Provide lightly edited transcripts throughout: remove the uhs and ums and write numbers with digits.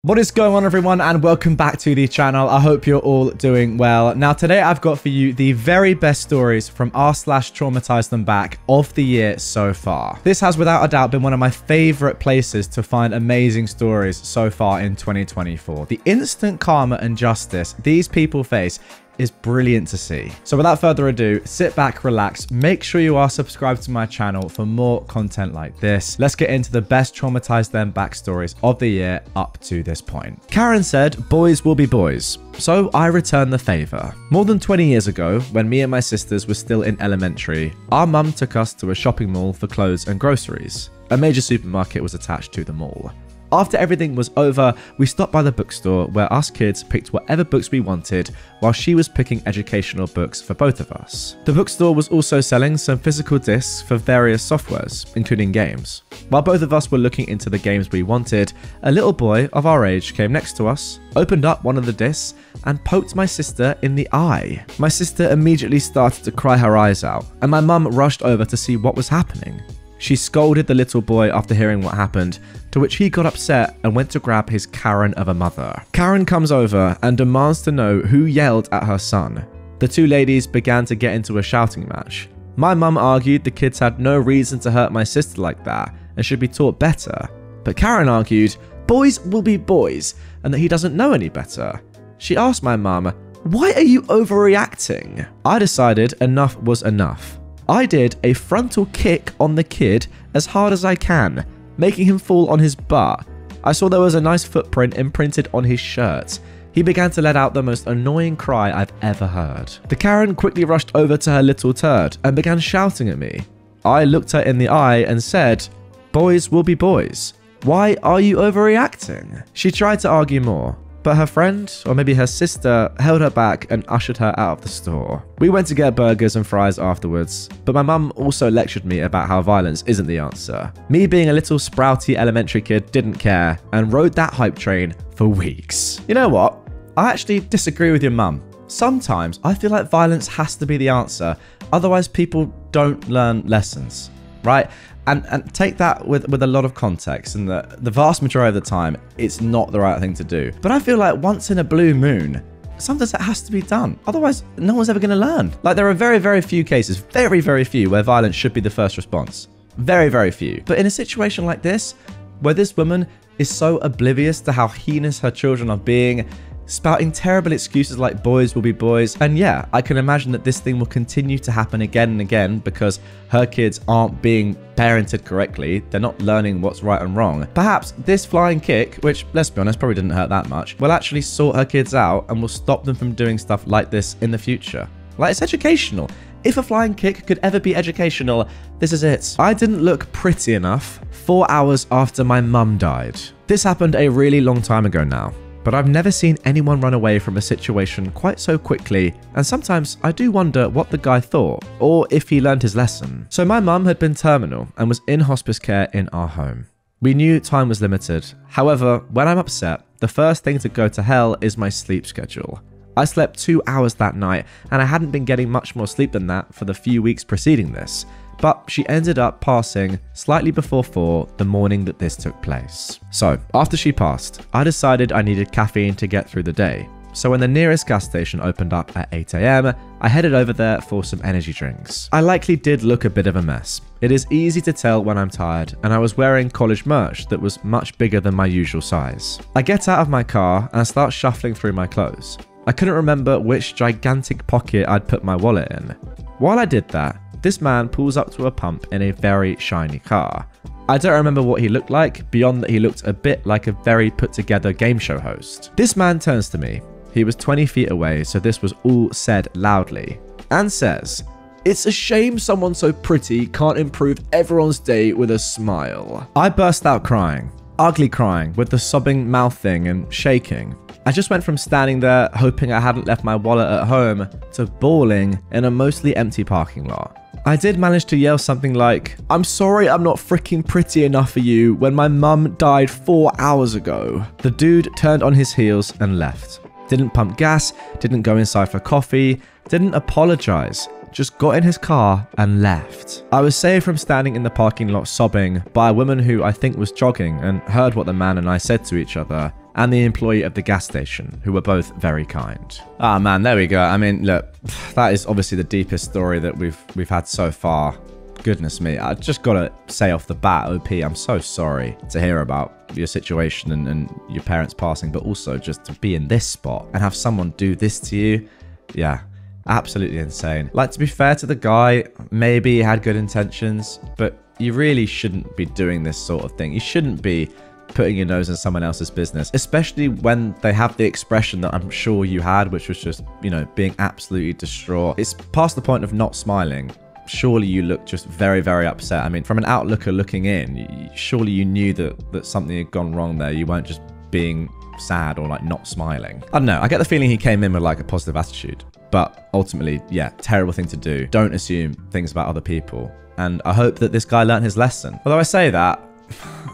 What is going on, everyone, and welcome back to the channel. I hope you're all doing well. Now, today I've got for you the very best stories from r/TraumatizeThemBack of the year so far. This has without a doubt been one of my favorite places to find amazing stories so far in 2024. The instant karma and justice these people face is brilliant to see. So without further ado, sit back, relax, make sure you are subscribed to my channel for more content like this. Let's get into the best Traumatize Them Back stories of the year up to this point. Karen said, boys will be boys. So I returned the favor. More than 20 years ago, when me and my sisters were still in elementary, our mum took us to a shopping mall for clothes and groceries. A major supermarket was attached to the mall. After everything was over, we stopped by the bookstore where us kids picked whatever books we wanted while she was picking educational books for both of us. The bookstore was also selling some physical discs for various softwares, including games. While both of us were looking into the games we wanted, a little boy of our age came next to us, opened up one of the discs, and poked my sister in the eye. My sister immediately started to cry her eyes out, and my mum rushed over to see what was happening. She scolded the little boy after hearing what happened, to which he got upset and went to grab his Karen of a mother. Karen comes over and demands to know who yelled at her son. The two ladies began to get into a shouting match. My mum argued the kids had no reason to hurt my sister like that and should be taught better. But Karen argued, boys will be boys and that he doesn't know any better. She asked my mum, why are you overreacting? I decided enough was enough. I did a frontal kick on the kid as hard as I can, making him fall on his butt. I saw there was a nice footprint imprinted on his shirt. He began to let out the most annoying cry I've ever heard. The Karen quickly rushed over to her little turd and began shouting at me. I looked her in the eye and said, boys will be boys. Why are you overreacting? She tried to argue more, but her friend, or maybe her sister, held her back and ushered her out of the store. We went to get burgers and fries afterwards, but my mum also lectured me about how violence isn't the answer. Me being a little sprouty elementary kid didn't care and rode that hype train for weeks. You know what? I actually disagree with your mum. Sometimes I feel like violence has to be the answer, otherwise people don't learn lessons, right? And take that with a lot of context, and the vast majority of the time, it's not the right thing to do. But I feel like once in a blue moon, sometimes that has to be done. Otherwise, no one's ever going to learn. Like, there are very, very few cases, very, very few, where violence should be the first response. Very, very few. But in a situation like this, where this woman is so oblivious to how heinous her children are being, spouting terrible excuses like boys will be boys. And yeah, I can imagine that this thing will continue to happen again and again because her kids aren't being parented correctly. They're not learning what's right and wrong. Perhaps this flying kick, which, let's be honest, probably didn't hurt that much, will actually sort her kids out and will stop them from doing stuff like this in the future. Like, it's educational. If a flying kick could ever be educational, this is it. I didn't look pretty enough 4 hours after my mum died. This happened a really long time ago now, but I've never seen anyone run away from a situation quite so quickly, and sometimes I do wonder what the guy thought, or if he learned his lesson. So my mum had been terminal and was in hospice care in our home. We knew time was limited. However, when I'm upset, the first thing to go to hell is my sleep schedule. I slept 2 hours that night, and I hadn't been getting much more sleep than that for the few weeks preceding this. But she ended up passing slightly before 4 the morning that this took place. So, after she passed, I decided I needed caffeine to get through the day. So when the nearest gas station opened up at 8 AM, I headed over there for some energy drinks. I likely did look a bit of a mess. It is easy to tell when I'm tired, and I was wearing college merch that was much bigger than my usual size. I get out of my car and I start shuffling through my clothes. I couldn't remember which gigantic pocket I'd put my wallet in. While I did that, this man pulls up to a pump in a very shiny car. I don't remember what he looked like, beyond that he looked a bit like a very put together game show host. This man turns to me. He was 20 feet away, so this was all said loudly, and says, "It's a shame someone so pretty can't improve everyone's day with a smile." I burst out crying, ugly crying, with the sobbing mouth thing and shaking. I just went from standing there hoping I hadn't left my wallet at home to bawling in a mostly empty parking lot. I did manage to yell something like, "I'm sorry I'm not freaking pretty enough for you when my mum died 4 hours ago." The dude turned on his heels and left. Didn't pump gas, didn't go inside for coffee, didn't apologize. Just got in his car and left. I was saved from standing in the parking lot sobbing by a woman who I think was jogging and heard what the man and I said to each other and the employee of the gas station, who were both very kind. Ah, man, there we go. I mean, look, that is obviously the deepest story that we've had so far. Goodness me, I just gotta say off the bat, OP, I'm so sorry to hear about your situation and your parents passing, but also just to be in this spot and have someone do this to you. Yeah, absolutely insane. Like, to be fair to the guy, maybe he had good intentions, but you really shouldn't be doing this sort of thing. You shouldn't be putting your nose in someone else's business, especially when they have the expression that I'm sure you had, which was just, you know, being absolutely distraught. It's past the point of not smiling. Surely you look just very, very upset. I mean, from an outlooker looking in, surely you knew that something had gone wrong there. You weren't just being sad or like not smiling. I don't know. I get the feeling he came in with like a positive attitude, but ultimately, yeah, terrible thing to do. Don't assume things about other people. And I hope that this guy learned his lesson. Although I say that,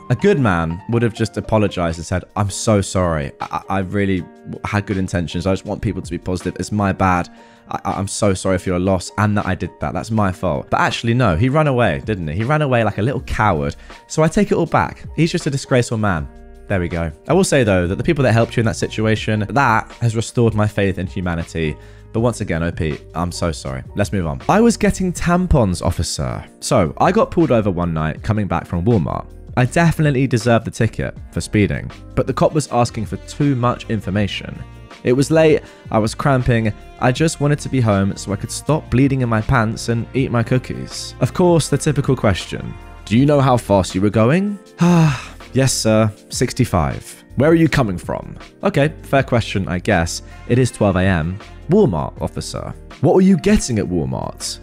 a good man would have just apologized and said, I'm so sorry. I really had good intentions. I just want people to be positive. It's my bad. I'm so sorry for your loss and that I did that. That's my fault. But actually, no, he ran away, didn't he? He ran away like a little coward. So I take it all back. He's just a disgraceful man. There we go. I will say, though, that the people that helped you in that situation, that has restored my faith in humanity. But once again, OP, I'm so sorry. Let's move on. I was getting tampons, officer. So I got pulled over one night coming back from Walmart. I definitely deserved the ticket for speeding, but the cop was asking for too much information. It was late, I was cramping, I just wanted to be home so I could stop bleeding in my pants and eat my cookies. Of course, the typical question. Do you know how fast you were going? Yes, sir, 65. Where are you coming from? Okay, fair question, I guess. It is 12 AM. Walmart, officer. What were you getting at Walmart?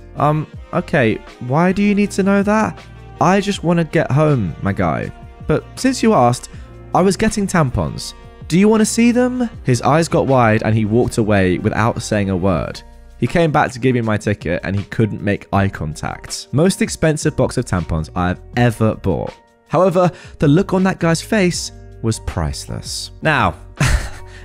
Okay, why do you need to know that? I just want to get home, my guy. But since you asked, I was getting tampons. Do you want to see them? His eyes got wide and he walked away without saying a word. He came back to give me my ticket and he couldn't make eye contact. Most expensive box of tampons I've ever bought. However, the look on that guy's face was priceless. Now,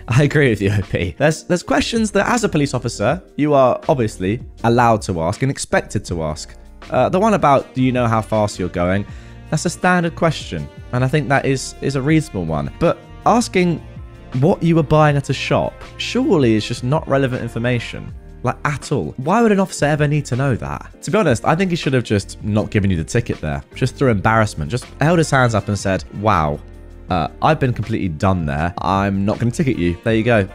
I agree with you, OP. There's questions that as a police officer, you are obviously allowed to ask and expected to ask. The one about, do you know how fast you're going? That's a standard question, and I think that is a reasonable one. But asking what you were buying at a shop surely is just not relevant information, like at all. Why would an officer ever need to know that? To be honest, I think he should have just not given you the ticket there, just through embarrassment, just held his hands up and said, wow, I've been completely done there. I'm not going to ticket you. There you go.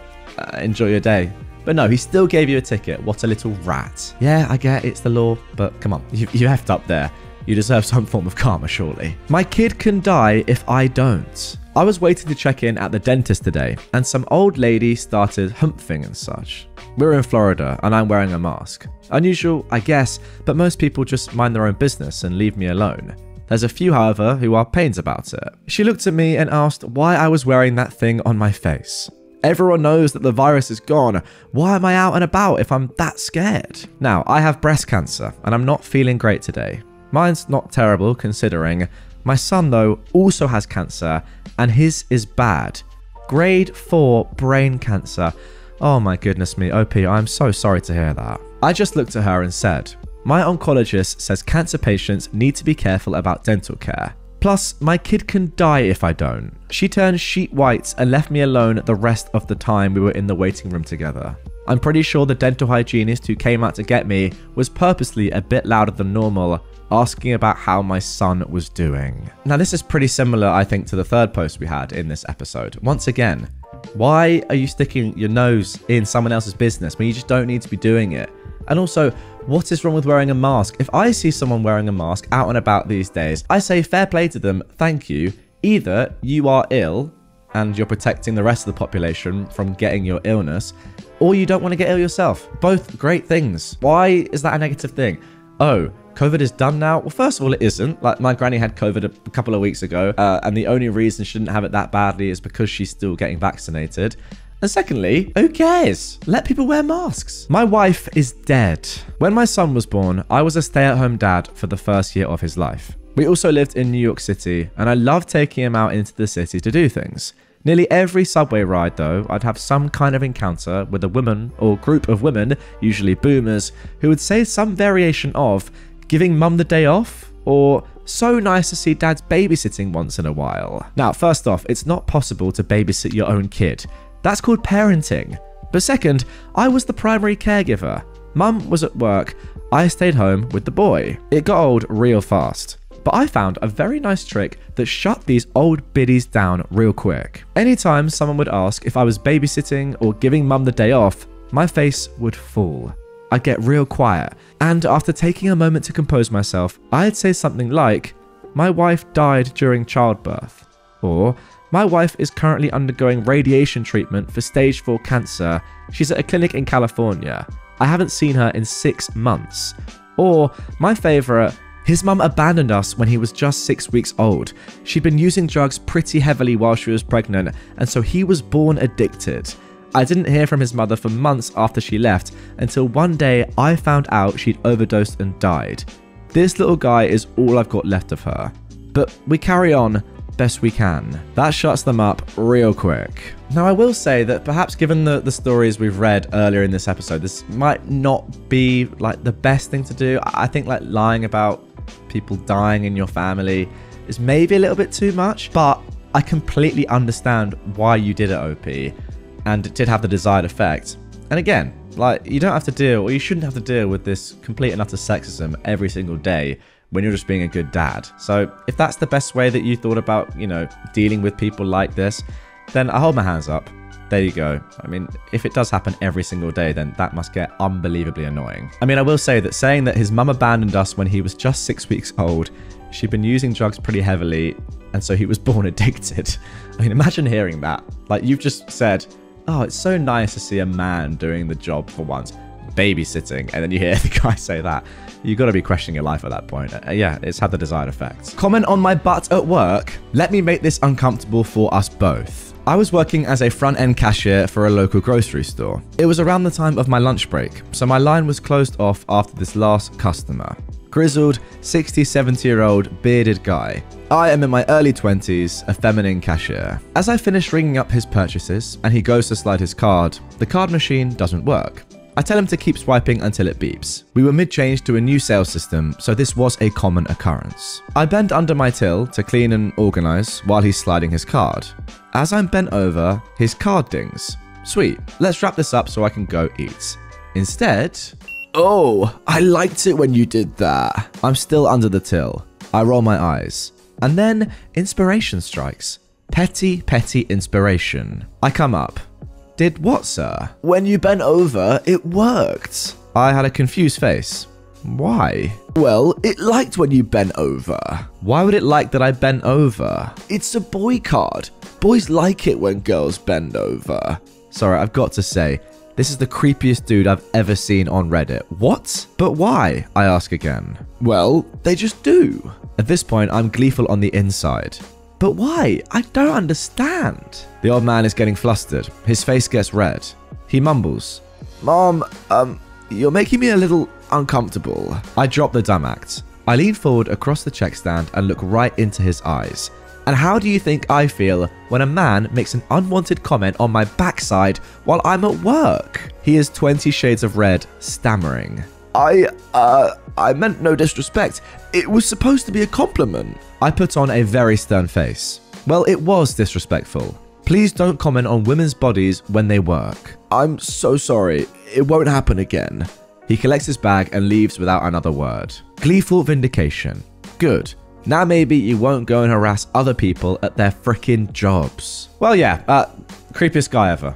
Enjoy your day. But no, he still gave you a ticket. What a little rat. Yeah, I get it's the law, but come on, you effed up there. You deserve some form of karma, surely. My kid can die if I don't. I was waiting to check in at the dentist today, and some old lady started humping and such. We're in Florida, and I'm wearing a mask. Unusual, I guess, but most people just mind their own business and leave me alone. There's a few, however, who are pains about it. She looked at me and asked why I was wearing that thing on my face. Everyone knows that the virus is gone. Why am I out and about if I'm that scared? Now, I have breast cancer and I'm not feeling great today. Mine's not terrible considering. My son, though, also has cancer and his is bad. Grade 4 brain cancer. Oh my goodness me, OP, I'm so sorry to hear that. I just looked at her and said, my oncologist says cancer patients need to be careful about dental care. Plus, my kid can die if I don't. She turned sheet white and left me alone the rest of the time we were in the waiting room together. I'm pretty sure the dental hygienist who came out to get me was purposely a bit louder than normal, asking about how my son was doing. Now, this is pretty similar, I think, to the third post we had in this episode. Once again, why are you sticking your nose in someone else's business when you just don't need to be doing it? And also, what is wrong with wearing a mask? If I see someone wearing a mask out and about these days, I say fair play to them, thank you. Either you are ill and you're protecting the rest of the population from getting your illness, or you don't want to get ill yourself. Both great things. Why is that a negative thing? Oh, COVID is done now? Well, first of all, it isn't. Like, my granny had COVID a couple of weeks ago, and the only reason she didn't have it that badly is because she's still getting vaccinated. And secondly, who cares? Let people wear masks. My wife is dead. When my son was born, I was a stay-at-home dad for the first year of his life. We also lived in New York City, and I loved taking him out into the city to do things. Nearly every subway ride, though, I'd have some kind of encounter with a woman or group of women, usually boomers, who would say some variation of giving mum the day off, or So nice to see dad's babysitting once in a while. Now, first off, it's not possible to babysit your own kid. That's called parenting. But second, I was the primary caregiver. Mum was at work, I stayed home with the boy. It got old real fast. But I found a very nice trick that shut these old biddies down real quick. Anytime someone would ask if I was babysitting or giving mum the day off, my face would fall. I'd get real quiet, and after taking a moment to compose myself, I'd say something like, "My wife died during childbirth," or "My wife is currently undergoing radiation treatment for stage 4 cancer. She's at a clinic in California. I haven't seen her in 6 months." Or my favorite, "His mum abandoned us when he was just 6 weeks old. She'd been using drugs pretty heavily while she was pregnant, and so he was born addicted. I didn't hear from his mother for months after she left, until one day I found out she'd overdosed and died. This little guy is all I've got left of her. But we carry on best we can." That shuts them up real quick. Now, I will say that perhaps given the stories we've read earlier in this episode, this might not be like the best thing to do. I think like lying about people dying in your family is maybe a little bit too much, but I completely understand why you did it, OP. And it did have the desired effect. And again, like, you don't have to deal, or you shouldn't have to deal with this complete and utter sexism every single day when you're just being a good dad. So if that's the best way that you thought about, you know, dealing with people like this, then I hold my hands up. There you go. I mean, if it does happen every single day, then that must get unbelievably annoying. I mean, I will say that saying that his mum abandoned us when he was just 6 weeks old, she'd been using drugs pretty heavily, and so he was born addicted. I mean, imagine hearing that. Like, you've just said, "Oh, it's so nice to see a man doing the job for once, babysitting," and then you hear the guy say that. You've got to be questioning your life at that point. Yeah, it's had the desired effect. Comment on my butt at work? Let me make this uncomfortable for us both. I was working as a front-end cashier for a local grocery store. It was around the time of my lunch break, so my line was closed off after this last customer. Grizzled, 60, 70-year-old bearded guy. I am in my early 20s, a feminine cashier. As I finish ringing up his purchases and he goes to slide his card, the card machine doesn't work. I tell him to keep swiping until it beeps. We were mid-change to a new sales system, so this was a common occurrence. I bend under my till to clean and organize while he's sliding his card. As I'm bent over, his card dings. Sweet, let's wrap this up so I can go eat. Instead, "Oh, I liked it when you did that." I'm still under the till. I roll my eyes. And then inspiration strikes. Petty, petty inspiration. I come up. "Did what, sir?" "When you bent over, it worked." I had a confused face. "Why?" "Well, it liked when you bent over." "Why would it like that I bent over?" "It's a boy card. Boys like it when girls bend over." Sorry, I've got to say, this is the creepiest dude I've ever seen on Reddit. What? But why? I ask again. "Well, they just do." At this point, I'm gleeful on the inside. "But why? I don't understand." The old man is getting flustered. His face gets red. He mumbles, "Mom, you're making me a little uncomfortable." I drop the dumb act. I lean forward across the check stand and look right into his eyes. And how do you think I feel when a man makes an unwanted comment on my backside while I'm at work? He is 20 shades of red, stammering. I meant no disrespect. It was supposed to be a compliment." I put on a very stern face. "Well, it was disrespectful. Please don't comment on women's bodies when they work." "I'm so sorry. It won't happen again." He collects his bag and leaves without another word. Gleeful vindication. Good. Now maybe you won't go and harass other people at their frickin' jobs. Well, yeah, creepiest guy ever.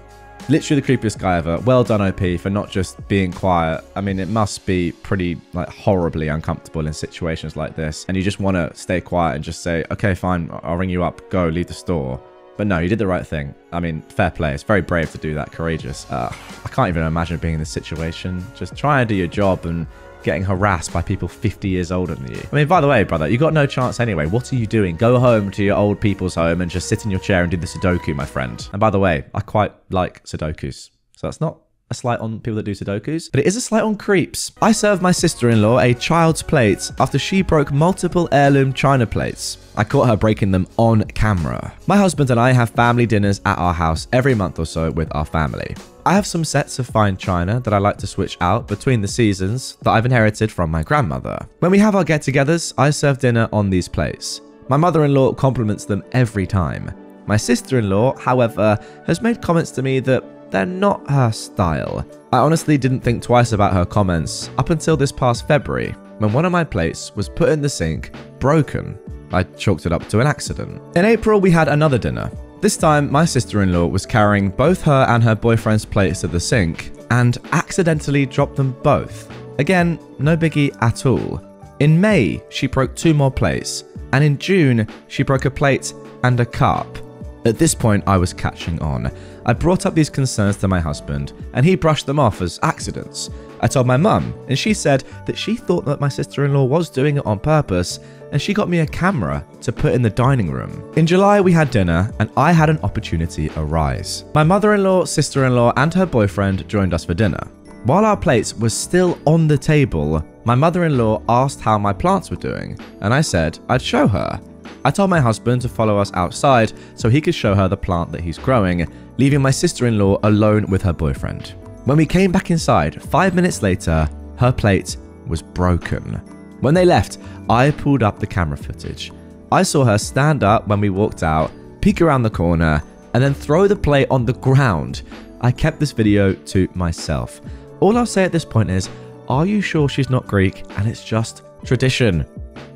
Literally the creepiest guy ever. Well done, OP, for not just being quiet. I mean, it must be pretty, like, horribly uncomfortable in situations like this. And you just want to stay quiet and just say, "Okay, fine, I'll ring you up, go, leave the store." But no, you did the right thing. I mean, fair play. It's very brave to do that, courageous. I can't even imagine being in this situation. Just try and do your job and getting harassed by people 50 years older than you. I mean, by the way, brother, you got no chance anyway. What are you doing? Go home to your old people's home and just sit in your chair and do the Sudoku, my friend. And by the way, I quite like Sudokus. So that's not a slight on people that do Sudokus, but it is a slight on creeps. I served my sister-in-law a child's plate after she broke multiple heirloom china plates. I caught her breaking them on camera. My husband and I have family dinners at our house every month or so with our family. I have some sets of fine china that I like to switch out between the seasons that I've inherited from my grandmother. When we have our get-togethers, I serve dinner on these plates. My mother-in-law compliments them every time. My sister-in-law, however, has made comments to me that they're not her style. I honestly didn't think twice about her comments up until this past February, when one of my plates was put in the sink, broken. I chalked it up to an accident. In April, we had another dinner. This time, my sister-in-law was carrying both her and her boyfriend's plates to the sink and accidentally dropped them both. Again, no biggie at all. In May, she broke 2 more plates, and in June, she broke a plate and a cup. At this point, I was catching on. I brought up these concerns to my husband, and he brushed them off as accidents. I told my mum, and she said that she thought that my sister-in-law was doing it on purpose, and she got me a camera to put in the dining room. In July, we had dinner, and I had an opportunity arise. My mother-in-law, sister-in-law, and her boyfriend joined us for dinner. While our plates were still on the table, my mother-in-law asked how my plants were doing, and I said I'd show her. I told my husband to follow us outside so he could show her the plant that he's growing, leaving my sister-in-law alone with her boyfriend. When we came back inside, 5 minutes later, her plate was broken. When they left, I pulled up the camera footage. I saw her stand up when we walked out, peek around the corner, and then throw the plate on the ground. I kept this video to myself. All I'll say at this point is, are you sure she's not Greek and it's just tradition?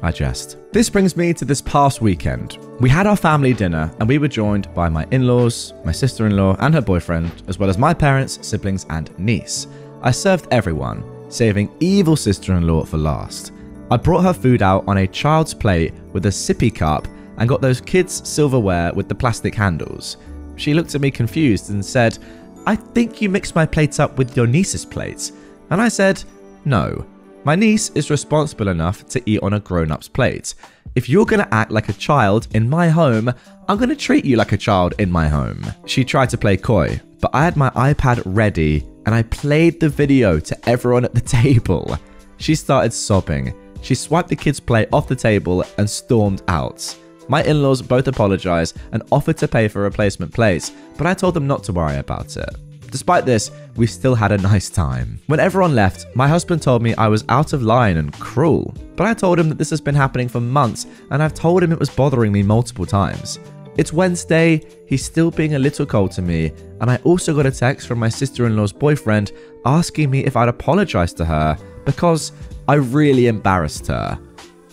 I jest. This brings me to this past weekend. We had our family dinner and we were joined by my in-laws, my sister-in-law and her boyfriend, as well as my parents, siblings and niece. I served everyone, saving evil sister-in-law for last. I brought her food out on a child's plate with a sippy cup and got those kids' silverware with the plastic handles. She looked at me confused and said, "I think you mixed my plates up with your niece's plates." And I said, "No. My niece is responsible enough to eat on a grown-up's plate. If you're going to act like a child in my home, I'm going to treat you like a child in my home." She tried to play coy, but I had my iPad ready and I played the video to everyone at the table. She started sobbing. She swiped the kid's plate off the table and stormed out. My in-laws both apologized and offered to pay for replacement plates, but I told them not to worry about it. Despite this, we still had a nice time. When everyone left, my husband told me I was out of line and cruel, but I told him that this has been happening for months and I've told him it was bothering me multiple times. It's Wednesday, he's still being a little cold to me, and I also got a text from my sister-in-law's boyfriend asking me if I'd apologize to her because I really embarrassed her.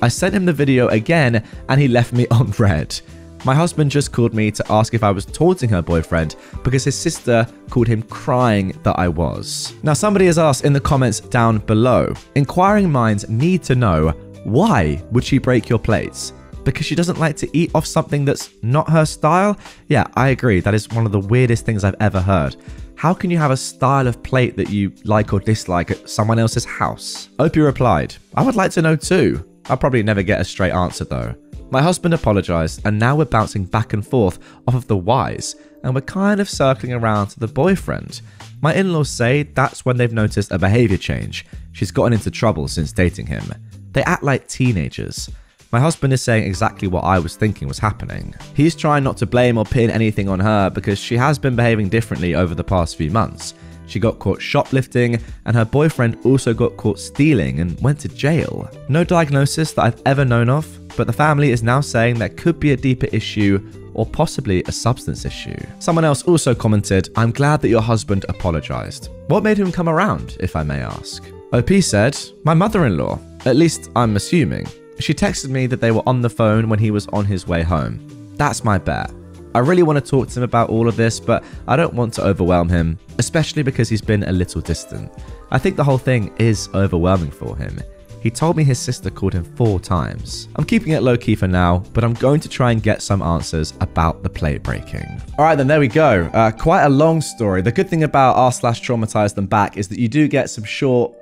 I sent him the video again and he left me on red. My husband just called me to ask if I was taunting her boyfriend because his sister called him crying that I was. Now somebody has asked in the comments down below, inquiring minds need to know, why would she break your plates? Because she doesn't like to eat off something that's not her style? Yeah, I agree, that is one of the weirdest things I've ever heard. How can you have a style of plate that you like or dislike at someone else's house? Opie replied, I would like to know too. I'll probably never get a straight answer though. My husband apologized and now we're bouncing back and forth off of the whys and we're kind of circling around to the boyfriend. My in-laws say that's when they've noticed a behavior change. She's gotten into trouble since dating him. They act like teenagers. My husband is saying exactly what I was thinking was happening. He's trying not to blame or pin anything on her because she has been behaving differently over the past few months. She got caught shoplifting and her boyfriend also got caught stealing and went to jail. No diagnosis that I've ever known of, but the family is now saying there could be a deeper issue or possibly a substance issue. Someone else also commented, I'm glad that your husband apologized. What made him come around, if I may ask? OP said, my mother-in-law, at least I'm assuming. She texted me that they were on the phone when he was on his way home. That's my bet. I really want to talk to him about all of this, but I don't want to overwhelm him, especially because he's been a little distant. I think the whole thing is overwhelming for him. He told me his sister called him 4 times. I'm keeping it low-key for now, but I'm going to try and get some answers about the plate breaking. All right, then there we go. Quite a long story. The good thing about r/TraumatizeThemBack is that you do get some short,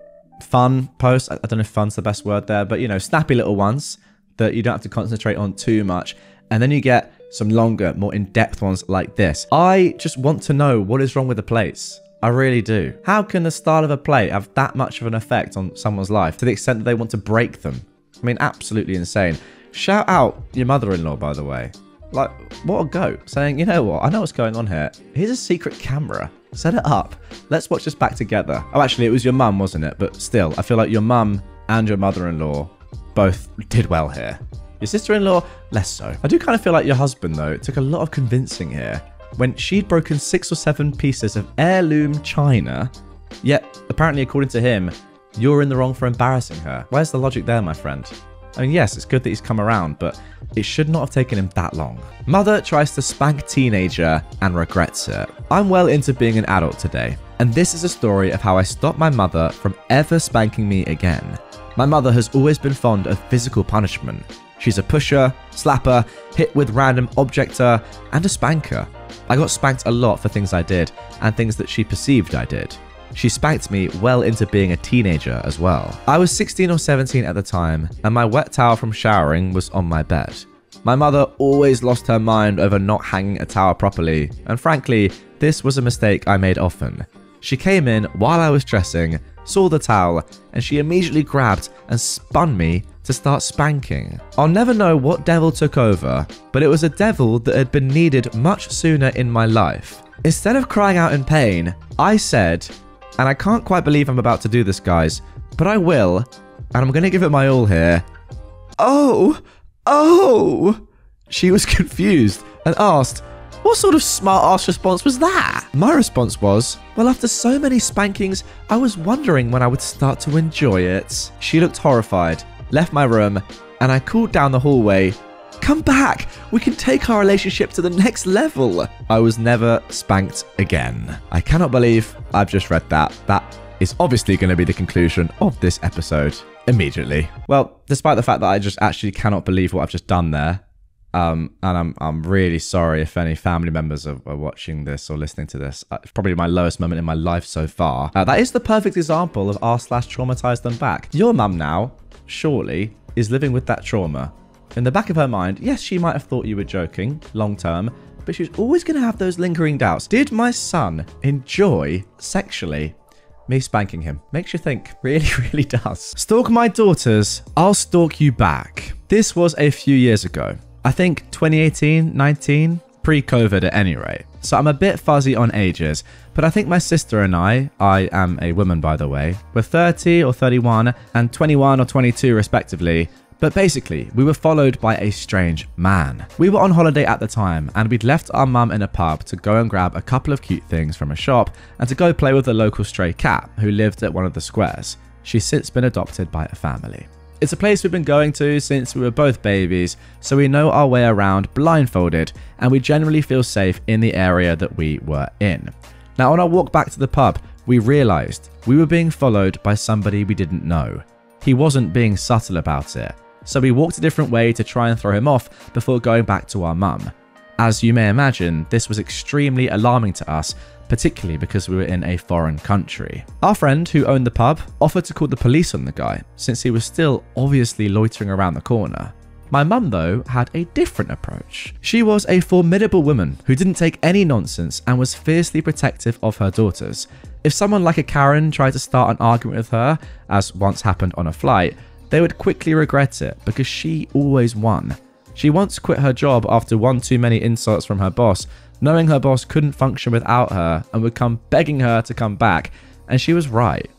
fun posts. I don't know if fun's the best word there, but you know, snappy little ones that you don't have to concentrate on too much. And then you get some longer, more in-depth ones like this. I just want to know what is wrong with the plates. I really do. How can the style of a plate have that much of an effect on someone's life to the extent that they want to break them? I mean, absolutely insane. Shout out your mother-in-law, by the way. Like, what a goat. Saying, you know what, I know what's going on here. Here's a secret camera. Set it up. Let's watch this back together. Oh, actually, it was your mum, wasn't it? But still, I feel like your mum and your mother-in-law both did well here. Your sister-in-law, less so. I do kind of feel like your husband, though, it took a lot of convincing here. When she'd broken 6 or 7 pieces of heirloom china, yet, apparently, according to him, you're in the wrong for embarrassing her. Where's the logic there, my friend? I mean, yes, it's good that he's come around, but it should not have taken him that long. Mother tries to spank teenager and regrets it. I'm well into being an adult today, and this is a story of how I stopped my mother from ever spanking me again. My mother has always been fond of physical punishment. She's a pusher, slapper, hit with random objector, and a spanker. I got spanked a lot for things I did, and things that she perceived I did. She spanked me well into being a teenager as well. I was 16 or 17 at the time, and my wet towel from showering was on my bed. My mother always lost her mind over not hanging a towel properly, and frankly, this was a mistake I made often. She came in while I was dressing, saw the towel, and she immediately grabbed and spun me to start spanking. I'll never know what devil took over, but it was a devil that had been needed much sooner in my life. Instead of crying out in pain, I said, and I can't quite believe I'm about to do this, guys, but I will, and I'm going to give it my all here. Oh! She was confused and asked, what sort of smart-ass response was that? My response was, well, after so many spankings, I was wondering when I would start to enjoy it. She looked horrified, left my room, and I called down the hallway, come back, we can take our relationship to the next level. I was never spanked again. I cannot believe I've just read that. That is obviously going to be the conclusion of this episode immediately. Well, despite the fact that I just actually cannot believe what I've just done there, and I'm really sorry if any family members are watching this or listening to this. It's probably my lowest moment in my life so far. That is the perfect example of r/traumatize them back. Your mum now, surely, is living with that trauma. In the back of her mind, yes, she might have thought you were joking, long term, but she's always going to have those lingering doubts. Did my son enjoy, sexually, me spanking him? Makes you think. Really, really does. Stalk my daughters, I'll stalk you back. This was a few years ago. I think 2018, 19, pre-COVID at any rate. So I'm a bit fuzzy on ages, but I think my sister and I am a woman by the way, were 30 or 31 and 21 or 22 respectively. But basically, we were followed by a strange man. We were on holiday at the time, and we'd left our mum in a pub to go and grab a couple of cute things from a shop and to go play with a local stray cat who lived at one of the squares. She's since been adopted by a family. It's a place we've been going to since we were both babies, so we know our way around blindfolded, and we generally feel safe in the area that we were in. Now, on our walk back to the pub, we realised we were being followed by somebody we didn't know. He wasn't being subtle about it. So we walked a different way to try and throw him off before going back to our mum. As you may imagine, this was extremely alarming to us, particularly because we were in a foreign country. Our friend who owned the pub offered to call the police on the guy, since he was still obviously loitering around the corner. My mum, though, had a different approach. She was a formidable woman who didn't take any nonsense and was fiercely protective of her daughters. If someone like a Karen tried to start an argument with her, as once happened on a flight, they would quickly regret it because she always won. She once quit her job after one too many insults from her boss, knowing her boss couldn't function without her and would come begging her to come back, and she was right.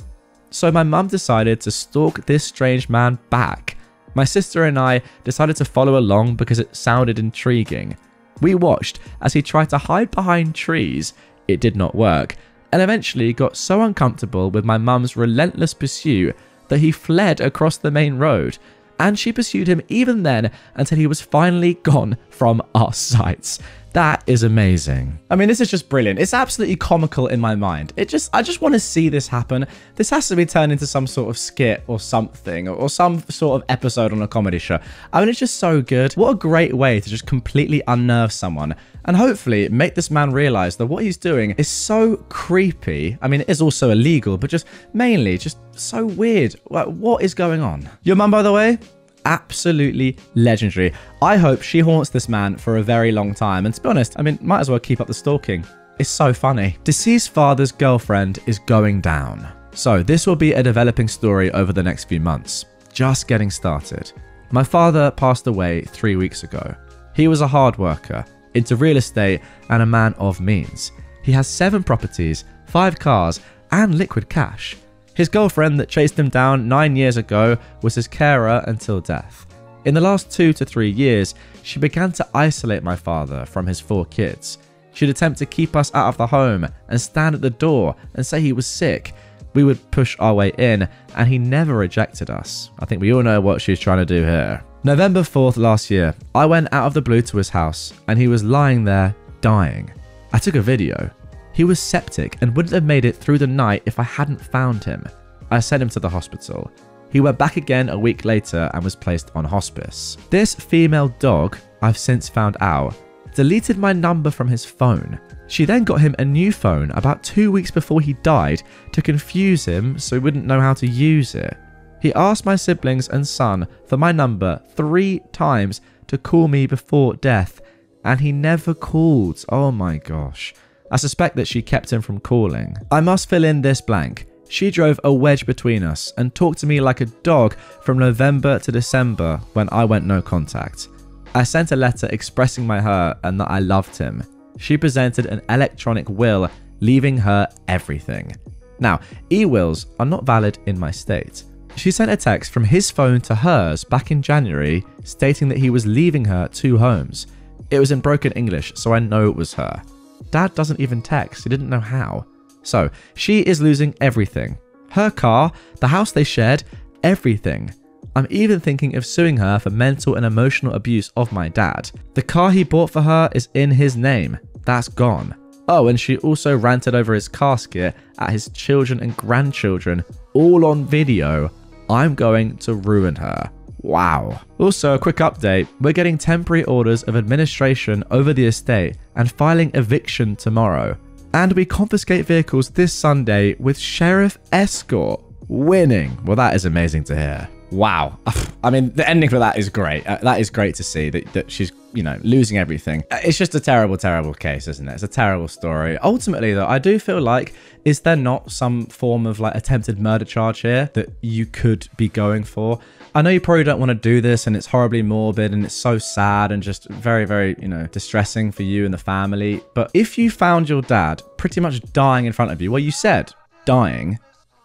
So my mum decided to stalk this strange man back. My sister and I decided to follow along because it sounded intriguing. We watched as he tried to hide behind trees. It did not work, and eventually got so uncomfortable with my mum's relentless pursuit that he fled across the main road, and she pursued him even then until he was finally gone from our sights. That is amazing. I mean, this is just brilliant. It's absolutely comical in my mind. I just want to see this happen. This has to be turned into some sort of skit or something, or some sort of episode on a comedy show. I mean, it's just so good. What a great way to just completely unnerve someone and hopefully make this man realize that what he's doing is so creepy. I mean, it is also illegal, but just mainly just so weird. Like, what is going on? Your mum, by the way? Absolutely legendary. I hope she haunts this man for a very long time. And to be honest, I mean, might as well keep up the stalking. It's so funny. Deceased father's girlfriend is going down. So this will be a developing story over the next few months. Just getting started. My father passed away 3 weeks ago. He was a hard worker, into real estate and a man of means. He has 7 properties, 5 cars, and liquid cash. His girlfriend that chased him down 9 years ago was his carer until death. In the last 2 to 3 years, she began to isolate my father from his 4 kids. She'd attempt to keep us out of the home and stand at the door and say he was sick. We would push our way in, and he never rejected us. I think we all know what she's trying to do here. November 4th last year, I went out of the blue to his house, and he was lying there, dying. I took a video. He was septic and wouldn't have made it through the night if I hadn't found him. I sent him to the hospital. He went back again a week later and was placed on hospice. This female dog, I've since found out, deleted my number from his phone. She then got him a new phone about 2 weeks before he died to confuse him so he wouldn't know how to use it. He asked my siblings and son for my number 3 times to call me before death, and he never called. Oh my gosh. I suspect that she kept him from calling. I must fill in this blank. She drove a wedge between us and talked to me like a dog from November to December when I went no contact. I sent a letter expressing my hurt and that I loved him. She presented an electronic will, leaving her everything. Now, e-wills are not valid in my state. She sent a text from his phone to hers back in January stating that he was leaving her 2 homes. It was in broken English, so I know it was her. Dad doesn't even text, he didn't know how. So, she is losing everything. Her car, the house they shared, everything. I'm even thinking of suing her for mental and emotional abuse of my dad. The car he bought for her is in his name. That's gone. Oh, and she also ranted over his casket at his children and grandchildren, all on video. I'm going to ruin her. Wow. Also, a quick update. We're getting temporary orders of administration over the estate and filing eviction tomorrow. And we confiscate vehicles this Sunday with sheriff escort. Winning. Well, that is amazing to hear. Wow. I mean, the ending for that is great. That is great to see that she's, you know, losing everything. It's just a terrible, terrible case, isn't it? It's a terrible story. Ultimately, though, I do feel like, is there not some form of like attempted murder charge here that you could be going for? I know you probably don't want to do this and it's horribly morbid and it's so sad and just very, very, you know, distressing for you and the family. But if you found your dad pretty much dying in front of you, well, you said dying,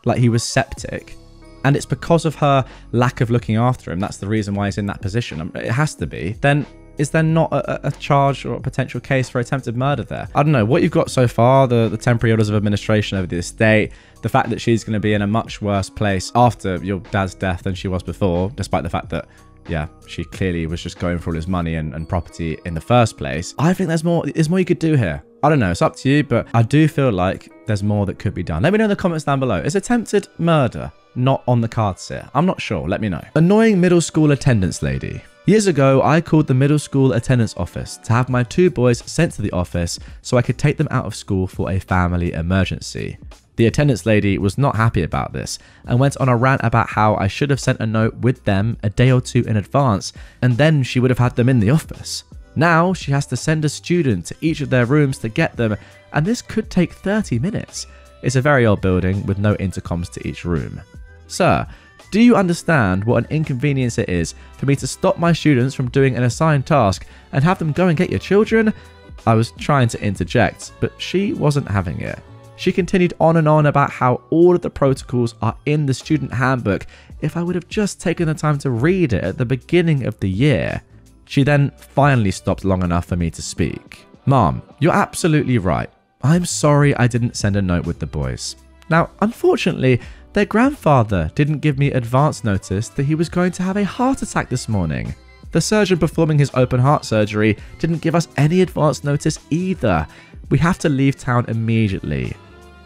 like he was septic, and it's because of her lack of looking after him, that's the reason why he's in that position, it has to be, then is there not a charge or a potential case for attempted murder there? I don't know. What you've got so far, the temporary orders of administration over the estate, the fact that she's going to be in a much worse place after your dad's death than she was before, despite the fact that, yeah, she clearly was just going for all his money and property in the first place. I think there's more you could do here. I don't know, it's up to you, but I do feel like there's more that could be done. Let me know in the comments down below. Is attempted murder not on the cards here? I'm not sure, let me know. Annoying middle school attendance lady. Years ago, I called the middle school attendance office to have my 2 boys sent to the office so I could take them out of school for a family emergency. The attendance lady was not happy about this and went on a rant about how I should have sent a note with them a day or 2 in advance and then she would have had them in the office. Now she has to send a student to each of their rooms to get them, and this could take 30 minutes. It's a very old building with no intercoms to each room. Sir, do you understand what an inconvenience it is for me to stop my students from doing an assigned task and have them go and get your children? I was trying to interject, but she wasn't having it. She continued on and on about how all of the protocols are in the student handbook if I would have just taken the time to read it at the beginning of the year. She then finally stopped long enough for me to speak. Mom, you're absolutely right. I'm sorry I didn't send a note with the boys. Now, unfortunately, their grandfather didn't give me advance notice that he was going to have a heart attack this morning. The surgeon performing his open heart surgery didn't give us any advance notice either. We have to leave town immediately.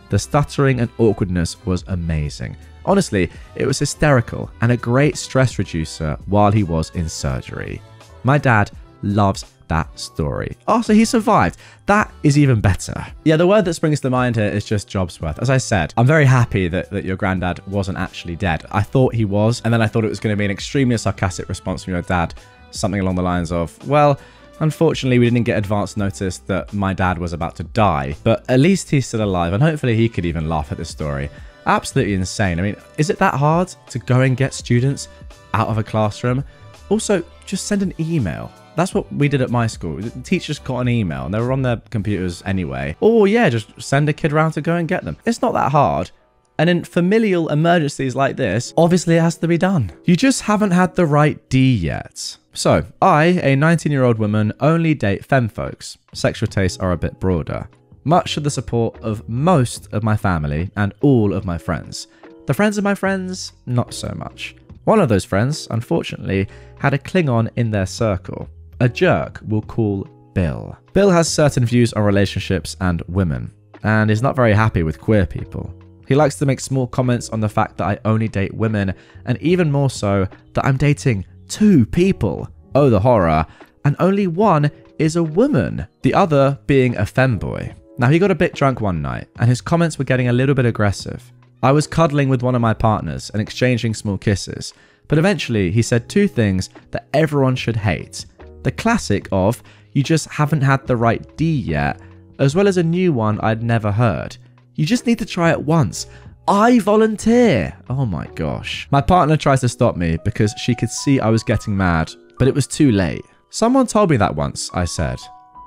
The stuttering and awkwardness was amazing. Honestly, it was hysterical and a great stress reducer while he was in surgery. My dad loves that story. Oh, so he survived. That is even better. Yeah, the word that springs to mind here is just job's worth. As I said, I'm very happy that your granddad wasn't actually dead. I thought he was, and then I thought it was going to be an extremely sarcastic response from your dad. Something along the lines of, well, Unfortunately, we didn't get advance notice that my dad was about to die, but at least he's still alive, and hopefully he could even laugh at this story. Absolutely insane. I mean, is it that hard to go and get students out of a classroom? Also, just send an email. That's what we did at my school. The teachers got an email and they were on their computers anyway. Or yeah, just send a kid around to go and get them. It's not that hard. And in familial emergencies like this, obviously it has to be done. You just haven't had the right D yet. So, I, a 19-year-old woman, only date femme folks. Sexual tastes are a bit broader. Much to the support of most of my family and all of my friends. The friends of my friends, not so much. One of those friends, unfortunately, had a Klingon in their circle. A jerk we'll call Bill. Bill has certain views on relationships and women, and is not very happy with queer people. He likes to make small comments on the fact that I only date women, and even more so, that I'm dating 2 people. Oh, the horror. And only one is a woman, the other being a femboy. Now, he got a bit drunk one night, and his comments were getting a little bit aggressive. I was cuddling with one of my partners and exchanging small kisses, but eventually he said 2 things that everyone should hate. The classic of, you just haven't had the right D yet, as well as a new one I'd never heard. You just need to try it once. I volunteer. Oh my gosh. My partner tries to stop me because she could see I was getting mad, but it was too late. Someone told me that once, I said.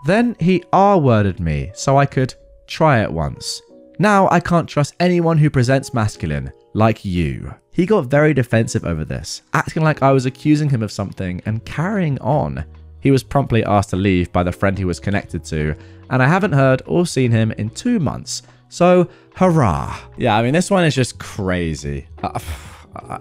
Then he R-worded me so I could try it once. Now I can't trust anyone who presents masculine, like you. He got very defensive over this, acting like I was accusing him of something and carrying on. He was promptly asked to leave by the friend he was connected to, and I haven't heard or seen him in 2 months. So, hurrah. Yeah, I mean, this one is just crazy.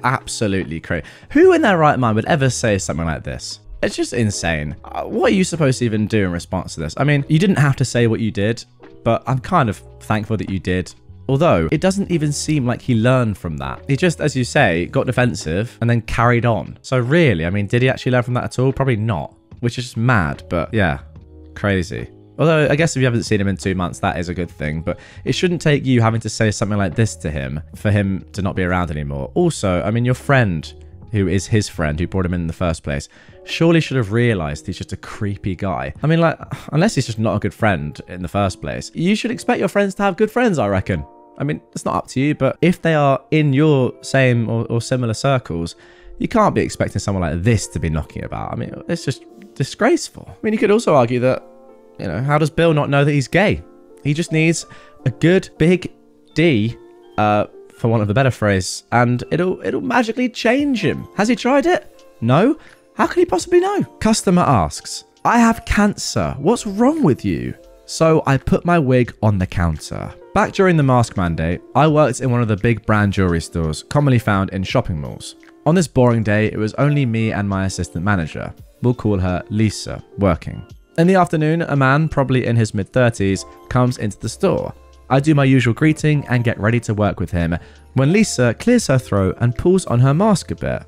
Absolutely crazy. Who in their right mind would ever say something like this? It's just insane. What are you supposed to even do in response to this? I mean, you didn't have to say what you did, but I'm kind of thankful that you did. Although, it doesn't even seem like he learned from that. He just, as you say, got defensive and then carried on. So really, I mean, did he actually learn from that at all? Probably not, which is just mad, but yeah, crazy. Although, I guess if you haven't seen him in 2 months, that is a good thing. But it shouldn't take you having to say something like this to him for him to not be around anymore. Also, I mean, your friend, who is his friend, who brought him in the first place, surely should have realized he's just a creepy guy. I mean, like, unless he's just not a good friend in the first place, you should expect your friends to have good friends, I reckon. I mean, it's not up to you, but if they are in your same or similar circles, you can't be expecting someone like this to be knocking about. I mean, it's just disgraceful. I mean, you could also argue that, you know, how does Bill not know that he's gay? He just needs a good big D, for want of a better phrase, and it'll magically change him. Has he tried it? No? How can he possibly know? Customer asks, I have cancer. What's wrong with you? So I put my wig on the counter. Back during the mask mandate, I worked in one of the big brand jewelry stores commonly found in shopping malls. On this boring day, it was only me and my assistant manager. We'll call her Lisa, working. In the afternoon, a man, probably in his mid-30s, comes into the store. I do my usual greeting and get ready to work with him, when Lisa clears her throat and pulls on her mask a bit.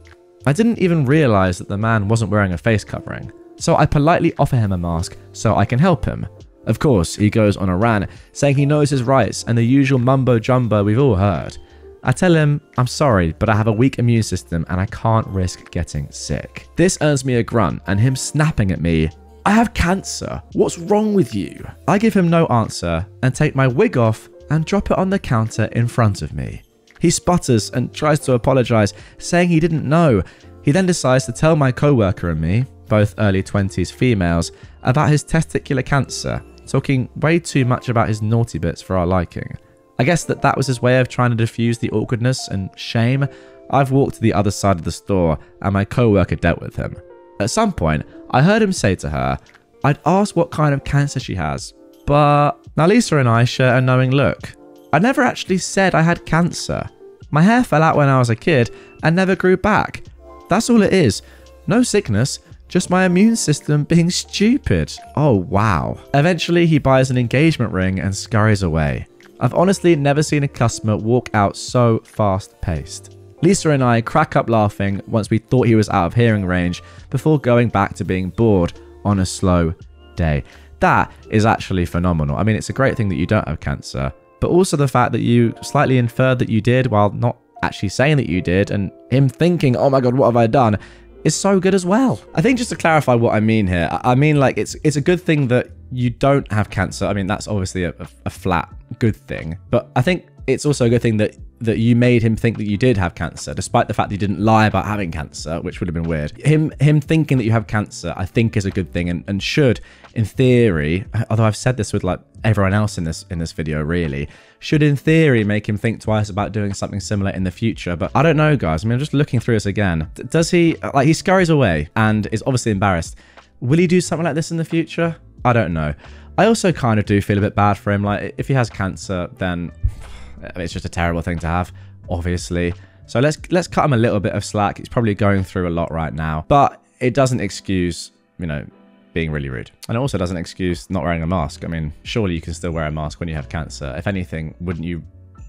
I didn't even realise that the man wasn't wearing a face covering, so I politely offer him a mask so I can help him. Of course, he goes on a rant, saying he knows his rights and the usual mumbo-jumbo we've all heard. I tell him, I'm sorry, but I have a weak immune system and I can't risk getting sick. This earns me a grunt and him snapping at me, I have cancer. What's wrong with you? I give him no answer and take my wig off and drop it on the counter in front of me. He sputters and tries to apologize, saying he didn't know. He then decides to tell my co-worker and me, both early 20s females, about his testicular cancer, talking way too much about his naughty bits for our liking. I guess that was his way of trying to diffuse the awkwardness and shame. I've walked to the other side of the store and my co-worker dealt with him. At some point, I heard him say to her, I'd asked what kind of cancer she has, but... Now Lisa and I share a knowing look. I never actually said I had cancer. My hair fell out when I was a kid and never grew back. That's all it is. No sickness, just my immune system being stupid. Oh wow. Eventually he buys an engagement ring and scurries away. I've honestly never seen a customer walk out so fast-paced. Lisa and I crack up laughing once we thought he was out of hearing range before going back to being bored on a slow day. That is actually phenomenal. I mean, it's a great thing that you don't have cancer, but also the fact that you slightly inferred that you did while not actually saying that you did, and him thinking, oh my god, what have I done? is so good as well. I think just to clarify what I mean here, I mean like it's a good thing that you don't have cancer. I mean, that's obviously a flat good thing, but I think it's also a good thing that you made him think that you did have cancer, despite the fact that you didn't lie about having cancer, which would have been weird. Him thinking that you have cancer, I think is a good thing and should, in theory, although I've said this with like everyone else in this video really, should in theory make him think twice about doing something similar in the future. But I don't know, guys. I mean, I'm just looking through this again. Does he, like, he scurries away and is obviously embarrassed. Will he do something like this in the future? I don't know. I also kind of do feel a bit bad for him. Like, if he has cancer, then it's just a terrible thing to have, obviously. So let's cut him a little bit of slack. He's probably going through a lot right now, but it doesn't excuse, you know, being really rude. And it also doesn't excuse not wearing a mask. I mean, surely you can still wear a mask when you have cancer. If anything, wouldn't you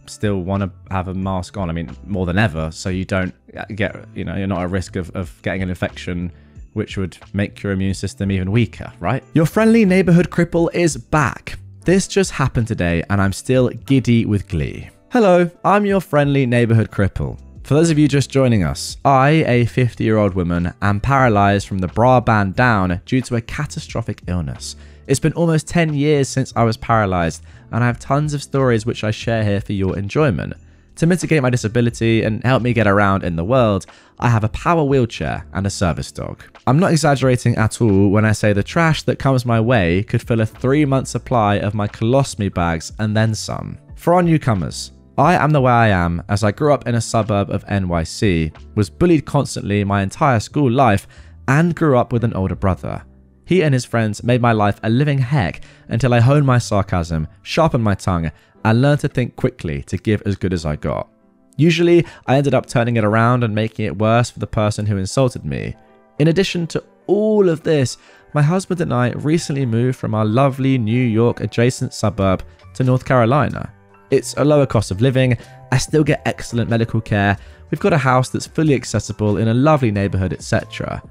still want to have a mask on? I mean, more than ever, so you don't get, you know, you're not at risk of getting an infection which would make your immune system even weaker, right? Your friendly neighborhood cripple is back. This just happened today and I'm still giddy with glee. Hello, I'm your friendly neighborhood cripple. For those of you just joining us, I, a 50-year-old woman, am paralyzed from the bra band down due to a catastrophic illness. It's been almost 10 years since I was paralyzed, and I have tons of stories which I share here for your enjoyment. To mitigate my disability and help me get around in the world, I have a power wheelchair and a service dog. I'm not exaggerating at all when I say the trash that comes my way could fill a 3-month supply of my colostomy bags and then some. For our newcomers, I am the way I am as I grew up in a suburb of NYC, was bullied constantly my entire school life, and grew up with an older brother. He and his friends made my life a living heck until I honed my sarcasm, sharpened my tongue, and learned to think quickly to give as good as I got. Usually, I ended up turning it around and making it worse for the person who insulted me. In addition to all of this, my husband and I recently moved from our lovely New York adjacent suburb to North Carolina. It's a lower cost of living, I still get excellent medical care, we've got a house that's fully accessible in a lovely neighborhood, etc.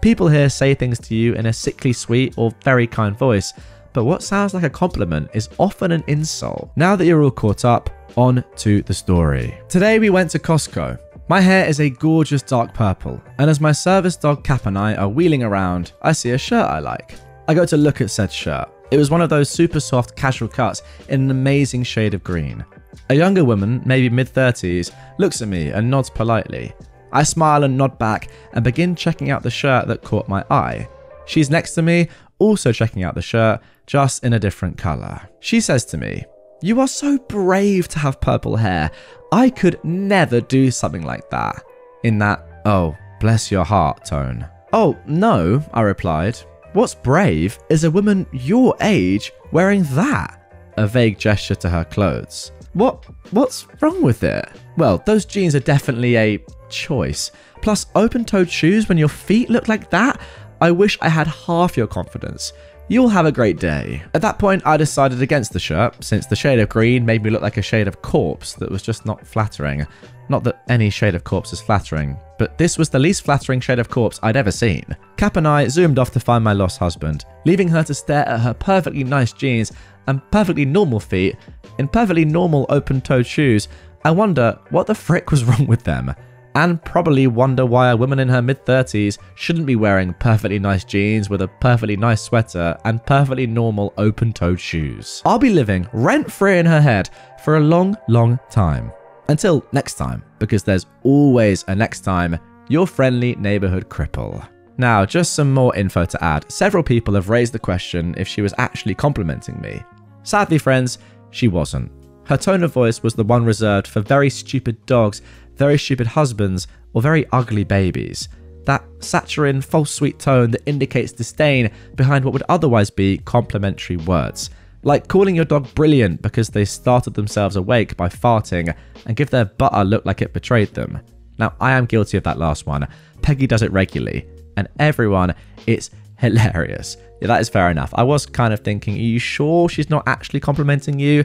People here say things to you in a sickly sweet or very kind voice, but what sounds like a compliment is often an insult. Now that you're all caught up, on to the story. Today we went to Costco. My hair is a gorgeous dark purple, and as my service dog Cap and I are wheeling around, I see a shirt I like. I go to look at said shirt. It was one of those super soft casual cuts in an amazing shade of green. A younger woman, maybe mid-30s, looks at me and nods politely. I smile and nod back and begin checking out the shirt that caught my eye. She's next to me, also checking out the shirt, just in a different color. She says to me, "You are so brave to have purple hair. I could never do something like that." In that, "Oh, bless your heart" tone. "Oh, no," I replied. "What's brave is a woman your age wearing that." A vague gesture to her clothes. What's wrong with it? Well, those jeans are definitely a choice. Plus, open-toed shoes when your feet look like that? I wish I had half your confidence. You'll have a great day. At that point, I decided against the shirt, since the shade of green made me look like a shade of corpse that was just not flattering. Not that any shade of corpse is flattering, but this was the least flattering shade of corpse I'd ever seen. Cap and I zoomed off to find my lost husband, leaving her to stare at her perfectly nice jeans and perfectly normal feet in perfectly normal open-toed shoes. I wonder what the frick was wrong with them. And probably wonder why a woman in her mid-30s shouldn't be wearing perfectly nice jeans with a perfectly nice sweater and perfectly normal open-toed shoes. I'll be living rent-free in her head for a long, long time. Until next time, because there's always a next time, your friendly neighborhood cripple. Now, just some more info to add. Several people have raised the question if she was actually complimenting me. Sadly, friends, she wasn't. Her tone of voice was the one reserved for very stupid dogs, very stupid husbands, or very ugly babies. That saccharine, false sweet tone that indicates disdain behind what would otherwise be complimentary words. Like calling your dog brilliant because they startled themselves awake by farting and give their butter look like it betrayed them. Now, I am guilty of that last one. Peggy does it regularly. And everyone, it's hilarious. Yeah, that is fair enough. I was kind of thinking, are you sure she's not actually complimenting you?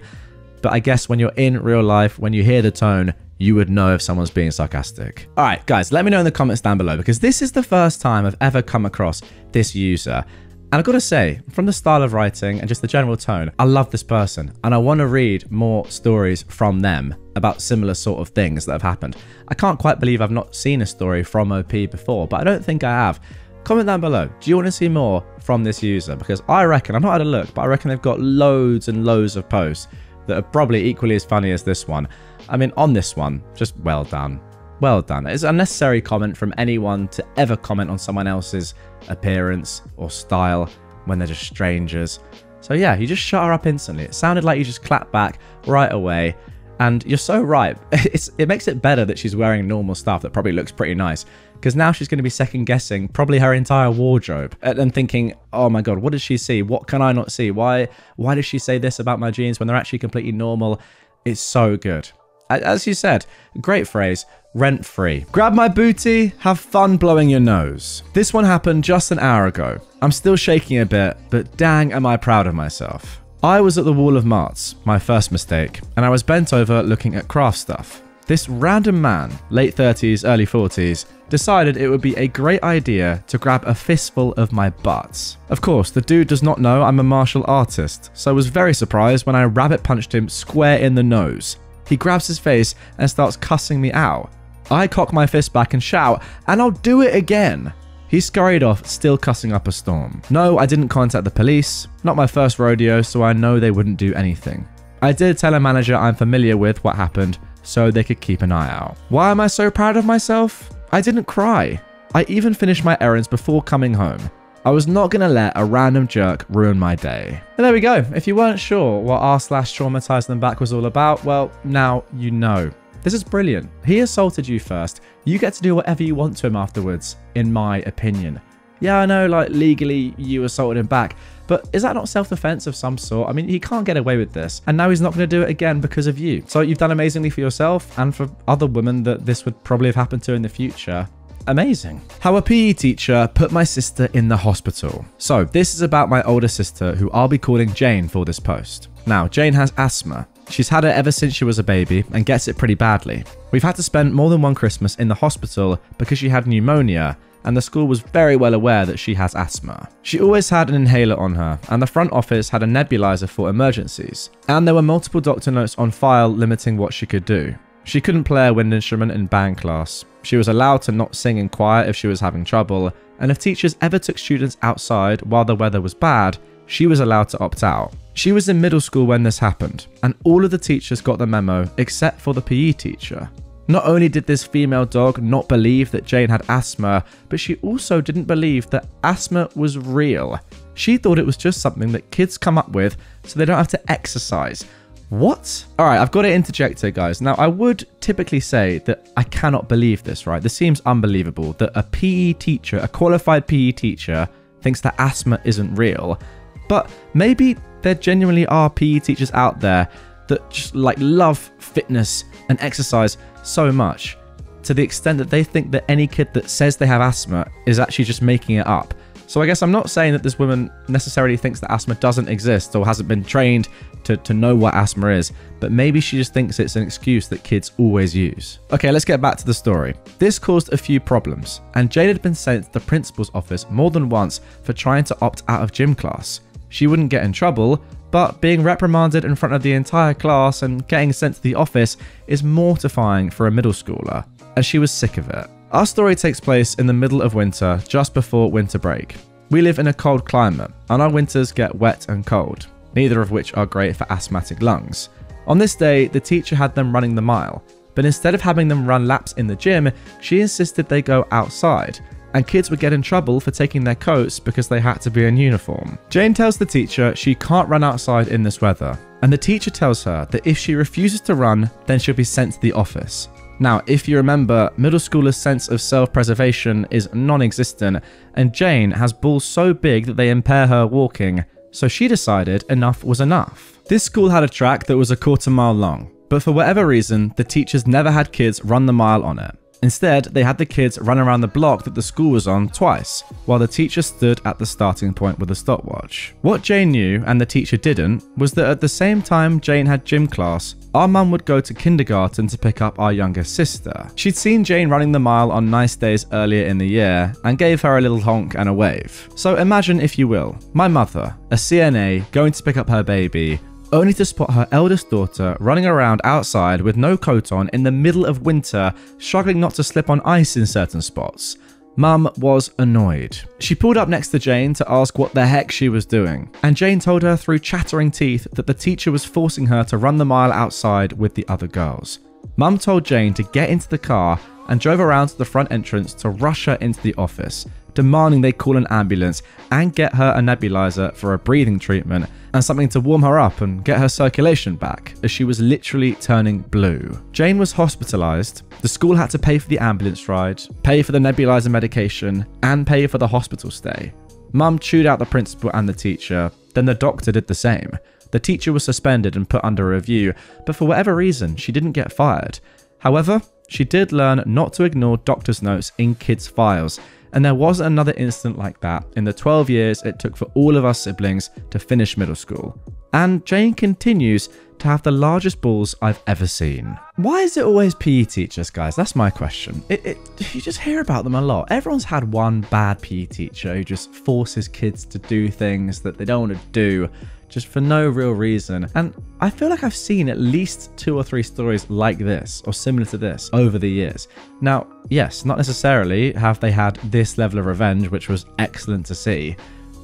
But I guess when you're in real life, when you hear the tone, you would know if someone's being sarcastic. Alright guys, let me know in the comments down below, because this is the first time I've ever come across this user. And I've got to say, from the style of writing and just the general tone, I love this person and I want to read more stories from them about similar sort of things that have happened. I can't quite believe I've not seen a story from OP before, but I don't think I have. Comment down below, do you want to see more from this user? Because I reckon, I've not had a look, but I reckon they've got loads and loads of posts that are probably equally as funny as this one. I mean, on this one, just well done. Well done. It's an unnecessary comment from anyone to ever comment on someone else's appearance or style when they're just strangers. So yeah, you just shut her up instantly. It sounded like you just clapped back right away. And you're so right. It makes it better that she's wearing normal stuff that probably looks pretty nice. Because now she's going to be second guessing probably her entire wardrobe and thinking, oh my God, what did she see? What can I not see? Why did she say this about my jeans when they're actually completely normal? It's so good. As you said, great phrase, rent-free. Grab my booty, have fun blowing your nose. This one happened just an hour ago. I'm still shaking a bit, but dang am I proud of myself. I was at the Wall of Marts, my first mistake, and I was bent over looking at craft stuff. This random man, late 30s, early 40s, decided it would be a great idea to grab a fistful of my butts. Of course, the dude does not know I'm a martial artist, so I was very surprised when I rabbit punched him square in the nose. He grabs his face and starts cussing me out. I cock my fist back and shout, and I'll do it again. He scurried off, still cussing up a storm. No, I didn't contact the police. Not my first rodeo, so I know they wouldn't do anything. I did tell a manager I'm familiar with what happened, so they could keep an eye out. Why am I so proud of myself? I didn't cry. I even finished my errands before coming home. I was not going to let a random jerk ruin my day. And there we go. If you weren't sure what r/TraumatizeThemBack was all about, well, now you know. This is brilliant. He assaulted you first. You get to do whatever you want to him afterwards, in my opinion. Yeah, I know, like, legally you assaulted him back, but is that not self-defense of some sort? I mean, he can't get away with this, and now he's not going to do it again because of you. So you've done amazingly for yourself and for other women that this would probably have happened to in the future. Amazing. How a PE teacher put my sister in the hospital. So this is about my older sister, who I'll be calling Jane for this post. Now, Jane has asthma. She's had it ever since she was a baby and gets it pretty badly. We've had to spend more than one Christmas in the hospital because she had pneumonia, and the school was very well aware that she has asthma. She always had an inhaler on her, and the front office had a nebulizer for emergencies. And there were multiple doctor notes on file limiting what she could do. She couldn't play a wind instrument in band class. She was allowed to not sing in choir if she was having trouble, and if teachers ever took students outside while the weather was bad, she was allowed to opt out. She was in middle school when this happened, and all of the teachers got the memo except for the PE teacher. Not only did this female dog not believe that Jane had asthma, but she also didn't believe that asthma was real. She thought it was just something that kids come up with so they don't have to exercise. What? Alright, I've got to interject here, guys. Now, I would typically say that I cannot believe this, right? This seems unbelievable that a PE teacher, a qualified PE teacher, thinks that asthma isn't real. But maybe there genuinely are PE teachers out there that just like love fitness and exercise so much to the extent that they think that any kid that says they have asthma is actually just making it up. So I guess I'm not saying that this woman necessarily thinks that asthma doesn't exist or hasn't been trained to know what asthma is, but maybe she just thinks it's an excuse that kids always use. Okay, let's get back to the story. This caused a few problems, and Jade had been sent to the principal's office more than once for trying to opt out of gym class. She wouldn't get in trouble, but being reprimanded in front of the entire class and getting sent to the office is mortifying for a middle schooler, and she was sick of it. Our story takes place in the middle of winter, just before winter break. We live in a cold climate, and our winters get wet and cold, neither of which are great for asthmatic lungs. On this day, the teacher had them running the mile, but instead of having them run laps in the gym, she insisted they go outside, and kids would get in trouble for taking their coats because they had to be in uniform. Jane tells the teacher she can't run outside in this weather, and the teacher tells her that if she refuses to run, then she'll be sent to the office. Now, if you remember, middle schoolers' sense of self-preservation is non-existent, and Jane has balls so big that they impair her walking, so she decided enough was enough. This school had a track that was 1/4 mile long, but for whatever reason, the teachers never had kids run the mile on it. Instead, they had the kids run around the block that the school was on twice, while the teacher stood at the starting point with a stopwatch. What Jane knew, and the teacher didn't, was that at the same time Jane had gym class, our mum would go to kindergarten to pick up our younger sister. She'd seen Jane running the mile on nice days earlier in the year, and gave her a little honk and a wave. So imagine, if you will, my mother, a CNA, going to pick up her baby, only to spot her eldest daughter running around outside with no coat on in the middle of winter, struggling not to slip on ice in certain spots. Mum was annoyed. She pulled up next to Jane to ask what the heck she was doing, and Jane told her through chattering teeth that the teacher was forcing her to run the mile outside with the other girls. Mum told Jane to get into the car and drove around to the front entrance to rush her into the office, demanding they call an ambulance and get her a nebulizer for a breathing treatment and something to warm her up and get her circulation back, as she was literally turning blue. Jane was hospitalized. The school had to pay for the ambulance ride, pay for the nebulizer medication, and pay for the hospital stay. Mum chewed out the principal and the teacher, then the doctor did the same. The teacher was suspended and put under review, but for whatever reason, she didn't get fired. However, she did learn not to ignore doctor's notes in kids' files, and there was another incident like that in the 12 years it took for all of our siblings to finish middle school. And Jane continues to have the largest balls I've ever seen. Why is it always PE teachers, guys? That's my question. You just hear about them a lot. Everyone's had one bad PE teacher who just forces kids to do things that they don't want to do, just for no real reason. And I feel like I've seen at least 2 or 3 stories like this, or similar to this, over the years. Now, yes, not necessarily have they had this level of revenge, which was excellent to see.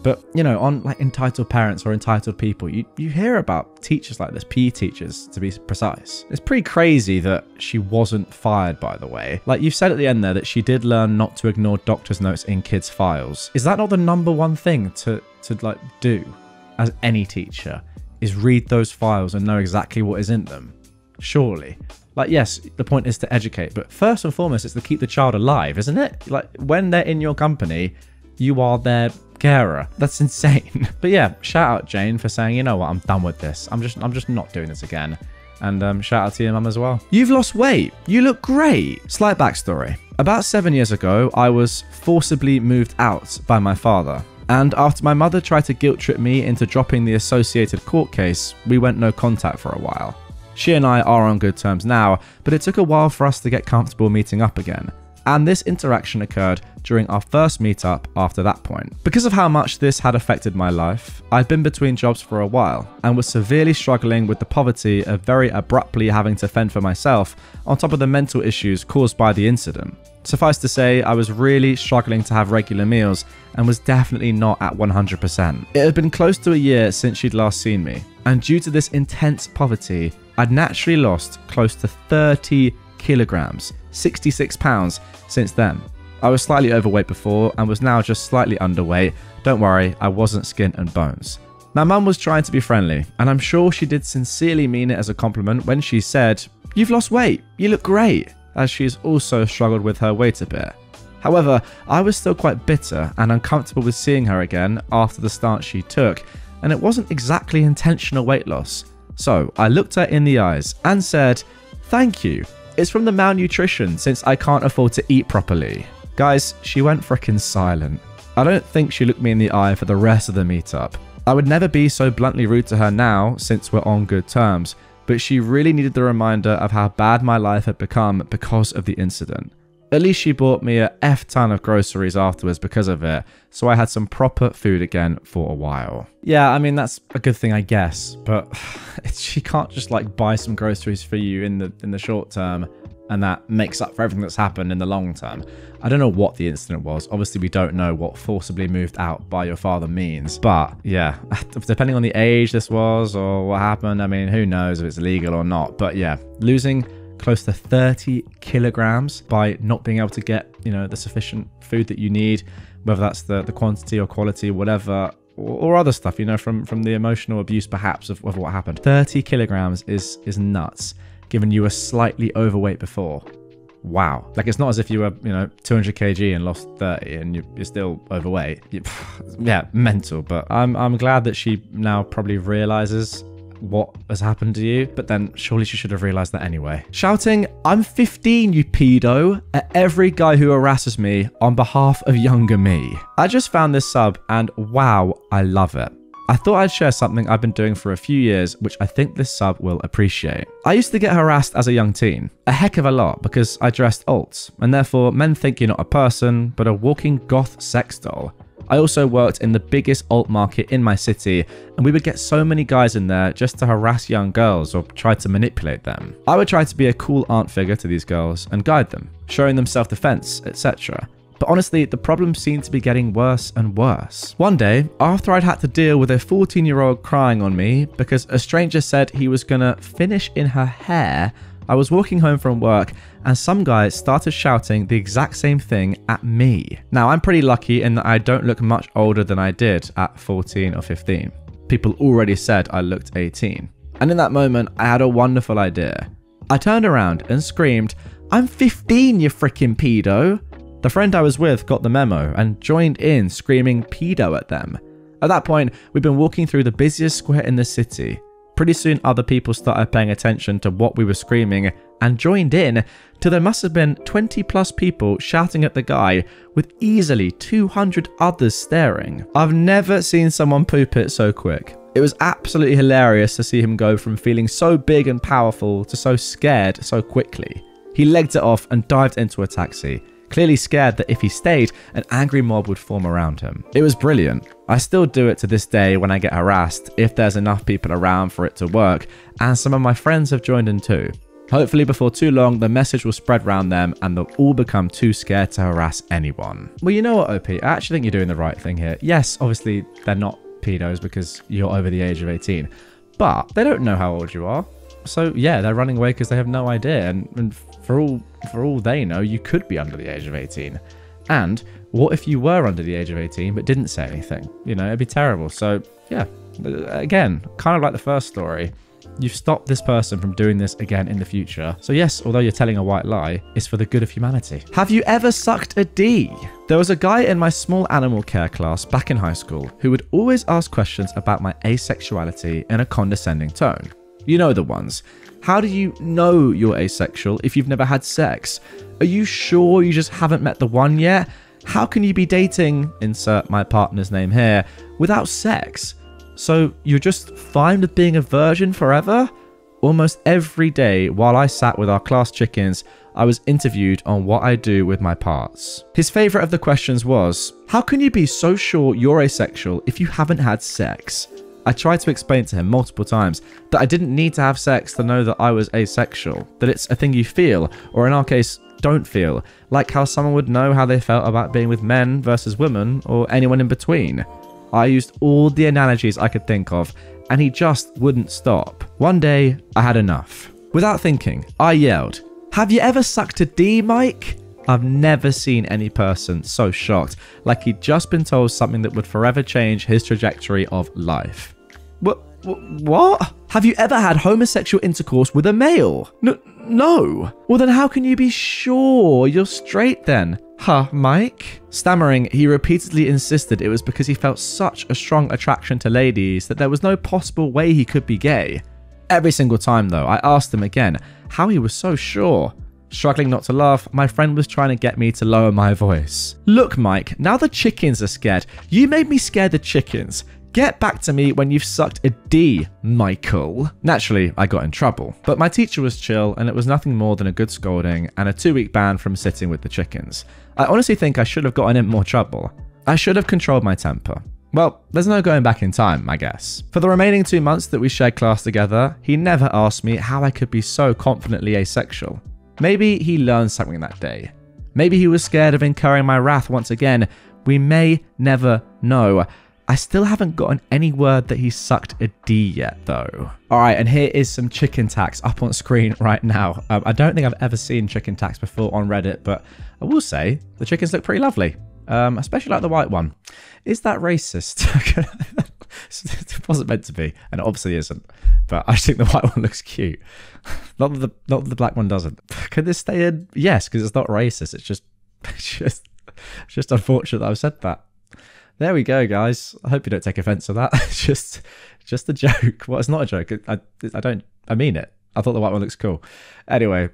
But, you know, on like Entitled Parents or Entitled People, you hear about teachers like this, PE teachers to be precise. It's pretty crazy that she wasn't fired, by the way. Like you've said at the end there that she did learn not to ignore doctor's notes in kids' files. Is that not the #1 thing to like do as any teacher, is read those files and know exactly what is in them? Surely. Like, yes, the point is to educate, but first and foremost, it's to keep the child alive, isn't it? Like, when they're in your company, you are their carer. That's insane. But yeah, shout out Jane for saying, you know what, I'm done with this. I'm just not doing this again. And shout out to your mum as well. You've lost weight. You look great. Slight backstory. About 7 years ago, I was forcibly moved out by my father. And after my mother tried to guilt trip me into dropping the associated court case, we went no contact for a while. She and I are on good terms now, but it took a while for us to get comfortable meeting up again. And this interaction occurred during our first meetup after that point. Because of how much this had affected my life, I'd been between jobs for a while and was severely struggling with the poverty of very abruptly having to fend for myself on top of the mental issues caused by the incident. Suffice to say, I was really struggling to have regular meals and was definitely not at 100%. It had been close to a year since she'd last seen me, and due to this intense poverty, I'd naturally lost close to 30 kilograms, 66 pounds, since then. I was slightly overweight before and was now just slightly underweight. Don't worry, I wasn't skin and bones. My mum was trying to be friendly, and I'm sure she did sincerely mean it as a compliment when she said, "You've lost weight, you look great," as she's also struggled with her weight a bit. However, I was still quite bitter and uncomfortable with seeing her again after the stance she took, and it wasn't exactly intentional weight loss. So I looked her in the eyes and said, "Thank you. It's from the malnutrition since I can't afford to eat properly." Guys, she went frickin' silent. I don't think she looked me in the eye for the rest of the meetup. I would never be so bluntly rude to her now since we're on good terms, but she really needed the reminder of how bad my life had become because of the incident. At least she bought me a F-ton of groceries afterwards because of it, so I had some proper food again for a while. Yeah, I mean, that's a good thing, I guess, but she can't just like buy some groceries for you in the short term and that makes up for everything that's happened in the long term. I don't know what the incident was. Obviously, we don't know what forcibly moved out by your father means. But yeah, depending on the age this was or what happened, I mean, who knows if it's legal or not. But yeah, losing close to 30 kilograms by not being able to get, you know, the sufficient food that you need, whether that's the quantity or quality, whatever, or other stuff, you know, from the emotional abuse perhaps of what happened. 30 kilograms is nuts, given you were slightly overweight before. Wow. Like, it's not as if you were, you know, 200 kg and lost 30 and you're still overweight. Yeah, mental. But I'm glad that she now probably realizes what has happened to you, but then surely she should have realized that anyway. Shouting, "I'm 15, you pedo," at every guy who harasses me on behalf of younger me. I just found this sub and wow, I love it. I thought I'd share something I've been doing for a few years, which I think this sub will appreciate. I used to get harassed as a young teen, a heck of a lot, because I dressed alt, and therefore men think you're not a person, but a walking goth sex doll. I also worked in the biggest alt market in my city, and we would get so many guys in there just to harass young girls or try to manipulate them. I would try to be a cool aunt figure to these girls and guide them, showing them self-defense, etc. But honestly, the problem seemed to be getting worse and worse. One day, after I'd had to deal with a 14-year-old crying on me because a stranger said he was gonna finish in her hair, I was walking home from work and some guy started shouting the exact same thing at me. Now, I'm pretty lucky in that I don't look much older than I did at 14 or 15. People already said I looked 18. And in that moment, I had a wonderful idea. I turned around and screamed, "I'm 15, you freaking pedo." The friend I was with got the memo and joined in screaming pedo at them. At that point, we'd been walking through the busiest square in the city. Pretty soon other people started paying attention to what we were screaming and joined in till there must have been 20 plus people shouting at the guy with easily 200 others staring. I've never seen someone poop it so quick. It was absolutely hilarious to see him go from feeling so big and powerful to so scared so quickly. He legged it off and dived into a taxi, clearly scared that if he stayed, an angry mob would form around him. It was brilliant. I still do it to this day when I get harassed, if there's enough people around for it to work, and some of my friends have joined in too. Hopefully before too long, the message will spread around them and they'll all become too scared to harass anyone. Well, you know what, OP? I actually think you're doing the right thing here. Yes, obviously they're not pedos because you're over the age of 18, but they don't know how old you are. So yeah, they're running away because they have no idea, and for all they know, you could be under the age of 18. And what if you were under the age of 18 but didn't say anything? You know, it'd be terrible. So yeah, again, kind of like the first story, you've stopped this person from doing this again in the future. So yes, although you're telling a white lie, it's for the good of humanity. Have you ever sucked a D? There was a guy in my small animal care class back in high school who would always ask questions about my asexuality in a condescending tone. You know the ones. How do you know you're asexual if you've never had sex? Are you sure you just haven't met the one yet? How can you be dating, insert my partner's name here, without sex? So you're just fine with being a virgin forever? Almost every day while I sat with our class chickens, I was interviewed on what I do with my parts. His favourite of the questions was, how can you be so sure you're asexual if you haven't had sex? I tried to explain to him multiple times that I didn't need to have sex to know that I was asexual, that it's a thing you feel, or in our case, don't feel, like how someone would know how they felt about being with men versus women, or anyone in between. I used all the analogies I could think of, and he just wouldn't stop. One day, I had enough. Without thinking, I yelled, "Have you ever sucked a D, Mike?" I've never seen any person so shocked, like he'd just been told something that would forever change his trajectory of life. What? Have you ever had homosexual intercourse with a male? No. Well then how can you be sure you're straight then? Huh, Mike? Stammering, he repeatedly insisted it was because he felt such a strong attraction to ladies that there was no possible way he could be gay. Every single time though, I asked him again how he was so sure. Struggling not to laugh, my friend was trying to get me to lower my voice. Look, Mike, now the chickens are scared. You made me scare the chickens. Get back to me when you've sucked a D, Michael. Naturally, I got in trouble, but my teacher was chill and it was nothing more than a good scolding and a 2-week ban from sitting with the chickens. I honestly think I should have gotten in more trouble. I should have controlled my temper. Well, there's no going back in time, I guess. For the remaining 2 months that we shared class together, he never asked me how I could be so confidently asexual. Maybe he learned something that day. Maybe he was scared of incurring my wrath once again. We may never know. I still haven't gotten any word that he sucked a D yet though. Alright, and here is some chicken tax up on screen right now. I don't think I've ever seen chicken tax before on Reddit, but I will say the chickens look pretty lovely. Especially like the white one. Is that racist? It wasn't meant to be, and it obviously isn't. But I think the white one looks cute. Not that the black one doesn't. Could this stay in? Yes, because it's not racist. It's just unfortunate that I've said that. There we go, guys. I hope you don't take offense to that. It's Just a joke. Well, it's not a joke. I mean it. I thought the white one looks cool. Anyway,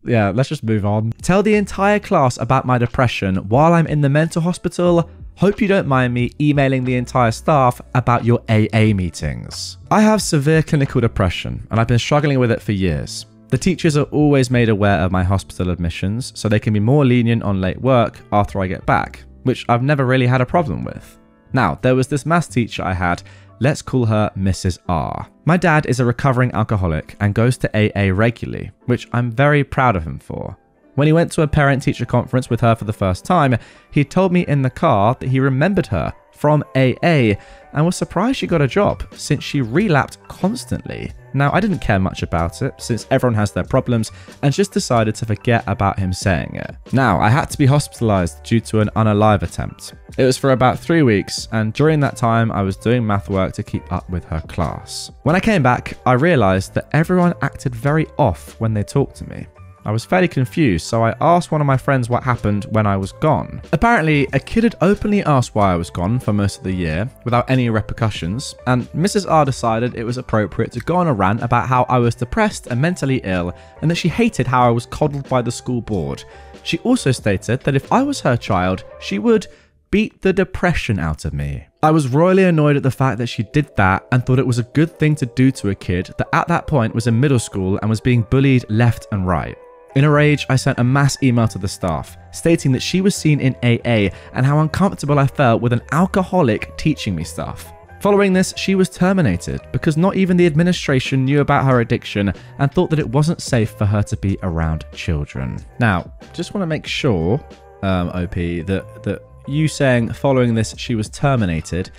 yeah, let's just move on. Tell the entire class about my depression while I'm in the mental hospital. Hope you don't mind me emailing the entire staff about your AA meetings. I have severe clinical depression and I've been struggling with it for years. The teachers are always made aware of my hospital admissions so they can be more lenient on late work after I get back, which I've never really had a problem with. Now, there was this maths teacher I had. Let's call her Mrs. R. My dad is a recovering alcoholic and goes to AA regularly, which I'm very proud of him for. When he went to a parent-teacher conference with her for the first time, he told me in the car that he remembered her from AA and was surprised she got a job since she relapsed constantly. Now, I didn't care much about it since everyone has their problems and just decided to forget about him saying it. Now, I had to be hospitalized due to an unalive attempt. It was for about 3 weeks, and during that time, I was doing math work to keep up with her class. When I came back, I realized that everyone acted very off when they talked to me. I was fairly confused, so I asked one of my friends what happened when I was gone. Apparently, a kid had openly asked why I was gone for most of the year, without any repercussions, and Mrs. R decided it was appropriate to go on a rant about how I was depressed and mentally ill, and that she hated how I was coddled by the school board. She also stated that if I was her child, she would beat the depression out of me. I was royally annoyed at the fact that she did that and thought it was a good thing to do to a kid that at that point was in middle school and was being bullied left and right. In a rage, I sent a mass email to the staff, stating that she was seen in AA and how uncomfortable I felt with an alcoholic teaching me stuff. Following this, she was terminated because not even the administration knew about her addiction and thought that it wasn't safe for her to be around children. Now, just want to make sure, OP, that you saying following this she was terminated,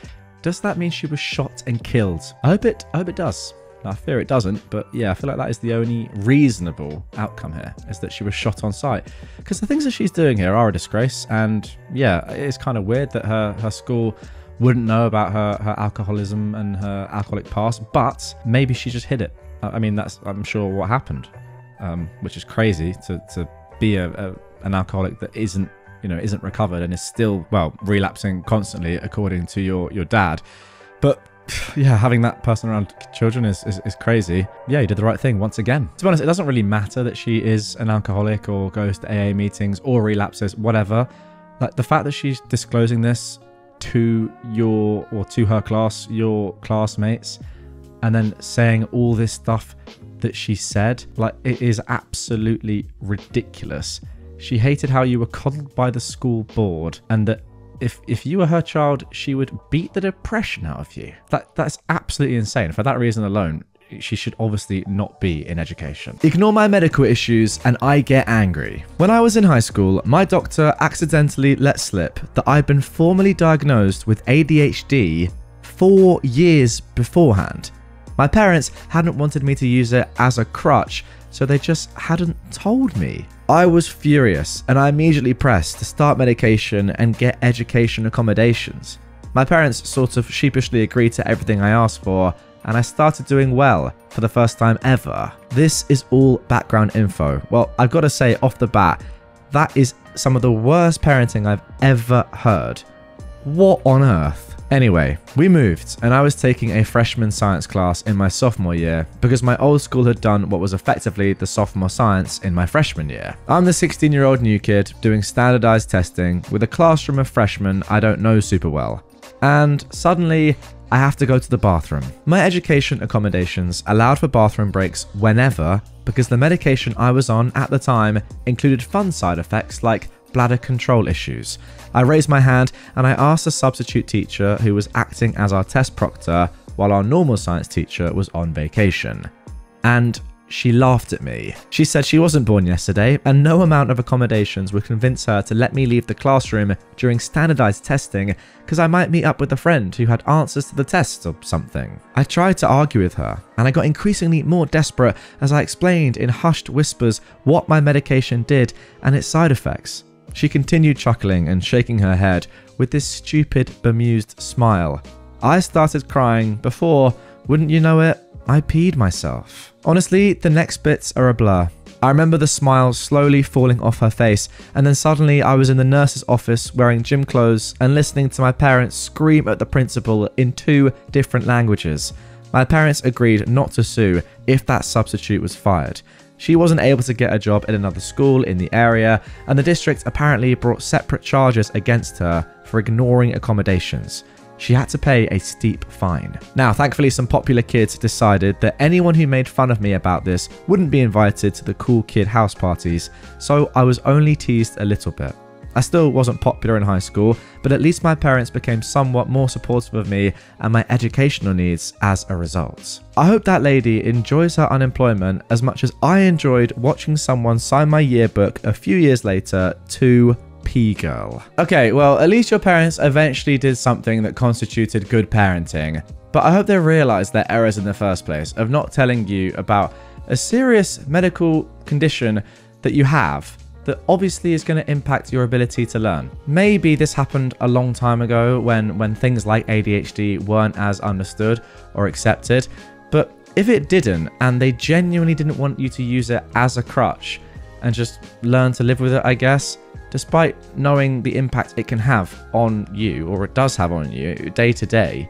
does that mean she was shot and killed? I hope it does. I fear it doesn't, but yeah, I feel like that is the only reasonable outcome here, is that she was shot on sight. Because the things that she's doing here are a disgrace, and yeah, it's kind of weird that her school wouldn't know about her alcoholism and her alcoholic past, but maybe she just hid it. I mean, that's, I'm sure, what happened, which is crazy to be an alcoholic that isn't recovered and is still, well, relapsing constantly, according to your dad. But yeah, having that person around children is crazy. Yeah, you did the right thing once again. To be honest, it doesn't really matter that she is an alcoholic or goes to AA meetings or relapses, whatever. Like, the fact that she's disclosing this to her class, your classmates, and then saying all this stuff that she said, like, it is absolutely ridiculous. She hated how you were coddled by the school board, and that if you were her child, she would beat the depression out of you. That's absolutely insane. For that reason alone, she should obviously not be in education. Ignore my medical issues and I get angry. When I was in high school, my doctor accidentally let slip that I'd been formally diagnosed with ADHD 4 years beforehand. My parents hadn't wanted me to use it as a crutch, so they just hadn't told me. I was furious and I immediately pressed to start medication and get education accommodations. My parents sort of sheepishly agreed to everything I asked for, and I started doing well for the first time ever. This is all background info. Well, I've got to say off the bat, that is some of the worst parenting I've ever heard. What on earth? Anyway, we moved and I was taking a freshman science class in my sophomore year because my old school had done what was effectively the sophomore science in my freshman year. I'm the 16-year-old new kid doing standardized testing with a classroom of freshmen I don't know super well. And suddenly, I have to go to the bathroom. My education accommodations allowed for bathroom breaks whenever because the medication I was on at the time included fun side effects like bladder control issues. I raised my hand and I asked a substitute teacher who was acting as our test proctor while our normal science teacher was on vacation. And she laughed at me. She said she wasn't born yesterday and no amount of accommodations would convince her to let me leave the classroom during standardized testing because I might meet up with a friend who had answers to the tests or something. I tried to argue with her and I got increasingly more desperate as I explained in hushed whispers what my medication did and its side effects. She continued chuckling and shaking her head with this stupid, bemused smile. I started crying before, wouldn't you know it, I peed myself. Honestly, the next bits are a blur. I remember the smile slowly falling off her face, and then suddenly I was in the nurse's office wearing gym clothes and listening to my parents scream at the principal in 2 different languages. My parents agreed not to sue if that substitute was fired. She wasn't able to get a job at another school in the area, and the district apparently brought separate charges against her for ignoring accommodations. She had to pay a steep fine. Now, thankfully, some popular kids decided that anyone who made fun of me about this wouldn't be invited to the cool kid house parties, so I was only teased a little bit. I still wasn't popular in high school, but at least my parents became somewhat more supportive of me and my educational needs as a result. I hope that lady enjoys her unemployment as much as I enjoyed watching someone sign my yearbook a few years later to P-Girl. Okay, well, at least your parents eventually did something that constituted good parenting, but I hope they realized their errors in the first place of not telling you about a serious medical condition that you have that obviously is going to impact your ability to learn. Maybe this happened a long time ago when things like ADHD weren't as understood or accepted, but if it didn't and they genuinely didn't want you to use it as a crutch and just learn to live with it, I guess, despite knowing the impact it can have on you, or it does have on you day to day,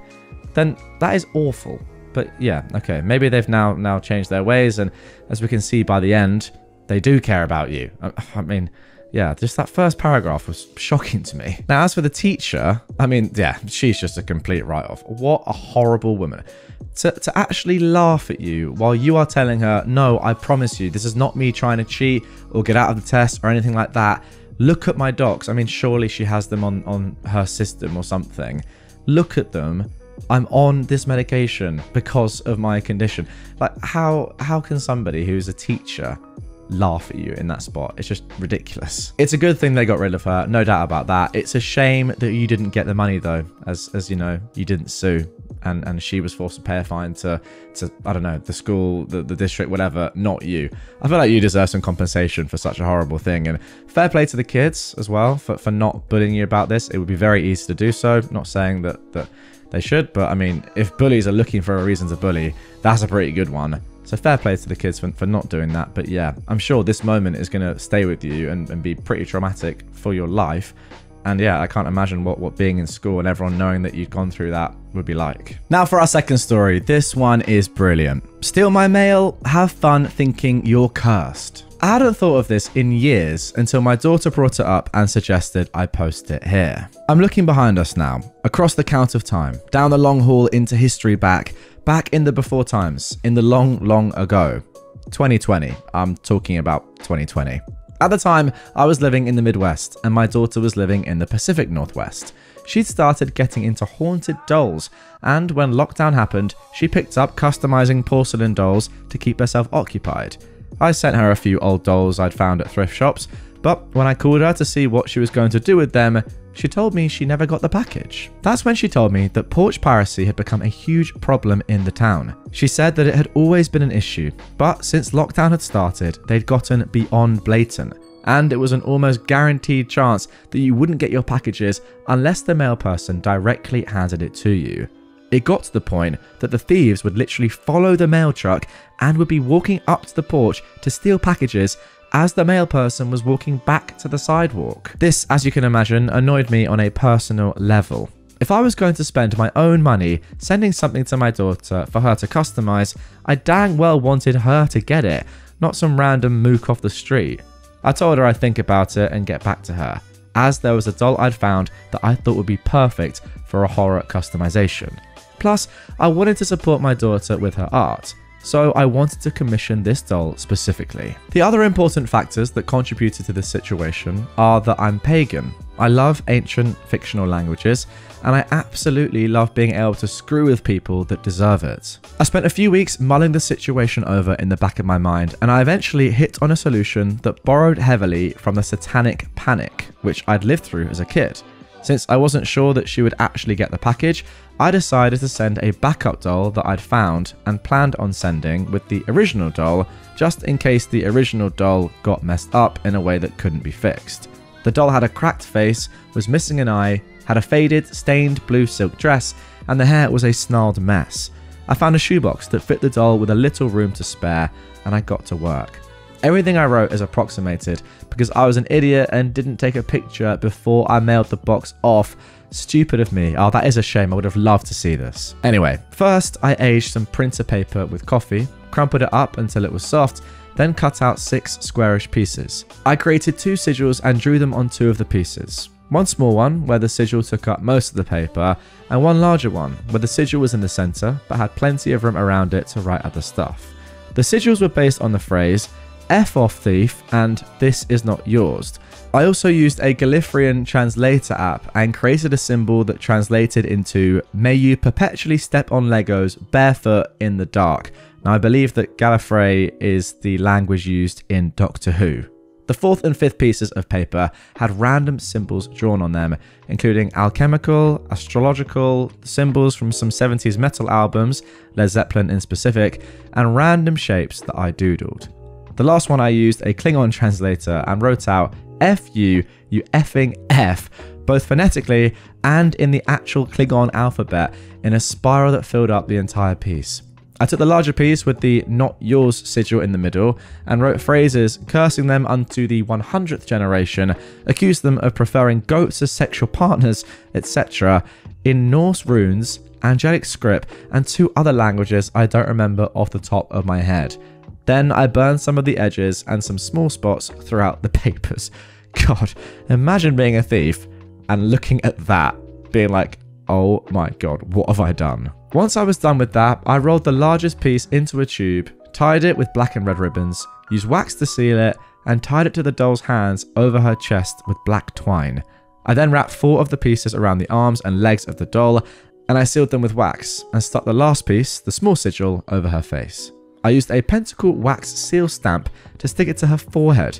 then that is awful. But yeah, okay, maybe they've now changed their ways, and as we can see by the end, they do care about you. I mean, yeah, just that first paragraph was shocking to me. Now, as for the teacher, I mean, yeah, she's just a complete write-off. What a horrible woman. To actually laugh at you while you are telling her, no, I promise you, this is not me trying to cheat or get out of the test or anything like that. Look at my docs. I mean, surely she has them on her system or something. Look at them. I'm on this medication because of my condition. Like, how can somebody who's a teacher laugh at you in that spot? It's just ridiculous. It's a good thing they got rid of her, no doubt about that. It's a shame that you didn't get the money though, as you know, you didn't sue, and she was forced to pay a fine to I don't know, the school, the district, whatever, not you. I feel like you deserve some compensation for such a horrible thing, and fair play to the kids as well for not bullying you about this. It would be very easy to do so. Not saying that they should, but I mean, if bullies are looking for a reason to bully, that's a pretty good one. So fair play to the kids for not doing that. But yeah, I'm sure this moment is going to stay with you and be pretty traumatic for your life. And yeah, I can't imagine what being in school and everyone knowing that you've gone through that would be like. Now for our second story. This one is brilliant. Steal my mail, have fun thinking you're cursed. I hadn't thought of this in years until my daughter brought it up and suggested I post it here. I'm looking behind us now, across the count of time, down the long hall into history back in the before times, in the long ago. 2020, I'm talking about 2020. At the time, I was living in the Midwest and my daughter was living in the Pacific Northwest. She'd started getting into haunted dolls, and when lockdown happened, she picked up customizing porcelain dolls to keep herself occupied. I sent her a few old dolls I'd found at thrift shops, but when I called her to see what she was going to do with them, she told me she never got the package. That's when she told me that porch piracy had become a huge problem in the town. She said that it had always been an issue, but since lockdown had started, they'd gotten beyond blatant, and it was an almost guaranteed chance that you wouldn't get your packages unless the mail person directly handed it to you. It got to the point that the thieves would literally follow the mail truck and would be walking up to the porch to steal packages as the mail person was walking back to the sidewalk. This, as you can imagine, annoyed me on a personal level. If I was going to spend my own money sending something to my daughter for her to customize, I dang well wanted her to get it, not some random mook off the street. I told her I'd think about it and get back to her, as there was a doll I'd found that I thought would be perfect for a horror customization. Plus, I wanted to support my daughter with her art, so I wanted to commission this doll specifically. The other important factors that contributed to this situation are that I'm pagan. I love ancient fictional languages, and I absolutely love being able to screw with people that deserve it. I spent a few weeks mulling the situation over in the back of my mind, and I eventually hit on a solution that borrowed heavily from the satanic panic, which I'd lived through as a kid. Since I wasn't sure that she would actually get the package, I decided to send a backup doll that I'd found and planned on sending with the original doll, just in case the original doll got messed up in a way that couldn't be fixed. The doll had a cracked face, was missing an eye, had a faded, stained blue silk dress, and the hair was a snarled mess. I found a shoebox that fit the doll with a little room to spare, and I got to work. Everything I wrote is approximated because I was an idiot and didn't take a picture before I mailed the box off. Stupid of me. Oh, that is a shame. I would have loved to see this. Anyway, first I aged some printer paper with coffee, crumpled it up until it was soft, then cut out 6 squarish pieces. I created 2 sigils and drew them on 2 of the pieces. One small one where the sigil took up most of the paper, and one larger one where the sigil was in the center but had plenty of room around it to write other stuff. The sigils were based on the phrase "F off thief" and "This is not yours." I also used a Gallifreyan translator app and created a symbol that translated into "May you perpetually step on Legos barefoot in the dark." Now I believe that Gallifrey is the language used in Doctor Who. The 4th and 5th pieces of paper had random symbols drawn on them, including alchemical, astrological, symbols from some 70s metal albums, Led Zeppelin in specific, and random shapes that I doodled. The last one I used a Klingon translator and wrote out "F you effing F," both phonetically and in the actual Klingon alphabet in a spiral that filled up the entire piece. I took the larger piece with the "Not Yours" sigil in the middle and wrote phrases cursing them unto the 100th generation, accused them of preferring goats as sexual partners, etc. in Norse runes, angelic script, and 2 other languages I don't remember off the top of my head. Then I burned some of the edges and some small spots throughout the papers. God, imagine being a thief and looking at that, being like, oh my god, what have I done? Once I was done with that, I rolled the largest piece into a tube, tied it with black and red ribbons, used wax to seal it, and tied it to the doll's hands over her chest with black twine. I then wrapped 4 of the pieces around the arms and legs of the doll, and I sealed them with wax, and stuck the last piece, the small sigil, over her face. I used a pentacle wax seal stamp to stick it to her forehead.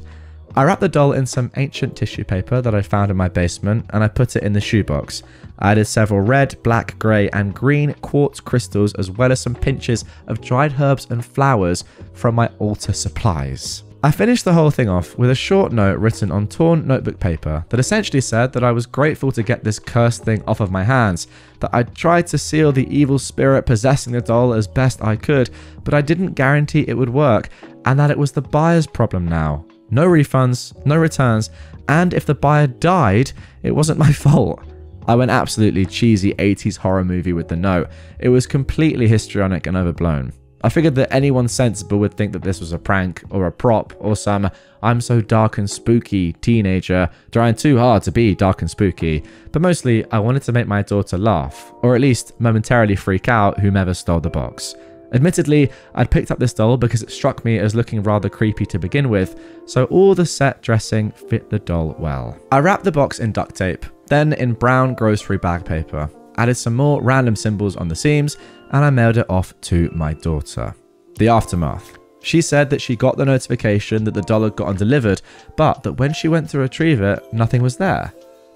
I wrapped the doll in some ancient tissue paper that I found in my basement, and I put it in the shoebox. I added several red, black, grey and green quartz crystals, as well as some pinches of dried herbs and flowers from my altar supplies. I finished the whole thing off with a short note written on torn notebook paper that essentially said that I was grateful to get this cursed thing off of my hands, that I tried to seal the evil spirit possessing the doll as best I could, but I didn't guarantee it would work, and that it was the buyer's problem now. No refunds, no returns, and if the buyer died, it wasn't my fault. I went absolutely cheesy 80s horror movie with the note. It was completely histrionic and overblown. I figured that anyone sensible would think that this was a prank or a prop or some "I'm so dark and spooky" teenager trying too hard to be dark and spooky, but mostly I wanted to make my daughter laugh, or at least momentarily freak out whomever stole the box. Admittedly, I'd picked up this doll because it struck me as looking rather creepy to begin with, so all the set dressing fit the doll well. I wrapped the box in duct tape, then in brown grocery bag paper, added some more random symbols on the seams, and I mailed it off to my daughter. The aftermath. She said that she got the notification that the doll had gotten delivered, but that when she went to retrieve it, nothing was there.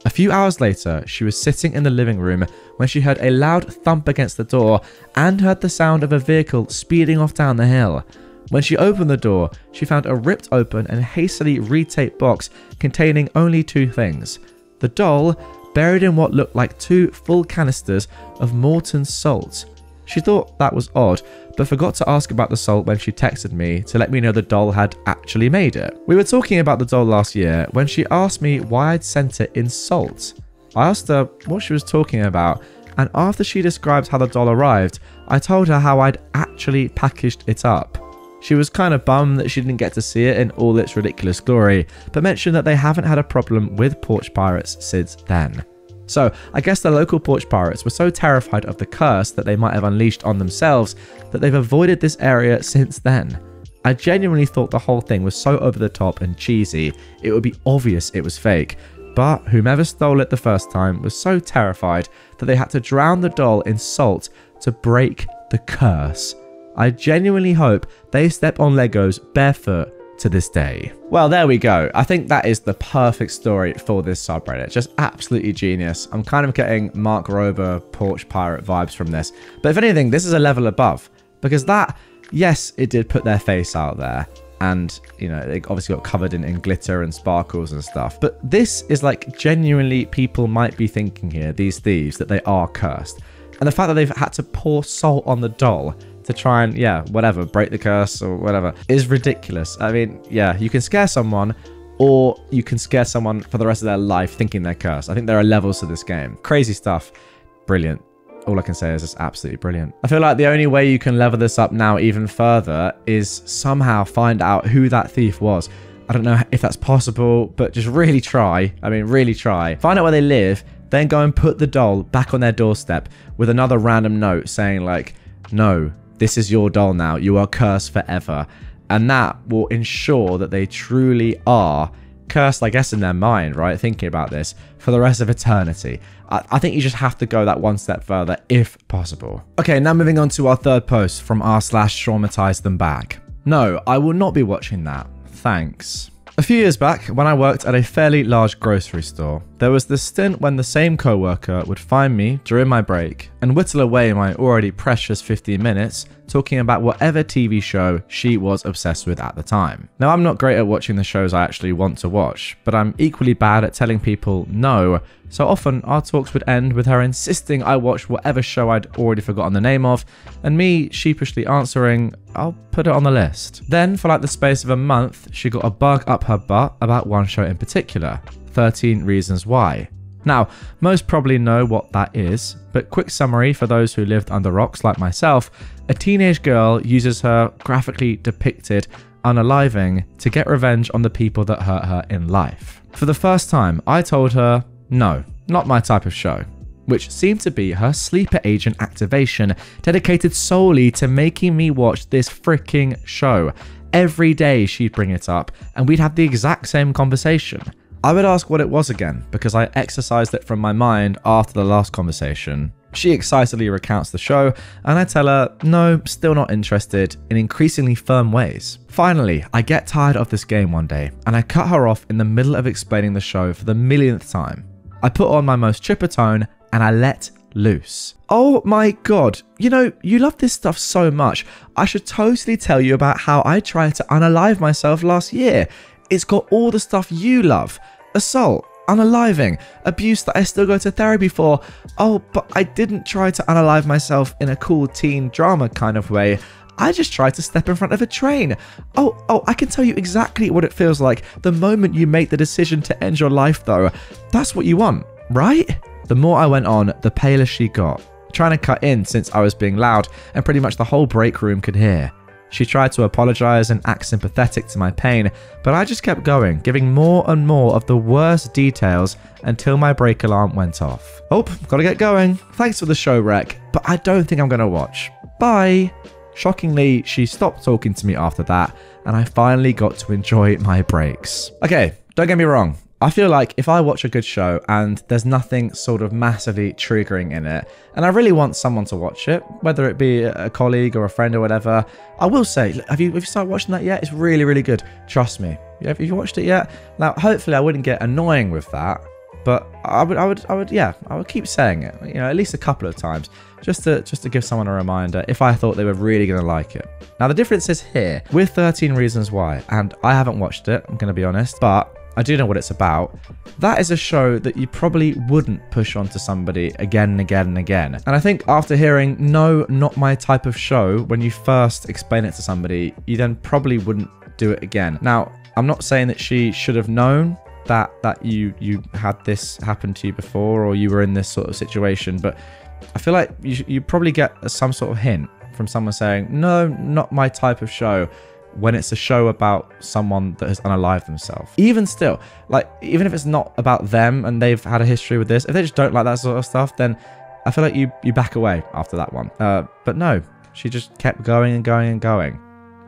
A few hours later, she was sitting in the living room when she heard a loud thump against the door and heard the sound of a vehicle speeding off down the hill. When she opened the door, she found a ripped open and hastily retaped box containing only 2 things: the doll, buried in what looked like 2 full canisters of Morton salt. She thought that was odd, but forgot to ask about the salt when she texted me to let me know the doll had actually made it. We were talking about the doll last year when she asked me why I'd sent it in salt. I asked her what she was talking about, and after she described how the doll arrived, I told her how I'd actually packaged it up. She was kind of bummed that she didn't get to see it in all its ridiculous glory, but mentioned that they haven't had a problem with porch pirates since then. So I guess the local porch pirates were so terrified of the curse that they might have unleashed on themselves that they've avoided this area since then. I genuinely thought the whole thing was so over the top and cheesy, it would be obvious it was fake. But whomever stole it the first time was so terrified that they had to drown the doll in salt to break the curse. I genuinely hope they step on Legos barefoot to this day. Well, there we go. I think that is the perfect story for this subreddit. Just absolutely genius. I'm kind of getting Mark Rober porch pirate vibes from this. But if anything, this is a level above. Because that, yes, it did put their face out there. And, you know, it obviously got covered in glitter and sparkles and stuff. But this is like genuinely people might be thinking here, these thieves, that they are cursed. And the fact that they've had to pour salt on the doll to try and, yeah, whatever, break the curse or whatever is ridiculous. I mean, yeah, you can scare someone, or you can scare someone for the rest of their life thinking they're cursed. I think there are levels to this game. Crazy stuff. Brilliant. All I can say is it's absolutely brilliant. I feel like the only way you can level this up now even further is somehow find out who that thief was. I don't know if that's possible, but just really try. I mean, really try. Find out where they live, then go and put the doll back on their doorstep with another random note saying like, no, this is your doll now. You are cursed forever. And that will ensure that they truly are cursed, I guess, in their mind, right? Thinking about this for the rest of eternity. I think you just have to go that one step further if possible. Okay, now moving on to our third post from r/TraumatizeThemBack. No, I will not be watching that. Thanks. A few years back, when I worked at a fairly large grocery store, there was this stint when the same co-worker would find me during my break and whittle away my already precious 15 minutes talking about whatever TV show she was obsessed with at the time. Now, I'm not great at watching the shows I actually want to watch, but I'm equally bad at telling people no, so often our talks would end with her insisting I watch whatever show I'd already forgotten the name of, and me sheepishly answering, I'll put it on the list. Then, for like the space of a month, she got a bug up her butt about one show in particular, 13 Reasons Why. Now, most probably know what that is, but quick summary for those who lived under rocks like myself: a teenage girl uses her graphically depicted unaliving to get revenge on the people that hurt her in life. For the first time, I told her, no, not my type of show, which seemed to be her sleeper agent activation dedicated solely to making me watch this freaking show. Every day she'd bring it up and we'd have the exact same conversation. I would ask what it was again because I exercised it from my mind after the last conversation. She excitedly recounts the show and I tell her, no, still not interested, in increasingly firm ways. Finally, I get tired of this game one day and I cut her off in the middle of explaining the show for the millionth time. I put on my most chipper tone and I let loose. Oh my god, you know, you love this stuff so much. I should totally tell you about how I tried to unalive myself last year. It's got all the stuff you love. Assault, unaliving, abuse that I still go to therapy for. Oh, but I didn't try to unalive myself in a cool teen drama kind of way. I just tried to step in front of a train. Oh, I can tell you exactly what it feels like the moment you make the decision to end your life though. That's what you want, right? The more I went on, the paler she got, trying to cut in since I was being loud and pretty much the whole break room could hear. She tried to apologize and act sympathetic to my pain, but I just kept going, giving more and more of the worst details until my break alarm went off. Oh, gotta get going. Thanks for the show, Rec, but I don't think I'm gonna watch. Bye. Shockingly, she stopped talking to me after that, and I finally got to enjoy my breaks. Okay, don't get me wrong. I feel like if I watch a good show and there's nothing sort of massively triggering in it, and I really want someone to watch it, whether it be a colleague or a friend or whatever, I will say, have you started watching that yet? It's really, really good. Trust me. Have you watched it yet? Now, hopefully I wouldn't get annoying with that, but I would keep saying it, you know, at least a couple of times, just to give someone a reminder if I thought they were really going to like it. Now, the difference is here with 13 Reasons Why, and I haven't watched it, I'm going to be honest, but I do know what it's about. That is a show that you probably wouldn't push onto somebody again and again and again. And I think after hearing, no, not my type of show, when you first explain it to somebody, you then probably wouldn't do it again. Now, I'm not saying that she should have known that you had this happen to you before, or you were in this sort of situation, but I feel like you probably get some sort of hint from someone saying, no, not my type of show, when it's a show about someone that has unalived themselves. Even still, like, even if it's not about them and they've had a history with this, if they just don't like that sort of stuff, then I feel like you back away after that one. But no, she just kept going and going and going.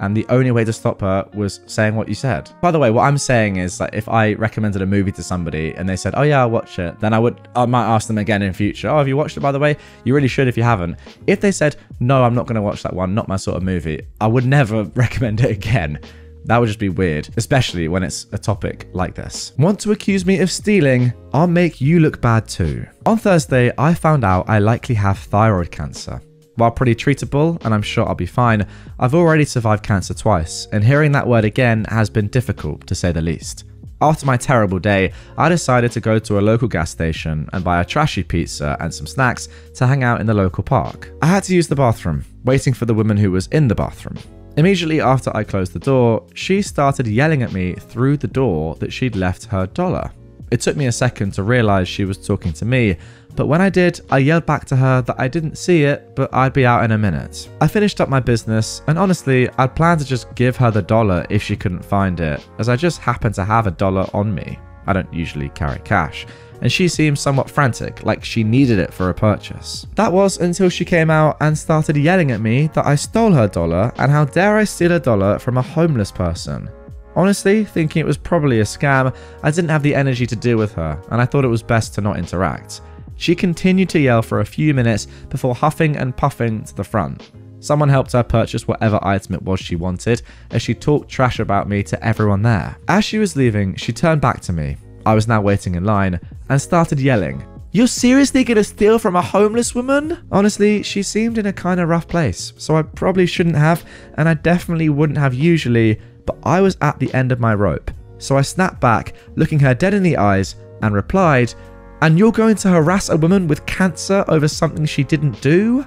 And the only way to stop her was saying what you said. By the way, what I'm saying is, like, if I recommended a movie to somebody and they said, oh yeah, I'll watch it, then I might ask them again in future, oh, have you watched it, by the way? You really should if you haven't. If they said, no, I'm not going to watch that one, not my sort of movie, I would never recommend it again. That would just be weird, especially when it's a topic like this. Want to accuse me of stealing? I'll make you look bad too. On Thursday, I found out I likely have thyroid cancer. While pretty treatable, and I'm sure I'll be fine, I've already survived cancer twice, and hearing that word again has been difficult, to say the least. After my terrible day, I decided to go to a local gas station and buy a trashy pizza and some snacks to hang out in the local park. I had to use the bathroom, waiting for the woman who was in the bathroom. Immediately after I closed the door, she started yelling at me through the door that she'd left her dollar. It took me a second to realize she was talking to me, but when I did, I yelled back to her that I didn't see it, but I'd be out in a minute. I finished up my business, and honestly, I'd planned to just give her the dollar if she couldn't find it, as I just happened to have a dollar on me. I don't usually carry cash, and she seemed somewhat frantic, like she needed it for a purchase. That was until she came out and started yelling at me that I stole her dollar, and how dare I steal a dollar from a homeless person. Honestly, thinking it was probably a scam, I didn't have the energy to deal with her, and I thought it was best to not interact. She continued to yell for a few minutes before huffing and puffing to the front. Someone helped her purchase whatever item it was she wanted, as she talked trash about me to everyone there. As she was leaving, she turned back to me. I was now waiting in line, and started yelling, "You're seriously gonna steal from a homeless woman?" Honestly, she seemed in a kind of rough place, so I probably shouldn't have, and I definitely wouldn't have usually, but I was at the end of my rope. So I snapped back, looking her dead in the eyes, and replied, "And you're going to harass a woman with cancer over something she didn't do?"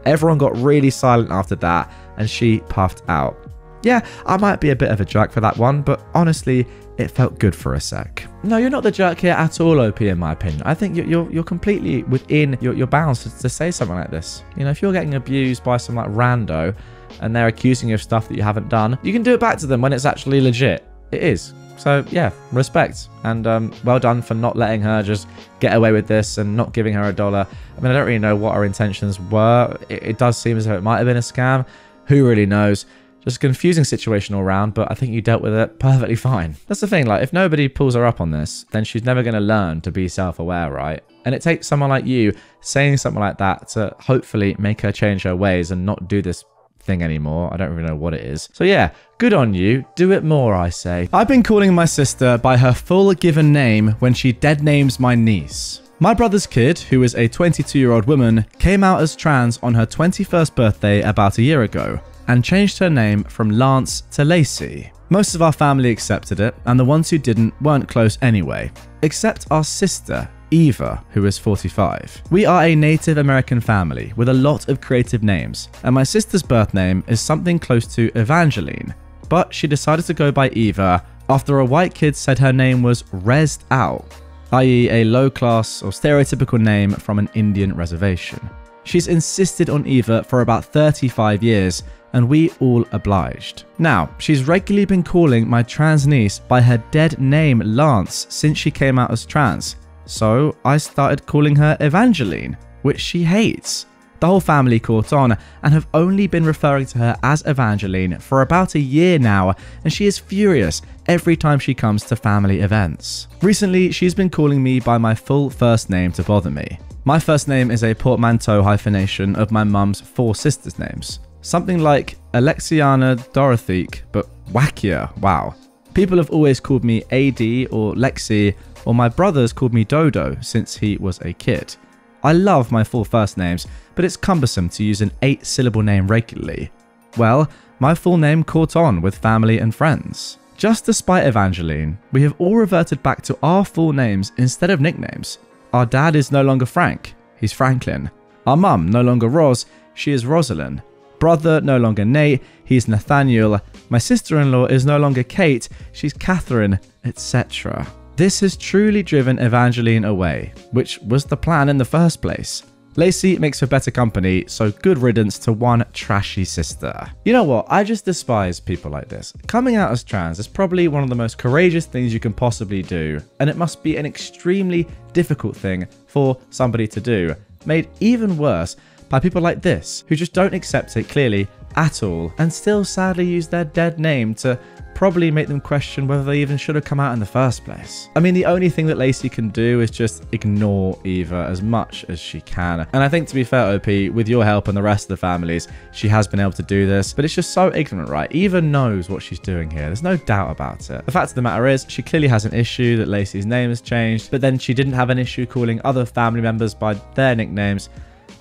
Everyone got really silent after that, and she puffed out. Yeah, I might be a bit of a jerk for that one, but honestly, it felt good for a sec. No, you're not the jerk here at all, OP, in my opinion. I think you're completely within your bounds to say something like this. You know, if you're getting abused by some like rando, and they're accusing you of stuff that you haven't done, you can do it back to them when it's actually legit. It is. So yeah, respect, and well done for not letting her just get away with this and not giving her a dollar. I mean, I don't really know what her intentions were. It does seem as though it might have been a scam. Who really knows? Just a confusing situation all around, but I think you dealt with it perfectly fine. That's the thing, like, if nobody pulls her up on this, then she's never going to learn to be self-aware, right? And it takes someone like you saying something like that to hopefully make her change her ways and not do this thing anymore. I don't really know what it is. So yeah, good on you. Do it more, I say. I've been calling my sister by her full given name when she dead names my niece. My brother's kid, who is a 22-year-old woman, came out as trans on her 21st birthday about a year ago, and changed her name from Lance to Lacey. Most of our family accepted it, and the ones who didn't weren't close anyway. Except our sister, Eva, who is 45. We are a Native American family with a lot of creative names, and my sister's birth name is something close to Evangeline, but she decided to go by Eva after a white kid said her name was rezzed out, i.e. a low-class or stereotypical name from an Indian reservation. She's insisted on Eva for about 35 years, and we all obliged. Now, she's regularly been calling my trans niece by her dead name Lance since she came out as trans, so I started calling her Evangeline, which she hates. The whole family caught on and have only been referring to her as Evangeline for about a year now, and she is furious every time she comes to family events. Recently, she's been calling me by my full first name to bother me. My first name is a portmanteau hyphenation of my mum's 4 sisters' names. Something like Alexiana Dorotheke, but wackier, wow. People have always called me AD or Lexi, or my brother's called me Dodo since he was a kid. I love my full first names, but it's cumbersome to use an 8-syllable name regularly. Well, my full name caught on with family and friends. Just despite Evangeline, we have all reverted back to our full names instead of nicknames. Our dad is no longer Frank, he's Franklin. Our mum no longer Ros, she is Rosalind. Brother no longer Nate, he's Nathaniel. My sister-in-law is no longer Kate, she's Catherine, etc. This has truly driven Evangeline away, which was the plan in the first place. Lacey makes for better company, so good riddance to one trashy sister. You know what, I just despise people like this. Coming out as trans is probably one of the most courageous things you can possibly do, and it must be an extremely difficult thing for somebody to do, made even worse by people like this, who just don't accept it clearly at all, and still sadly use their dead name to probably make them question whether they even should have come out in the first place. I mean, the only thing that Lacey can do is just ignore Eva as much as she can. And I think, to be fair, OP, with your help and the rest of the families, she has been able to do this, but it's just so ignorant, right? Eva knows what she's doing here. There's no doubt about it. The fact of the matter is, she clearly has an issue that Lacey's name has changed, but then she didn't have an issue calling other family members by their nicknames.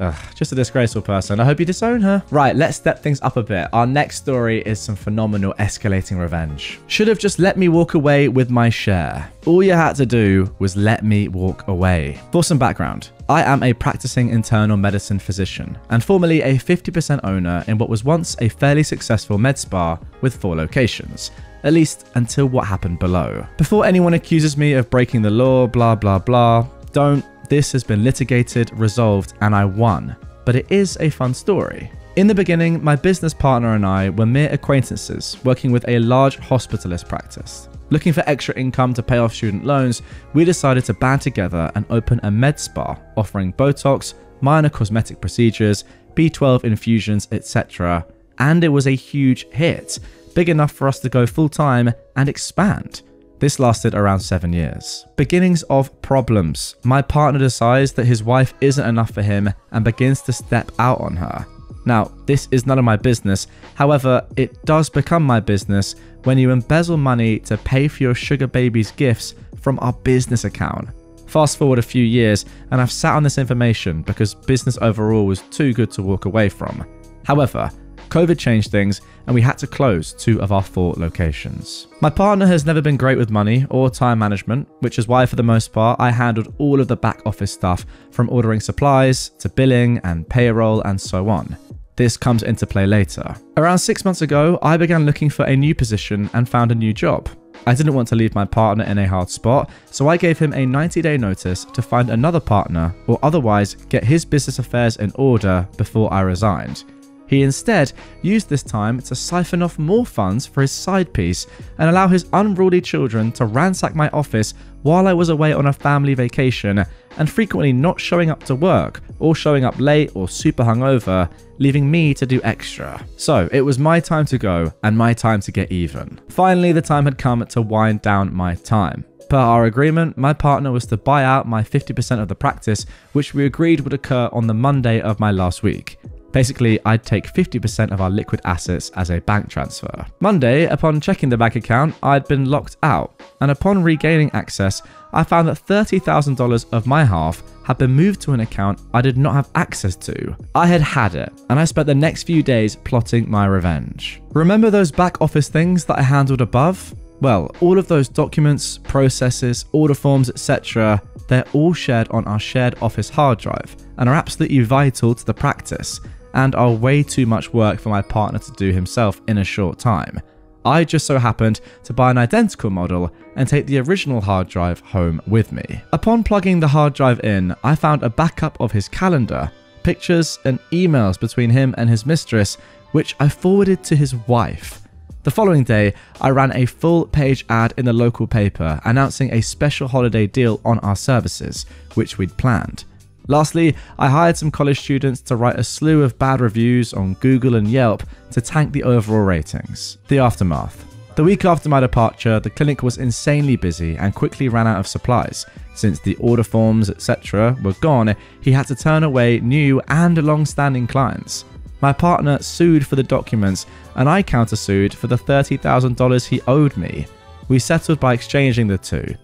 Ugh, just a disgraceful person. I hope you disown her. Right, let's step things up a bit. Our next story is some phenomenal escalating revenge. Should have just let me walk away with my share. All you had to do was let me walk away. For some background, I am a practicing internal medicine physician and formerly a 50% owner in what was once a fairly successful med spa with 4 locations. At least until what happened below. Before anyone accuses me of breaking the law, blah blah blah, don't. This has been litigated, resolved, and I won. But it is a fun story. In the beginning, my business partner and I were mere acquaintances working with a large hospitalist practice. Looking for extra income to pay off student loans, we decided to band together and open a med spa offering Botox, minor cosmetic procedures, B12 infusions, etc. And it was a huge hit. Big enough for us to go full-time and expand. This lasted around 7 years. Beginnings of problems. My partner decides that his wife isn't enough for him and begins to step out on her. Now, this is none of my business. However, it does become my business when you embezzle money to pay for your sugar baby's gifts from our business account. Fast forward a few years and I've sat on this information because business overall was too good to walk away from. However, COVID changed things and we had to close 2 of our 4 locations. My partner has never been great with money or time management, which is why for the most part I handled all of the back office stuff from ordering supplies to billing and payroll and so on. This comes into play later. Around 6 months ago, I began looking for a new position and found a new job. I didn't want to leave my partner in a hard spot, so I gave him a 90-day notice to find another partner or otherwise get his business affairs in order before I resigned. He instead used this time to siphon off more funds for his side piece and allow his unruly children to ransack my office while I was away on a family vacation and frequently not showing up to work or showing up late or super hungover, leaving me to do extra. So it was my time to go and my time to get even. Finally, the time had come to wind down my time. Per our agreement, my partner was to buy out my 50% of the practice, which we agreed would occur on the Monday of my last week. Basically, I'd take 50% of our liquid assets as a bank transfer. Monday, upon checking the bank account, I'd been locked out, and upon regaining access, I found that $30,000 of my half had been moved to an account I did not have access to. I had had it, and I spent the next few days plotting my revenge. Remember those back office things that I handled above? Well, all of those documents, processes, order forms, etc., they're all shared on our shared office hard drive and are absolutely vital to the practice, and are way too much work for my partner to do himself in a short time. I just so happened to buy an identical model and take the original hard drive home with me. Upon plugging the hard drive in, I found a backup of his calendar, pictures and emails between him and his mistress, which I forwarded to his wife. The following day, I ran a full-page ad in the local paper announcing a special holiday deal on our services, which we'd planned. Lastly, I hired some college students to write a slew of bad reviews on Google and Yelp to tank the overall ratings. The aftermath. The week after my departure, the clinic was insanely busy and quickly ran out of supplies. Since the order forms, etc. were gone, he had to turn away new and long-standing clients. My partner sued for the documents and I countersued for the $30,000 he owed me. We settled by exchanging the 2.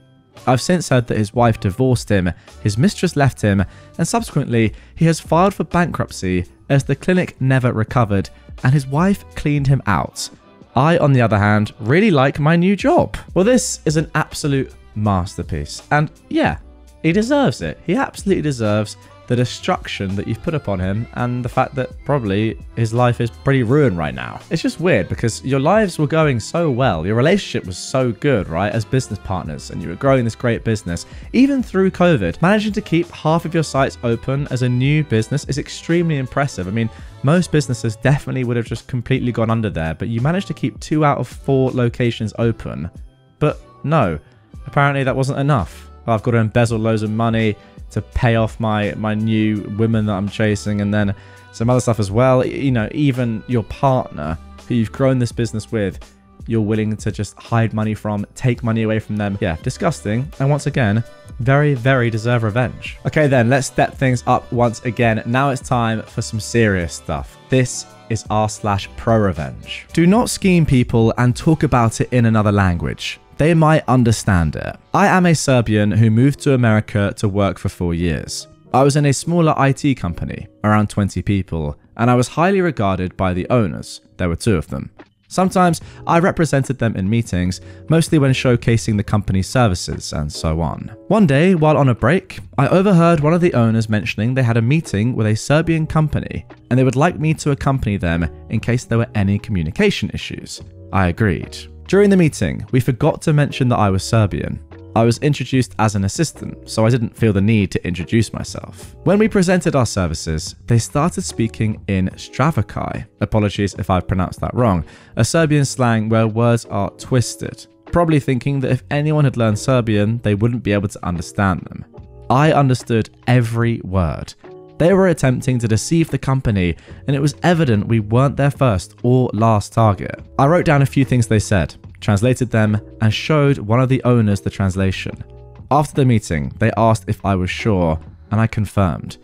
I've since heard that his wife divorced him, his mistress left him, and subsequently he has filed for bankruptcy as the clinic never recovered and his wife cleaned him out. I, on the other hand, really like my new job. Well, this is an absolute masterpiece, and yeah, he deserves it. He absolutely deserves the destruction that you've put upon him and the fact that probably his life is pretty ruined right now. It's just weird because your lives were going so well. Your relationship was so good, right, as business partners, and you were growing this great business. Even through COVID, managing to keep half of your sites open as a new business is extremely impressive. I mean, most businesses definitely would have just completely gone under there, but you managed to keep 2 out of 4 locations open. But no, apparently that wasn't enough. I've got to embezzle loads of money to pay off my new women that I'm chasing, and then some other stuff as well. You know, even your partner who you've grown this business with, you're willing to just hide money from, take money away from them. Yeah, disgusting. And once again, very, very deserve revenge. Okay then, let's step things up once again. Now it's time for some serious stuff. This is r/prorevenge. Do not scheme people and talk about it in another language. They might understand it. I am a Serbian who moved to America to work for 4 years. I was in a smaller IT company, around 20 people, and I was highly regarded by the owners. There were 2 of them. Sometimes I represented them in meetings, mostly when showcasing the company's services and so on. One day, while on a break, I overheard one of the owners mentioning they had a meeting with a Serbian company and they would like me to accompany them in case there were any communication issues. I agreed. During the meeting, we forgot to mention that I was Serbian. I was introduced as an assistant, so I didn't feel the need to introduce myself. When we presented our services, they started speaking in Stravakai. Apologies if I've pronounced that wrong. A Serbian slang where words are twisted. Probably thinking that if anyone had learned Serbian, they wouldn't be able to understand them. I understood every word. They were attempting to deceive the company, and it was evident we weren't their first or last target. I wrote down a few things they said, translated them, and showed one of the owners the translation. After the meeting, they asked if I was sure, and I confirmed.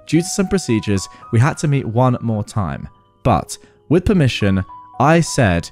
Due to some procedures, we had to meet one more time, but with permission, I said,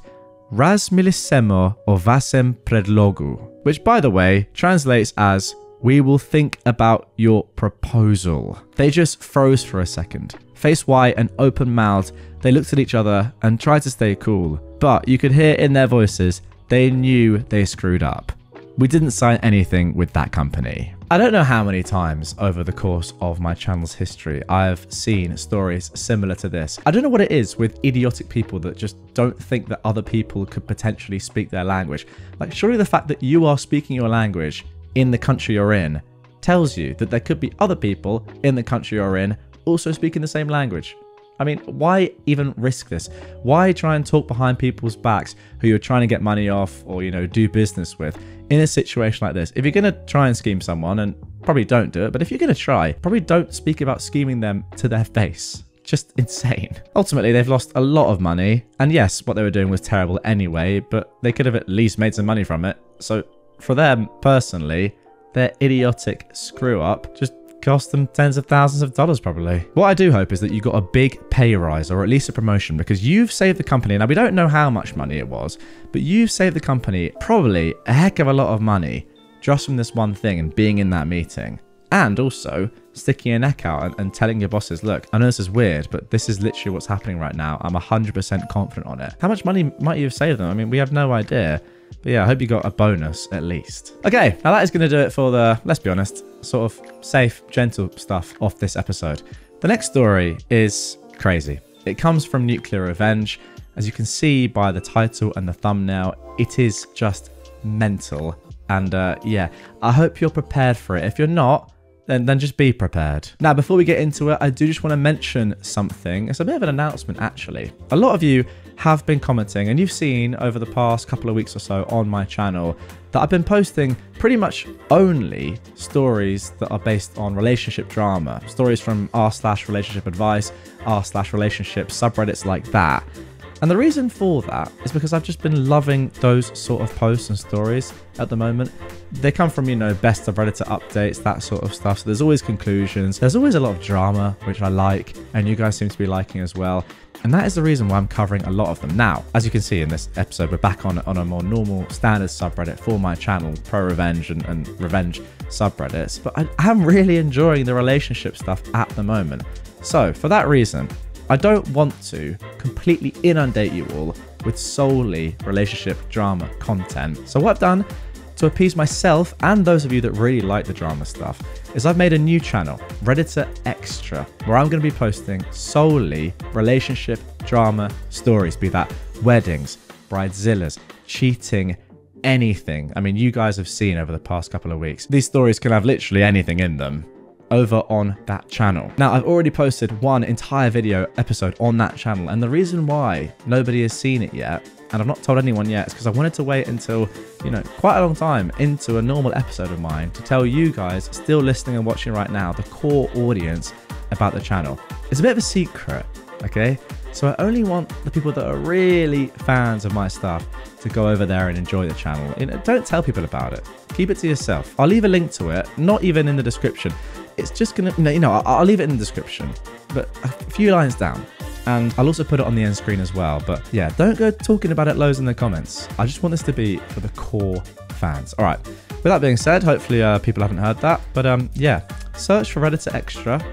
Raz milisemo o vasem predlogu, which by the way translates as, we will think about your proposal. They just froze for a second. Face white and open-mouthed, they looked at each other and tried to stay cool, but you could hear in their voices they knew they screwed up. We didn't sign anything with that company. I don't know how many times over the course of my channel's history I've seen stories similar to this. I don't know what it is with idiotic people that just don't think that other people could potentially speak their language. Like, surely the fact that you are speaking your language in the country you're in tells you that there could be other people in the country you're in also speaking the same language. I mean, why even risk this? Why try and talk behind people's backs who you're trying to get money off or, you know, do business with in a situation like this? If you're going to try and scheme someone, and probably don't do it, but if you're going to try, probably don't speak about scheming them to their face. Just insane. Ultimately, they've lost a lot of money. And yes, what they were doing was terrible anyway, but they could have at least made some money from it. So for them personally, their idiotic screw up just cost them tens of thousands of dollars probably. What I do hope is that you got a big pay rise or at least a promotion, because you've saved the company. Now, we don't know how much money it was, but you've saved the company probably a heck of a lot of money just from this one thing and being in that meeting. And also sticking your neck out and telling your bosses, look, I know this is weird, but this is literally what's happening right now. I'm 100% confident on it. How much money might you have saved them? I mean, we have no idea. But yeah, I hope you got a bonus at least. Okay, now that is going to do it for the, let's be honest, sort of safe, gentle stuff of this episode. The next story is crazy. It comes from Nuclear Revenge. As you can see by the title and the thumbnail, it is just mental. And yeah, I hope you're prepared for it. If you're not, then just be prepared. Now, before we get into it, I do just want to mention something. It's a bit of an announcement, actually. A lot of you have been commenting, and you've seen over the past couple of weeks or so on my channel that I've been posting pretty much only stories that are based on relationship drama. Stories from r/relationship advice, r/relationship subreddits like that. And the reason for that is because I've just been loving those sort of posts and stories at the moment. They come from, you know, best of Redditor updates, that sort of stuff. So there's always conclusions. There's always a lot of drama, which I like, and you guys seem to be liking as well. And that is the reason why I'm covering a lot of them. Now, as you can see in this episode, we're back on a more normal standard subreddit for my channel, Prorevenge and Revenge subreddits. But I am really enjoying the relationship stuff at the moment. So for that reason, I don't want to completely inundate you all with solely relationship drama content. So what I've done to appease myself and those of you that really like the drama stuff is I've made a new channel, Redditor Extra, where I'm going to be posting solely relationship drama stories, be that weddings, bridezillas, cheating, anything. I mean, you guys have seen over the past couple of weeks, these stories can have literally anything in them over on that channel. Now, I've already posted one entire video episode on that channel, and the reason why nobody has seen it yet, and I've not told anyone yet, is because I wanted to wait until, you know, quite a long time into a normal episode of mine to tell you guys still listening and watching right now, the core audience, about the channel. It's a bit of a secret, okay? So I only want the people that are really fans of my stuff to go over there and enjoy the channel. You know, don't tell people about it. Keep it to yourself. I'll leave a link to it, not even in the description. It's just gonna, you know, I'll leave it in the description, but a few lines down. And I'll also put it on the end screen as well. But yeah, don't go talking about it loads in the comments. I just want this to be for the core fans. All right. With that being said, hopefully people haven't heard that. But yeah, search for Redditor Extra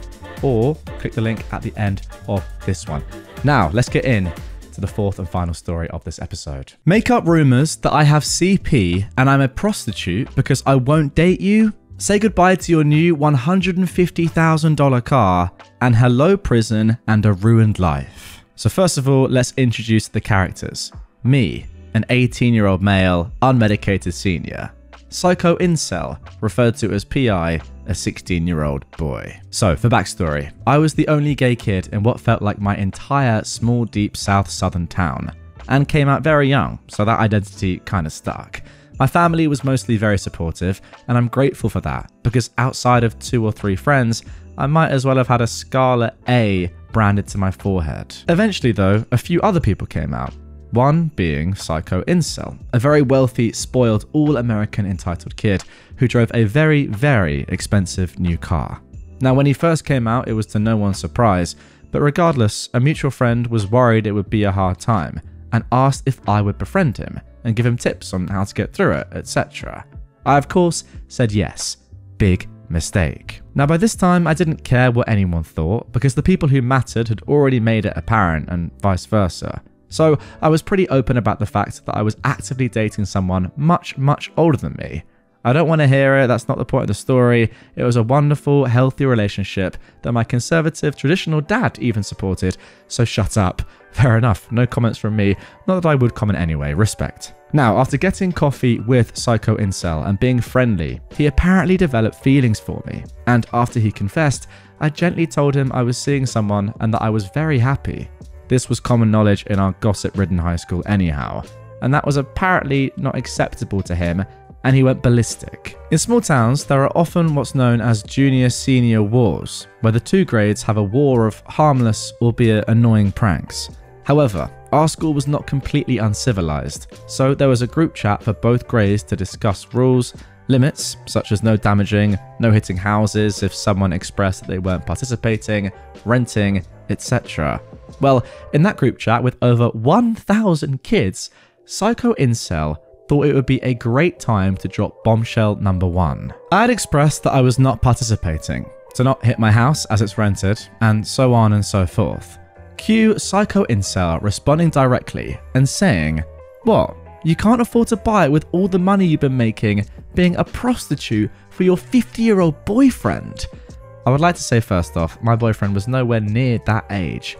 or click the link at the end of this one. Now, let's get in to the fourth and final story of this episode. Make up rumors that I have CP and I'm a prostitute because I won't date you. Say goodbye to your new $150,000 car and hello prison and a ruined life. So first of all, let's introduce the characters. Me, an 18-year-old male, unmedicated senior. Psycho incel, referred to as PI, a 16-year-old boy. So, for backstory, I was the only gay kid in what felt like my entire small, deep southern town, and came out very young, so that identity kind of stuck. My family was mostly very supportive, and I'm grateful for that, because outside of 2 or 3 friends, I might as well have had a scarlet A branded to my forehead. Eventually though, a few other people came out. One being Psycho Incel, a very wealthy, spoiled, all-American entitled kid who drove a very, very expensive new car. Now, when he first came out, it was to no one's surprise, but regardless, a mutual friend was worried it would be a hard time and asked if I would befriend him and give him tips on how to get through it, etc. I, of course, said yes. Big mistake. Now, by this time, I didn't care what anyone thought because the people who mattered had already made it apparent and vice versa. So I was pretty open about the fact that I was actively dating someone much, much older than me. I don't want to hear it, that's not the point of the story. It was a wonderful, healthy relationship that my conservative, traditional dad even supported, so shut up. Fair enough, no comments from me, not that I would comment anyway, respect. Now, after getting coffee with Psycho Incel and being friendly, he apparently developed feelings for me, and after he confessed, I gently told him I was seeing someone and that I was very happy. This was common knowledge in our gossip-ridden high school anyhow, and that was apparently not acceptable to him, and he went ballistic. In small towns, there are often what's known as junior-senior wars, where the 2 grades have a war of harmless, albeit annoying pranks. However, our school was not completely uncivilized, so there was a group chat for both grades to discuss rules, limits, such as no damaging, no hitting houses if someone expressed that they weren't participating, renting, etc. Well, in that group chat with over 1,000 kids, Psycho Incel thought it would be a great time to drop bombshell number 1. I had expressed that I was not participating, to not hit my house as it's rented, and so on and so forth. Cue Psycho Incel responding directly and saying, "What? You can't afford to buy it with all the money you've been making being a prostitute for your 50-year-old boyfriend?" I would like to say first off, my boyfriend was nowhere near that age.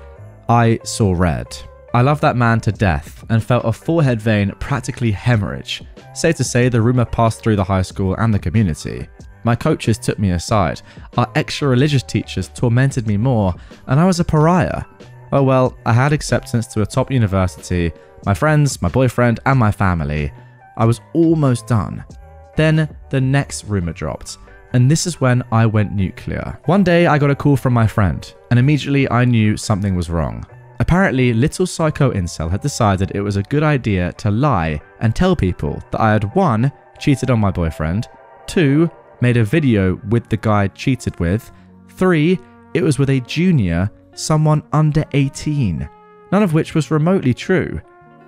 I saw red. I loved that man to death and felt a forehead vein practically hemorrhage. Safe to say, the rumor passed through the high school and the community. My coaches took me aside, our extra religious teachers tormented me more, and I was a pariah. Oh well, I had acceptance to a top university, my friends, my boyfriend, and my family. I was almost done. Then the next rumor dropped, and this is when I went nuclear. One day I got a call from my friend, and immediately I knew something was wrong. Apparently, little Psycho Incel had decided it was a good idea to lie and tell people that I had 1. Cheated on my boyfriend, 2. Made a video with the guy I cheated with, 3. It was with a junior, someone under 18, none of which was remotely true.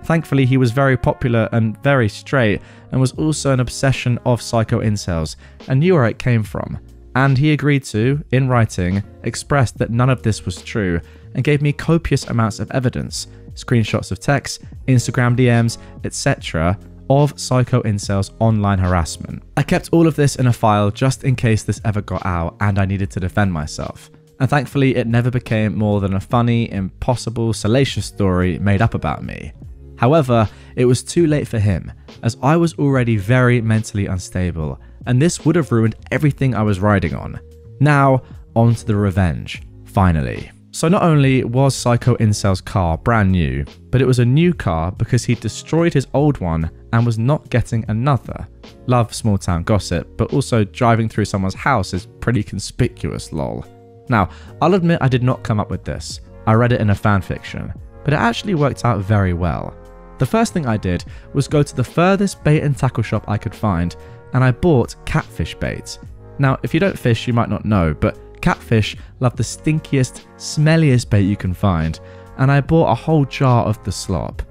Thankfully, he was very popular and very straight, and was also an obsession of Psycho Incels, and knew where it came from. And he agreed to, in writing, express that none of this was true, and gave me copious amounts of evidence, screenshots of texts, Instagram DMs, etc., of Psycho Incel's online harassment. I kept all of this in a file just in case this ever got out and I needed to defend myself. And thankfully, it never became more than a funny, impossible, salacious story made up about me. However, it was too late for him, as I was already very mentally unstable, and this would have ruined everything I was riding on. Now, on to the revenge, finally. So not only was Psycho Incel's car brand new, but it was a new car because he destroyed his old one and was not getting another. Love small town gossip, but also driving through someone's house is pretty conspicuous, lol. Now, I'll admit I did not come up with this. I read it in a fanfiction, but it actually worked out very well. The first thing I did was go to the furthest bait and tackle shop I could find, and I bought catfish bait. Now, if you don't fish, you might not know, but catfish love the stinkiest, smelliest bait you can find, and I bought a whole jar of the slop.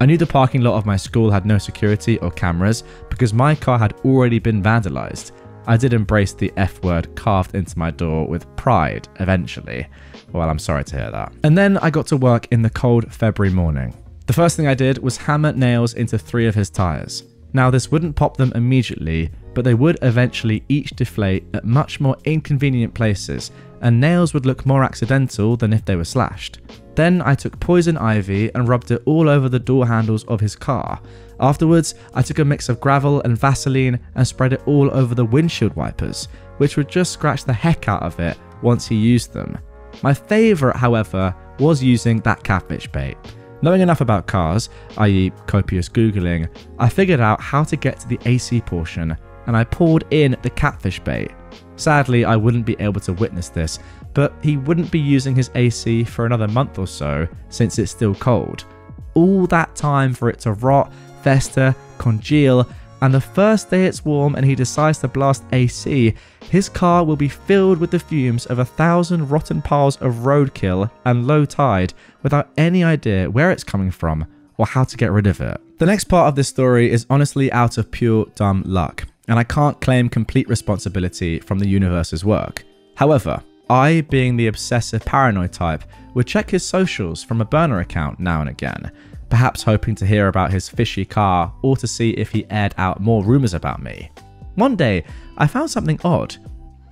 I knew the parking lot of my school had no security or cameras because my car had already been vandalized. I did embrace the F word carved into my door with pride eventually. Well, I'm sorry to hear that. And then I got to work in the cold February morning. The first thing I did was hammer nails into 3 of his tires. Now, this wouldn't pop them immediately, but they would eventually each deflate at much more inconvenient places, and nails would look more accidental than if they were slashed. Then I took poison ivy and rubbed it all over the door handles of his car. Afterwards, I took a mix of gravel and Vaseline and spread it all over the windshield wipers, which would just scratch the heck out of it once he used them. My favourite, however, was using that catfish bait. Knowing enough about cars, i.e. copious Googling, I figured out how to get to the AC portion, and I poured in the catfish bait. Sadly, I wouldn't be able to witness this, but he wouldn't be using his AC for another month or so, since it's still cold. All that time for it to rot, fester, congeal, and the first day it's warm and he decides to blast AC, his car will be filled with the fumes of 1,000 rotten piles of roadkill and low tide without any idea where it's coming from or how to get rid of it. The next part of this story is honestly out of pure dumb luck, and I can't claim complete responsibility from the universe's work. However, I, being the obsessive paranoid type, would check his socials from a burner account now and again, perhaps hoping to hear about his fishy car or to see if he aired out more rumours about me. One day, I found something odd.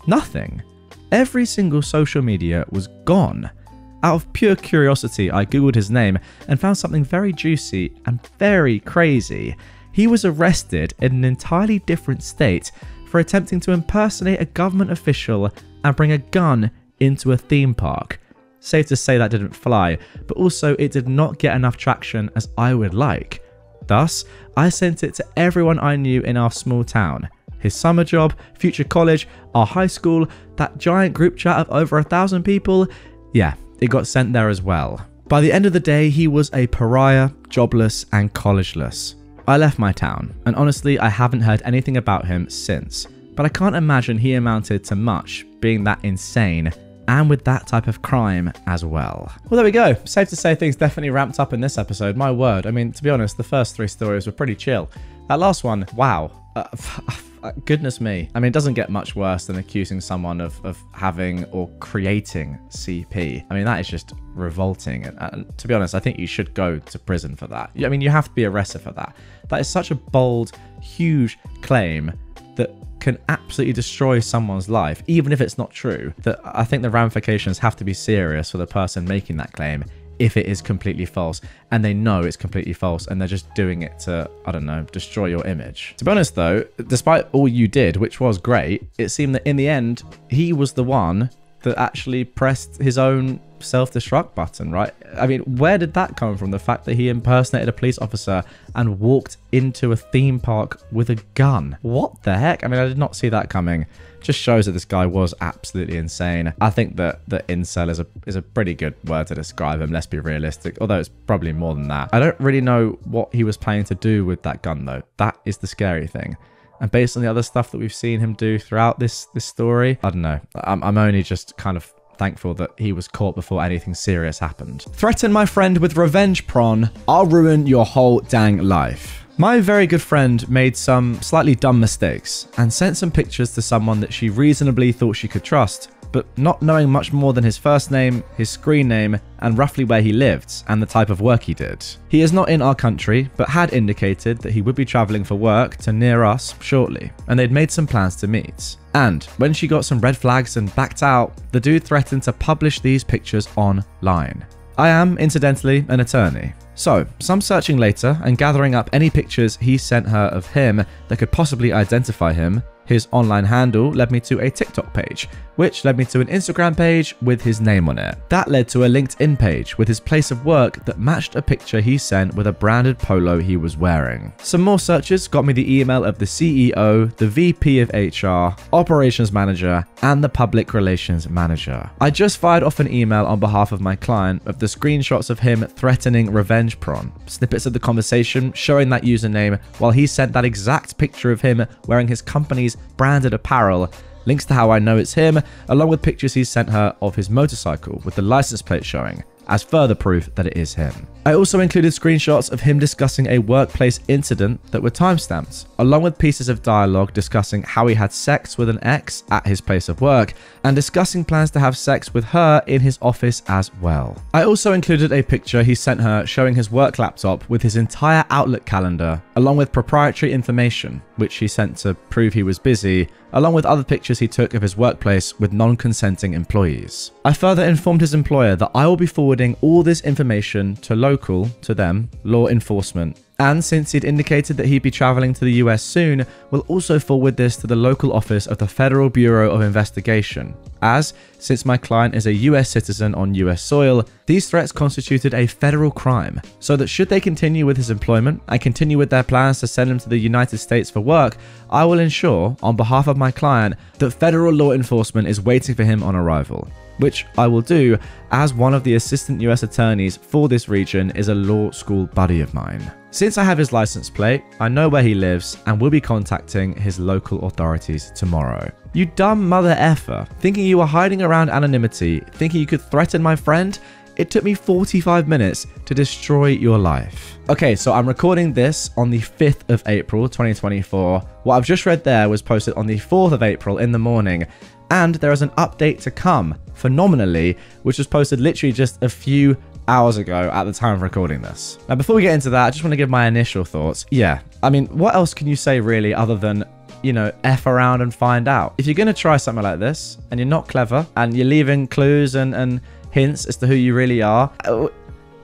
Nothing. Every single social media was gone. Out of pure curiosity, I googled his name and found something very juicy and very crazy. He was arrested in an entirely different state for attempting to impersonate a government official and bring a gun into a theme park. Safe to say that didn't fly, but also it did not get enough traction as I would like. Thus, I sent it to everyone I knew in our small town. His summer job, future college, our high school, that giant group chat of over 1,000 people. Yeah, it got sent there as well. By the end of the day, he was a pariah, jobless, and collegeless. I left my town, and honestly, I haven't heard anything about him since. But I can't imagine he amounted to much, being that insane, and with that type of crime as well. Well, there we go. Safe to say things definitely ramped up in this episode, my word. I mean, to be honest, the first 3 stories were pretty chill. That last one, wow. Goodness me. I mean, it doesn't get much worse than accusing someone of having or creating CP. I mean, that is just revolting. And to be honest, I think you should go to prison for that. I mean, you have to be arrested for that. That is such a bold, huge claim that can absolutely destroy someone's life, even if it's not true. That I think the ramifications have to be serious for the person making that claim if it is completely false, and they know it's completely false, and they're just doing it to, I don't know, destroy your image. To be honest though, despite all you did, which was great, it seemed that in the end, he was the one that actually pressed his own self-destruct button, right? I mean, where did that come from? The fact that he impersonated a police officer and walked into a theme park with a gun. What the heck? I mean, I did not see that coming. Just shows that this guy was absolutely insane. I think that incel is a pretty good word to describe him, let's be realistic, although it's probably more than that. I don't really know what he was planning to do with that gun though. That is the scary thing. And based on the other stuff that we've seen him do throughout this story, I don't know. I'm only just kind of thankful that he was caught before anything serious happened. Threaten my friend with revenge prawn, I'll ruin your whole dang life. My very good friend made some slightly dumb mistakes and sent some pictures to someone that she reasonably thought she could trust, but not knowing much more than his first name, his screen name, and roughly where he lived and the type of work he did. He is not in our country, but had indicated that he would be traveling for work to near us shortly, and they'd made some plans to meet. And when she got some red flags and backed out, the dude threatened to publish these pictures online. I am, incidentally, an attorney. So, some searching later and gathering up any pictures he sent her of him that could possibly identify him, his online handle led me to a TikTok page, which led me to an Instagram page with his name on it. That led to a LinkedIn page with his place of work that matched a picture he sent with a branded polo he was wearing. Some more searches got me the email of the CEO, the VP of HR, operations manager, and the public relations manager. I just fired off an email on behalf of my client of the screenshots of him threatening revenge prawn, snippets of the conversation showing that username while he sent that exact picture of him wearing his company's branded apparel, links to how I know it's him, along with pictures he sent her of his motorcycle with the license plate showing, as further proof that it is him. I also included screenshots of him discussing a workplace incident that were timestamped, along with pieces of dialogue discussing how he had sex with an ex at his place of work and discussing plans to have sex with her in his office as well. I also included a picture he sent her showing his work laptop with his entire Outlook calendar, along with proprietary information, which he sent to prove he was busy, along with other pictures he took of his workplace with non-consenting employees. I further informed his employer that I will be forwarding all this information to local, to them, law enforcement. And since he'd indicated that he'd be traveling to the US soon, we'll also forward this to the local office of the Federal Bureau of Investigation, as, since my client is a US citizen on US soil, these threats constituted a federal crime, so that should they continue with his employment and continue with their plans to send him to the United States for work, I will ensure, on behalf of my client, that federal law enforcement is waiting for him on arrival. Which I will do, as one of the assistant US attorneys for this region is a law school buddy of mine. Since I have his license plate, I know where he lives and will be contacting his local authorities tomorrow. You dumb mother effer, thinking you were hiding around anonymity, thinking you could threaten my friend? It took me 45 minutes to destroy your life. Okay, so I'm recording this on the 5th of April, 2024. What I've just read there was posted on the 4th of April in the morning. And there is an update to come, phenomenally, which was posted literally just a few hours ago at the time of recording this. Now, before we get into that, I just want to give my initial thoughts. Yeah, I mean, what else can you say really other than, you know, F around and find out? If you're going to try something like this and you're not clever and you're leaving clues and hints as to who you really are,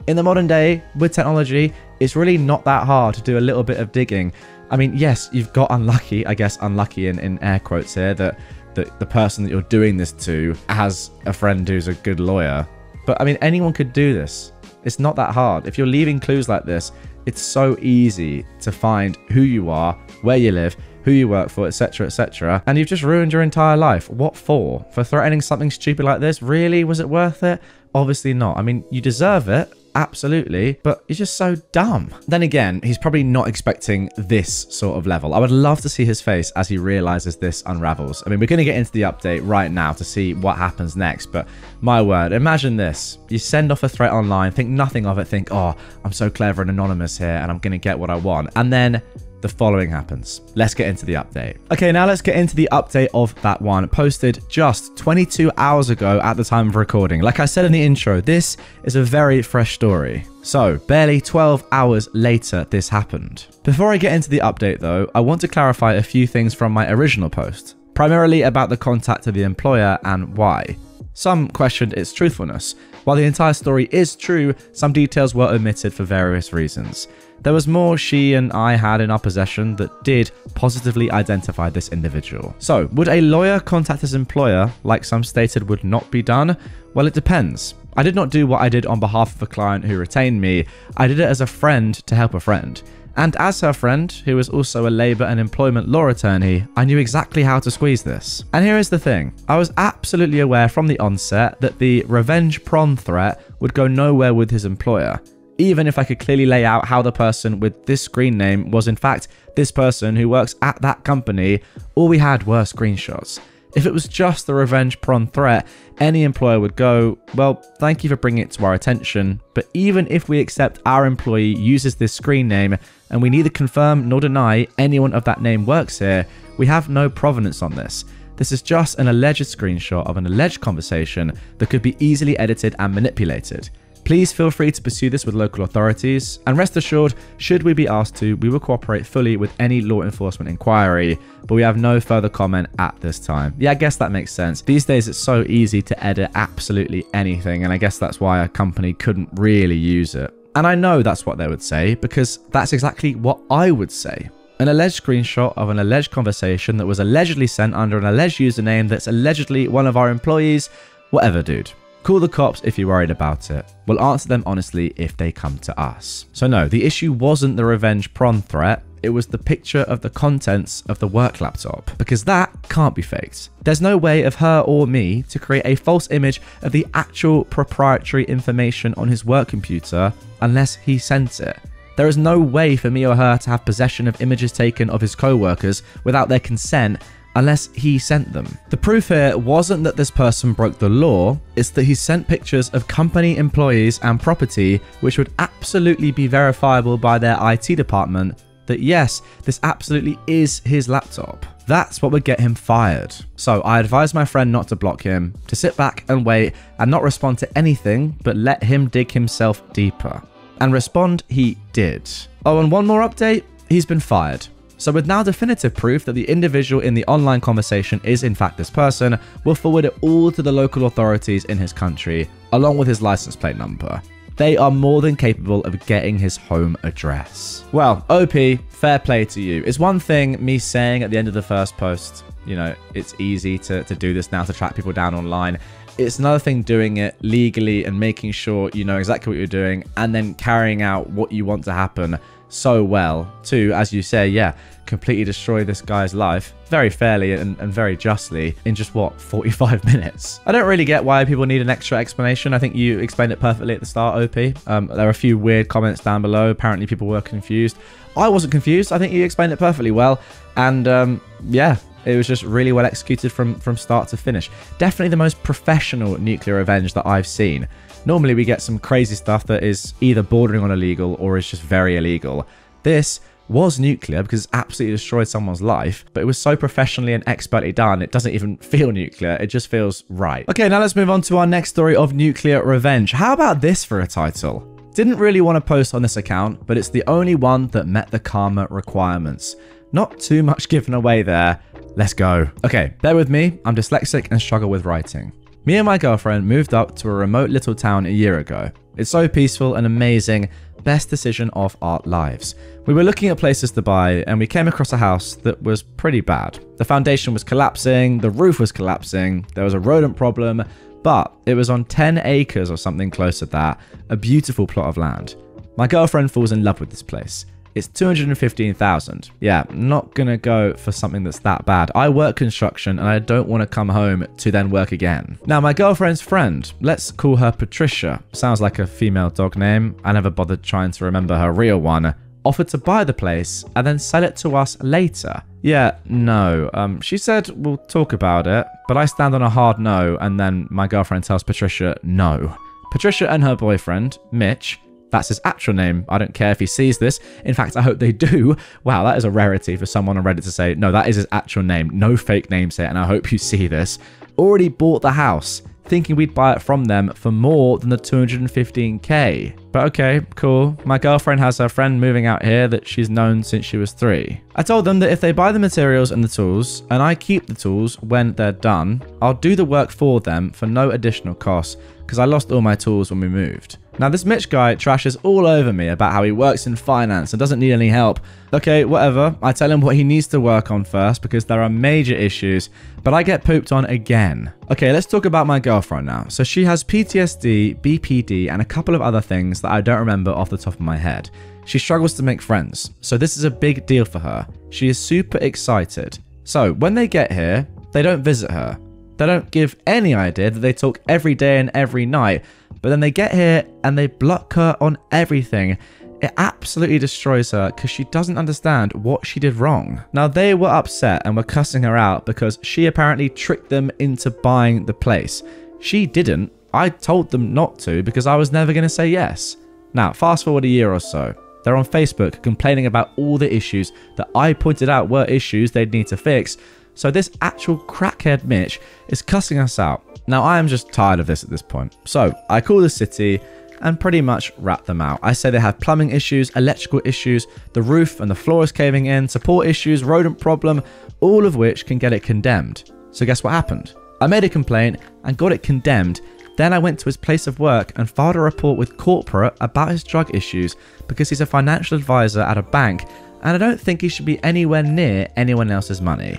in the modern day with technology, it's really not that hard to do a little bit of digging. I mean, yes, you've got unlucky, I guess unlucky in air quotes here, that the person that you're doing this to has a friend who's a good lawyer. But I mean, anyone could do this. It's not that hard. If you're leaving clues like this, it's so easy to find who you are, where you live, who you work for, etc, etc. And you've just ruined your entire life. What for? For threatening something stupid like this? Really? Was it worth it? Obviously not. I mean, you deserve it. Absolutely, but you're just so dumb. Then again, he's probably not expecting this sort of level. I would love to see his face as he realizes this unravels. I mean, we're going to get into the update right now to see what happens next, but my word, imagine this. You send off a threat online, think nothing of it, think, oh, I'm so clever and anonymous here and I'm going to get what I want. And then the following happens. Let's get into the update. Okay, now let's get into the update of that one, posted just 22 hours ago at the time of recording. Like I said in the intro, this is a very fresh story. So, barely 12 hours later, this happened. Before I get into the update though, I want to clarify a few things from my original post, primarily about the contact of the employer and why. Some questioned its truthfulness. While the entire story is true, some details were omitted for various reasons. There was more she and I had in our possession that did positively identify this individual. So, would a lawyer contact his employer like some stated would not be done? Well, it depends. I did not do what I did on behalf of a client who retained me. I did it as a friend to help a friend. And as her friend, who was also a labour and employment law attorney, I knew exactly how to squeeze this. And here is the thing. I was absolutely aware from the onset that the revenge prom threat would go nowhere with his employer, even if I could clearly lay out how the person with this screen name was in fact this person who works at that company. All we had were screenshots. If it was just the revenge prom threat, any employer would go, well, thank you for bringing it to our attention, but even if we accept our employee uses this screen name and we neither confirm nor deny anyone of that name works here, we have no provenance on this. This is just an alleged screenshot of an alleged conversation that could be easily edited and manipulated. Please feel free to pursue this with local authorities, and rest assured, should we be asked to, we will cooperate fully with any law enforcement inquiry, but we have no further comment at this time. Yeah, I guess that makes sense. These days, it's so easy to edit absolutely anything, and I guess that's why a company couldn't really use it. And I know that's what they would say, because that's exactly what I would say. An alleged screenshot of an alleged conversation that was allegedly sent under an alleged username that's allegedly one of our employees. Whatever, dude. Call the cops if you're worried about it. We'll answer them honestly if they come to us. So no, the issue wasn't the revenge prom threat. It was the picture of the contents of the work laptop, because that can't be faked. There's no way of her or me to create a false image of the actual proprietary information on his work computer unless he sent it. There is no way for me or her to have possession of images taken of his co-workers without their consent unless he sent them. The proof here wasn't that this person broke the law, it's that he sent pictures of company employees and property which would absolutely be verifiable by their IT department that yes, this absolutely is his laptop. That's what would get him fired. So I advised my friend not to block him, to sit back and wait and not respond to anything, but let him dig himself deeper. And respond he did. Oh, and one more update, he's been fired. So with now definitive proof that the individual in the online conversation is in fact this person, we'll forward it all to the local authorities in his country, along with his license plate number. They are more than capable of getting his home address. Well, OP, fair play to you. It's one thing me saying at the end of the first post, you know, it's easy to do this now, to track people down online. It's another thing doing it legally and making sure you know exactly what you're doing and then carrying out what you want to happen so well to, as you say, yeah, completely destroy this guy's life very fairly and very justly in just, what, 45 minutes? I don't really get why people need an extra explanation. I think you explained it perfectly at the start, OP. There are a few weird comments down below. Apparently people were confused. I wasn't confused. I think you explained it perfectly well. And yeah, it was just really well executed from start to finish. Definitely the most professional nuclear revenge that I've seen. Normally we get some crazy stuff that is either bordering on illegal or is just very illegal. This was nuclear because it's absolutely destroyed someone's life, but it was so professionally and expertly done, it doesn't even feel nuclear, it just feels right. Okay, now let's move on to our next story of nuclear revenge. How about this for a title? Didn't really want to post on this account, but it's the only one that met the karma requirements. Not too much given away there. Let's go. Okay, bear with me, I'm dyslexic and struggle with writing. Me and my girlfriend moved up to a remote little town a year ago. It's so peaceful and amazing, best decision of our lives. We were looking at places to buy and we came across a house that was pretty bad. The foundation was collapsing, the roof was collapsing, there was a rodent problem, but it was on 10 acres or something close to that, a beautiful plot of land. My girlfriend falls in love with this place. It's 215,000. Yeah, not gonna go for something that's that bad. I work construction and I don't want to come home to then work again. Now, my girlfriend's friend, let's call her Patricia. Sounds like a female dog name. I never bothered trying to remember her real one. Offered to buy the place and then sell it to us later. Yeah, no. She said we'll talk about it, but I stand on a hard no, and then my girlfriend tells Patricia no. Patricia and her boyfriend, Mitch, that's his actual name. I don't care if he sees this. In fact, I hope they do. Wow, that is a rarity for someone on Reddit to say, no, that is his actual name. No fake names here, and I hope you see this. Already bought the house, thinking we'd buy it from them for more than the 215k. But okay, cool. My girlfriend has her friend moving out here that she's known since she was 3. I told them that if they buy the materials and the tools, and I keep the tools when they're done, I'll do the work for them for no additional cost, because I lost all my tools when we moved. Now, this Mitch guy trashes all over me about how he works in finance and doesn't need any help. Okay, whatever. I tell him what he needs to work on first because there are major issues, but I get pooped on again. Okay, let's talk about my girlfriend now. So she has PTSD, BPD, and a couple of other things that I don't remember off the top of my head. She struggles to make friends, so this is a big deal for her. She is super excited. So when they get here, they don't visit her. They don't give any idea that they talk every day and every night, but then they get here and they block her on everything. It absolutely destroys her because she doesn't understand what she did wrong. Now, they were upset and were cussing her out because she apparently tricked them into buying the place. She didn't. I told them not to because I was never going to say yes. Now, fast forward a year or so. They're on Facebook complaining about all the issues that I pointed out were issues they'd need to fix. So this actual crackhead Mitch is cussing us out. Now, I am just tired of this at this point. So I call the city and pretty much rat them out. I say they have plumbing issues, electrical issues, the roof and the floor is caving in, support issues, rodent problem, all of which can get it condemned. So guess what happened? I made a complaint and got it condemned. Then I went to his place of work and filed a report with corporate about his drug issues because he's a financial advisor at a bank and I don't think he should be anywhere near anyone else's money.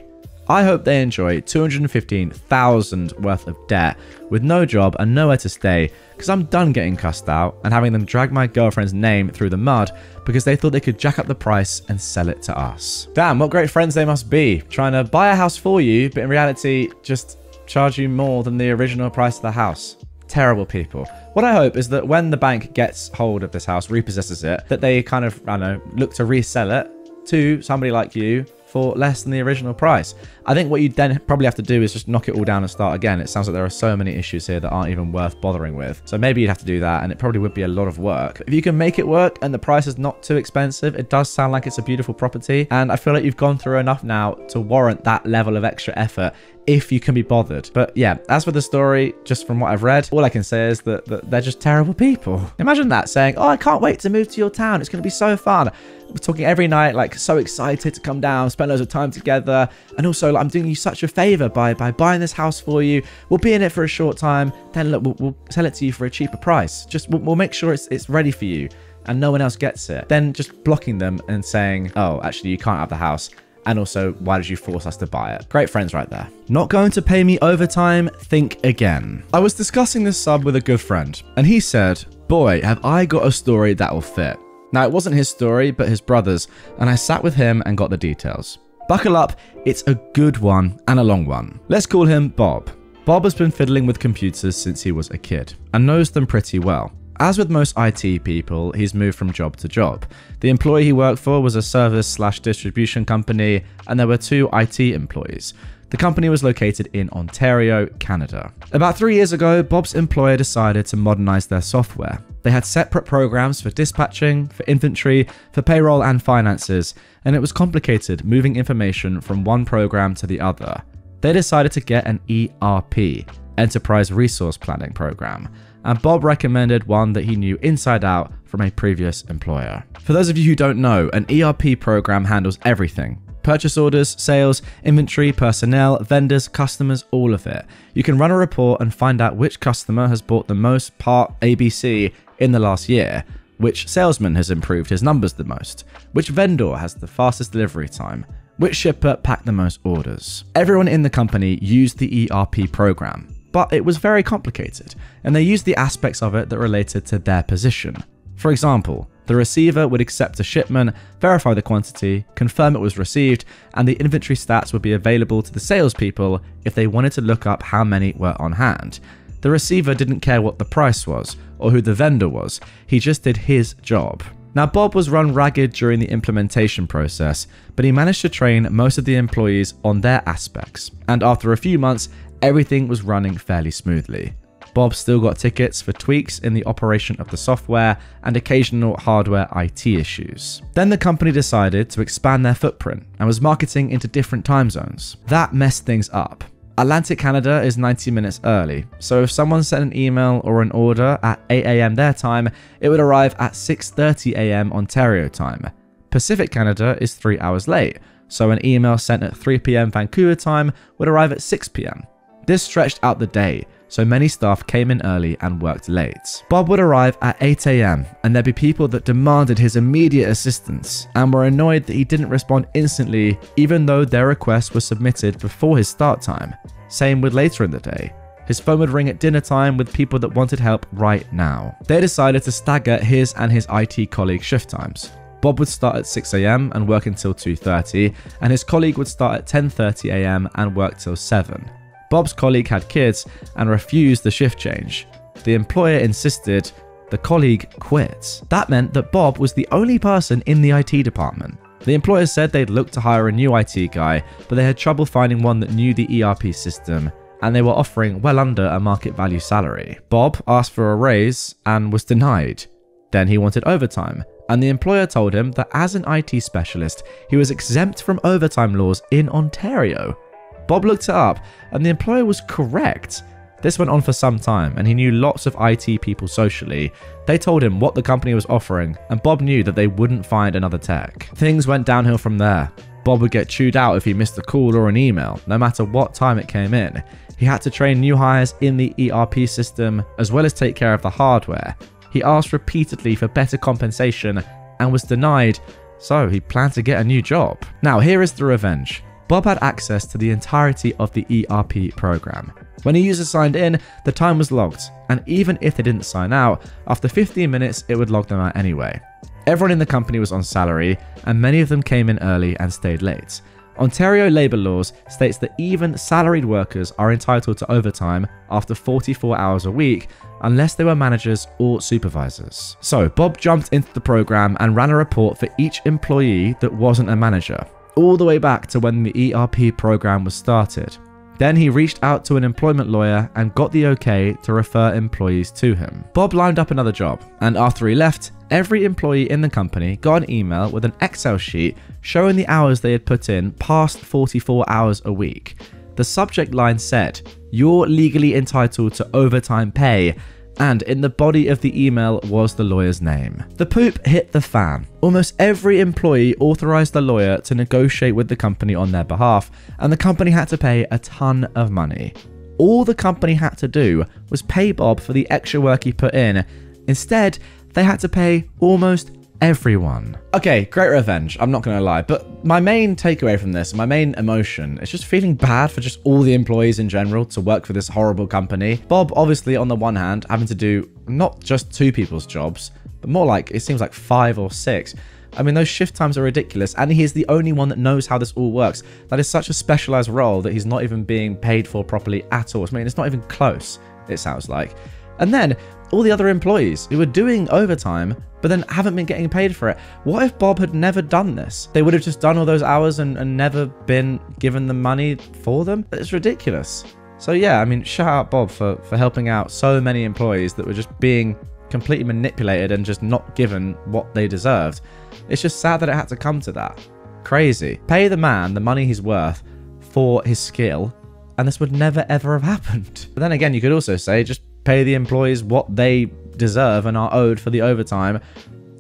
I hope they enjoy 215,000 worth of debt with no job and nowhere to stay because I'm done getting cussed out and having them drag my girlfriend's name through the mud because they thought they could jack up the price and sell it to us. Damn, what great friends they must be, trying to buy a house for you, but in reality just charge you more than the original price of the house. Terrible people. What I hope is that when the bank gets hold of this house, repossesses it, that they kind of, I don't know, look to resell it to somebody like you for less than the original price. I think what you then probably have to do is just knock it all down and start again. It sounds like there are so many issues here that aren't even worth bothering with. So maybe you'd have to do that, and it probably would be a lot of work. If you can make it work and the price is not too expensive, it does sound like it's a beautiful property, and I feel like you've gone through enough now to warrant that level of extra effort if you can be bothered. But yeah, as for the story, just from what I've read, all I can say is that they're just terrible people. Imagine that, saying, oh, I can't wait to move to your town. It's going to be so fun. We're talking every night, like so excited to come down, spend loads of time together. And also, like, I'm doing you such a favor by buying this house for you. We'll be in it for a short time. Then look, we'll sell it to you for a cheaper price. Just we'll make sure it's ready for you and no one else gets it. Then just blocking them and saying, oh, actually, you can't have the house. And also, why did you force us to buy it? Great friends right there. Not going to pay me overtime? Think again. I was discussing this sub with a good friend, and he said, boy, have I got a story that will fit. Now, it wasn't his story, but his brother's, and I sat with him and got the details. Buckle up, it's a good one and a long one. Let's call him Bob. Bob has been fiddling with computers since he was a kid, and knows them pretty well. As with most IT people, he's moved from job to job. The employee he worked for was a service/distribution company, and there were 2 IT employees. The company was located in Ontario, Canada. About 3 years ago, Bob's employer decided to modernize their software. They had separate programs for dispatching, for inventory, for payroll and finances, and it was complicated moving information from one program to the other. They decided to get an ERP, Enterprise Resource Planning program, and Bob recommended one that he knew inside out from a previous employer. For those of you who don't know, an ERP program handles everything. Purchase orders, sales, inventory, personnel, vendors, customers, all of it. You can run a report and find out which customer has bought the most part ABC in the last year, which salesman has improved his numbers the most, which vendor has the fastest delivery time, which shipper packed the most orders. Everyone in the company used the ERP program, but it was very complicated, and they used the aspects of it that related to their position. For example, the receiver would accept a shipment, verify the quantity, confirm it was received, and the inventory stats would be available to the salespeople if they wanted to look up how many were on hand. The receiver didn't care what the price was, or who the vendor was, he just did his job. Now, Bob was run ragged during the implementation process, but he managed to train most of the employees on their aspects, and after a few months, everything was running fairly smoothly. Bob still got tickets for tweaks in the operation of the software and occasional hardware IT issues. Then the company decided to expand their footprint and was marketing into different time zones. That messed things up. Atlantic Canada is 90 minutes early, so if someone sent an email or an order at 8 AM their time, it would arrive at 6:30 AM Ontario time. Pacific Canada is 3 hours late, so an email sent at 3 PM Vancouver time would arrive at 6 PM. This stretched out the day, so many staff came in early and worked late. Bob would arrive at 8 AM, and there'd be people that demanded his immediate assistance and were annoyed that he didn't respond instantly even though their request was submitted before his start time. Same with later in the day. His phone would ring at dinner time with people that wanted help right now. They decided to stagger his and his IT colleague's shift times. Bob would start at 6 AM and work until 2:30, and his colleague would start at 10:30 AM and work till 7. Bob's colleague had kids and refused the shift change. The employer insisted, the colleague quit. That meant that Bob was the only person in the IT department. The employer said they'd looked to hire a new IT guy, but they had trouble finding one that knew the ERP system, and they were offering well under a market value salary. Bob asked for a raise and was denied. Then he wanted overtime, and the employer told him that as an IT specialist, he was exempt from overtime laws in Ontario. Bob looked it up, and the employer was correct. This went on for some time, and he knew lots of IT people socially. They told him what the company was offering, and Bob knew that they wouldn't find another tech. Things went downhill from there. Bob would get chewed out if he missed a call or an email, no matter what time it came in. He had to train new hires in the ERP system, as well as take care of the hardware. He asked repeatedly for better compensation, and was denied, so he planned to get a new job. Now, here is the revenge. Bob had access to the entirety of the ERP program. When a user signed in, the time was logged, and even if they didn't sign out, after 15 minutes it would log them out anyway. Everyone in the company was on salary, and many of them came in early and stayed late. Ontario labour laws states that even salaried workers are entitled to overtime after 44 hours a week, unless they were managers or supervisors. So Bob jumped into the program and ran a report for each employee that wasn't a manager. all the way back to when the ERP program was started. Then he reached out to an employment lawyer and got the okay to refer employees to him. Bob lined up another job, and after he left, every employee in the company got an email with an Excel sheet showing the hours they had put in past 44 hours a week. The subject line said, "You're legally entitled to overtime pay," and in the body of the email was the lawyer's name. The poop hit the fan. Almost every employee authorized the lawyer to negotiate with the company on their behalf, and the company had to pay a ton of money. All the company had to do was pay Bob for the extra work he put in. Instead, they had to pay almost everyone. Okay, great revenge, I'm not gonna lie, but my main takeaway from this, my main emotion, is just feeling bad for just all the employees in general to work for this horrible company. Bob, obviously, on the one hand, having to do not just 2 people's jobs, but more like, it seems like 5 or 6. I mean, those shift times are ridiculous, and he is the only one that knows how this all works. That is such a specialized role that he's not even being paid for properly at all. I mean, it's not even close, it sounds like. And then, all the other employees who were doing overtime, but then haven't been getting paid for it. What if Bob had never done this? They would have just done all those hours and never been given the money for them? It's ridiculous. So yeah, I mean, shout out Bob for helping out so many employees that were just being completely manipulated and just not given what they deserved. It's just sad that it had to come to that. Crazy. Pay the man the money he's worth for his skill, and this would never ever have happened. But then again, you could also say just pay the employees what they deserve and are owed for the overtime,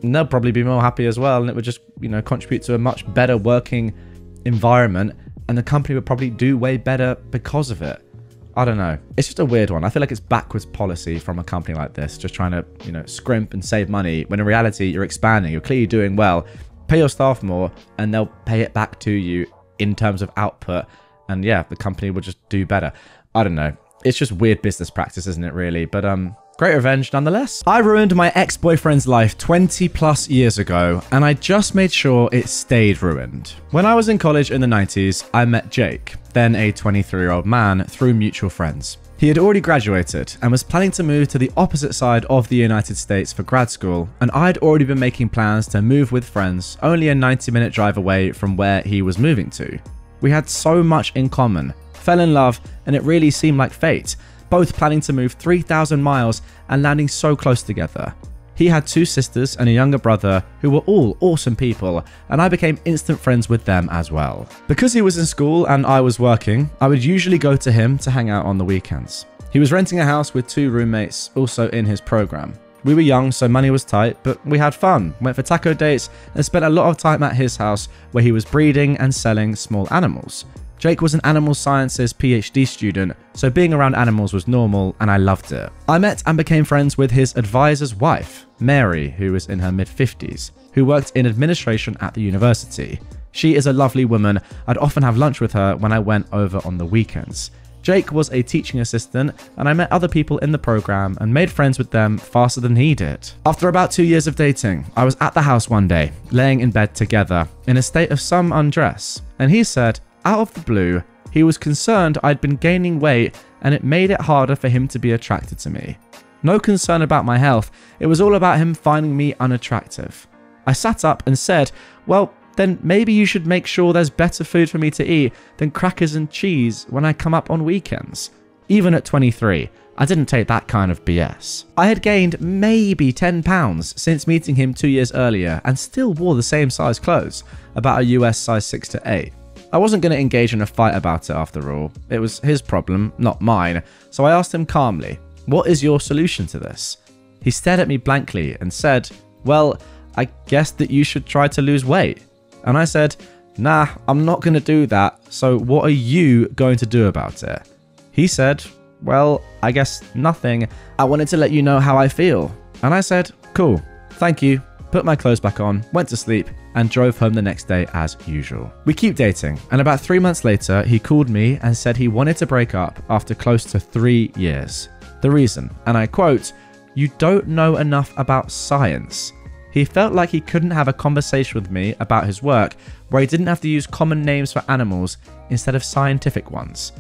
and they'll probably be more happy as well, and it would just, you know, contribute to a much better working environment, and the company would probably do way better because of it. I don't know. It's just a weird one. I feel like it's backwards policy from a company like this, just trying to, you know, scrimp and save money, when in reality you're expanding, you're clearly doing well. Pay your staff more and they'll pay it back to you in terms of output, and yeah, the company will just do better. I don't know. It's just weird business practice, isn't it, really? But great revenge nonetheless. I ruined my ex-boyfriend's life 20 plus years ago, and I just made sure it stayed ruined. When I was in college in the 90s, I met Jake, then a 23-year-old man, through mutual friends. He had already graduated and was planning to move to the opposite side of the United States for grad school, and I'd already been making plans to move with friends only a 90-minute drive away from where he was moving to. We had so much in common, fell in love, and it really seemed like fate, both planning to move 3,000 miles and landing so close together. He had 2 sisters and a younger brother who were all awesome people, and I became instant friends with them as well. Because he was in school and I was working, I would usually go to him to hang out on the weekends. He was renting a house with 2 roommates also in his program. We were young, so money was tight, but we had fun, went for taco dates, and spent a lot of time at his house where he was breeding and selling small animals. Jake was an animal sciences PhD student, so being around animals was normal, and I loved it. I met and became friends with his advisor's wife, Mary, who was in her mid-50s, who worked in administration at the university. She is a lovely woman. I'd often have lunch with her when I went over on the weekends. Jake was a teaching assistant, and I met other people in the program and made friends with them faster than he did. After about 2 years of dating, I was at the house one day, laying in bed together, in a state of some undress, and he said, out of the blue, he was concerned I'd been gaining weight and it made it harder for him to be attracted to me. No concern about my health, it was all about him finding me unattractive. I sat up and said, well, then maybe you should make sure there's better food for me to eat than crackers and cheese when I come up on weekends. Even at 23, I didn't take that kind of BS. I had gained maybe 10 pounds since meeting him 2 years earlier and still wore the same size clothes, about a US size 6 to 8. I wasn't going to engage in a fight about it after all. It was his problem, not mine, so I asked him calmly, what is your solution to this? He stared at me blankly and said, well, I guess that you should try to lose weight. And I said, nah, I'm not going to do that, so what are you going to do about it? He said, well, I guess nothing. I wanted to let you know how I feel. And I said, cool, thank you. Put my clothes back on, went to sleep, and drove home the next day as usual. We keep dating, and about 3 months later, he called me and said he wanted to break up after close to 3 years. The reason, and I quote, you don't know enough about science. He felt like he couldn't have a conversation with me about his work where he didn't have to use common names for animals instead of scientific ones.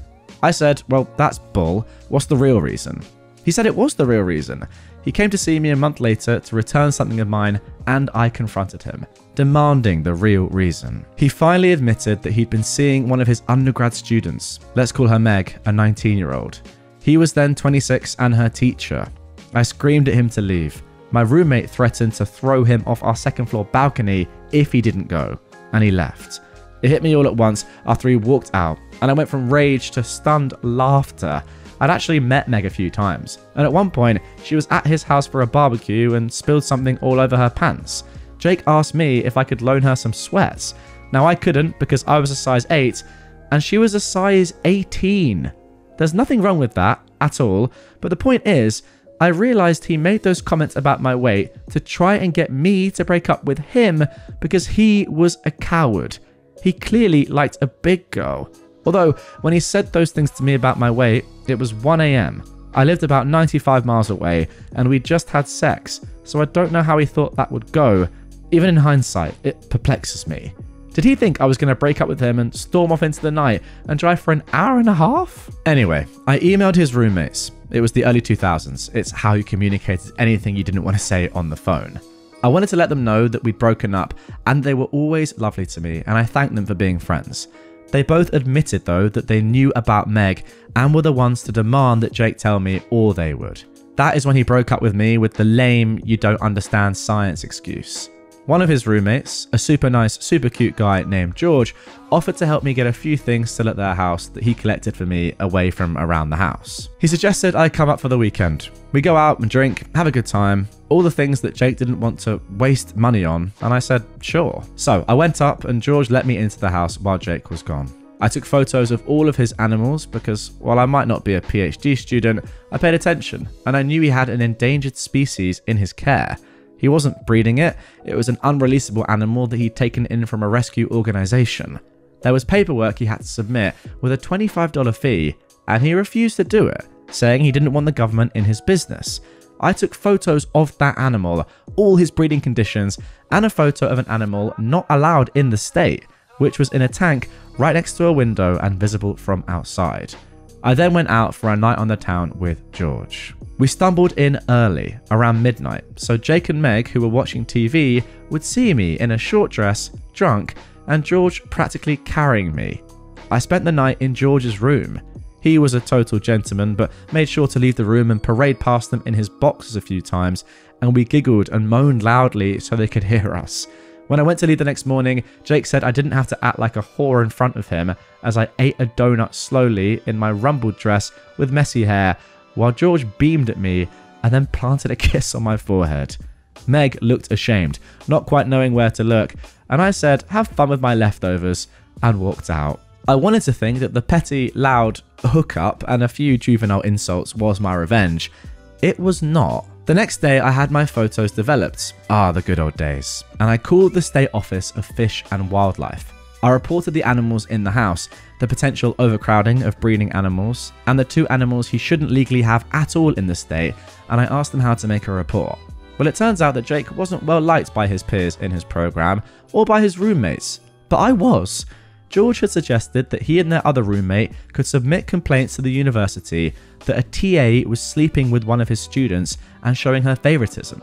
I said, well, that's bull. What's the real reason? He said it was the real reason. He came to see me a month later to return something of mine, and I confronted him, demanding the real reason. He finally admitted that he'd been seeing one of his undergrad students, let's call her Meg, a 19-year-old. He was then 26 and her teacher. I screamed at him to leave. My roommate threatened to throw him off our second floor balcony if he didn't go, and he left. It hit me all at once after he walked out, and I went from rage to stunned laughter. I'd actually met Meg a few times, and at one point, she was at his house for a barbecue and spilled something all over her pants. Jake asked me if I could loan her some sweats. Now I couldn't because I was a size 8, and she was a size 18. There's nothing wrong with that at all, but the point is, I realized he made those comments about my weight to try and get me to break up with him because he was a coward. He clearly liked a big girl. Although, when he said those things to me about my weight, it was 1 AM. I lived about 95 miles away, and we just had sex, so I don't know how he thought that would go. Even in hindsight, it perplexes me. Did he think I was going to break up with him and storm off into the night and drive for an hour and a half? Anyway, I emailed his roommates. It was the early 2000s. It's how you communicated anything you didn't want to say on the phone. I wanted to let them know that we'd broken up, and they were always lovely to me, and I thanked them for being friends. They both admitted, though, that they knew about Meg and were the ones to demand that Jake tell me, or they would. That is when he broke up with me with the lame, you don't understand science excuse. One of his roommates, a super nice, super cute guy named George, offered to help me get a few things still at their house that he collected for me away from around the house. He suggested I come up for the weekend. We go out and drink, have a good time, all the things that Jake didn't want to waste money on, and I said, sure. So I went up and George let me into the house while Jake was gone. I took photos of all of his animals because while I might not be a PhD student, I paid attention and I knew he had an endangered species in his care. He wasn't breeding it, it was an unreleasable animal that he'd taken in from a rescue organization. There was paperwork he had to submit with a $25 fee, and he refused to do it, saying he didn't want the government in his business. I took photos of that animal, all his breeding conditions, and a photo of an animal not allowed in the state, which was in a tank right next to a window and visible from outside. I then went out for a night on the town with George. We stumbled in early, around midnight, so Jake and Meg, who were watching TV, would see me in a short dress, drunk, and George practically carrying me. I spent the night in George's room. He was a total gentleman, but made sure to leave the room and parade past them in his boxers a few times, and we giggled and moaned loudly so they could hear us. When I went to leave the next morning, Jake said I didn't have to act like a whore in front of him as I ate a donut slowly in my rumpled dress with messy hair, while George beamed at me and then planted a kiss on my forehead. Meg looked ashamed, not quite knowing where to look, and I said, have fun with my leftovers, and walked out. I wanted to think that the petty, loud hookup and a few juvenile insults was my revenge. It was not. The next day, I had my photos developed. Ah, the good old days. And I called the State Office of Fish and Wildlife. I reported the animals in the house, the potential overcrowding of breeding animals, and the 2 animals he shouldn't legally have at all in the state, and I asked them how to make a report. Well, it turns out that Jake wasn't well liked by his peers in his program, or by his roommates, but I was. George had suggested that he and their other roommate could submit complaints to the university that a TA was sleeping with one of his students and showing her favoritism.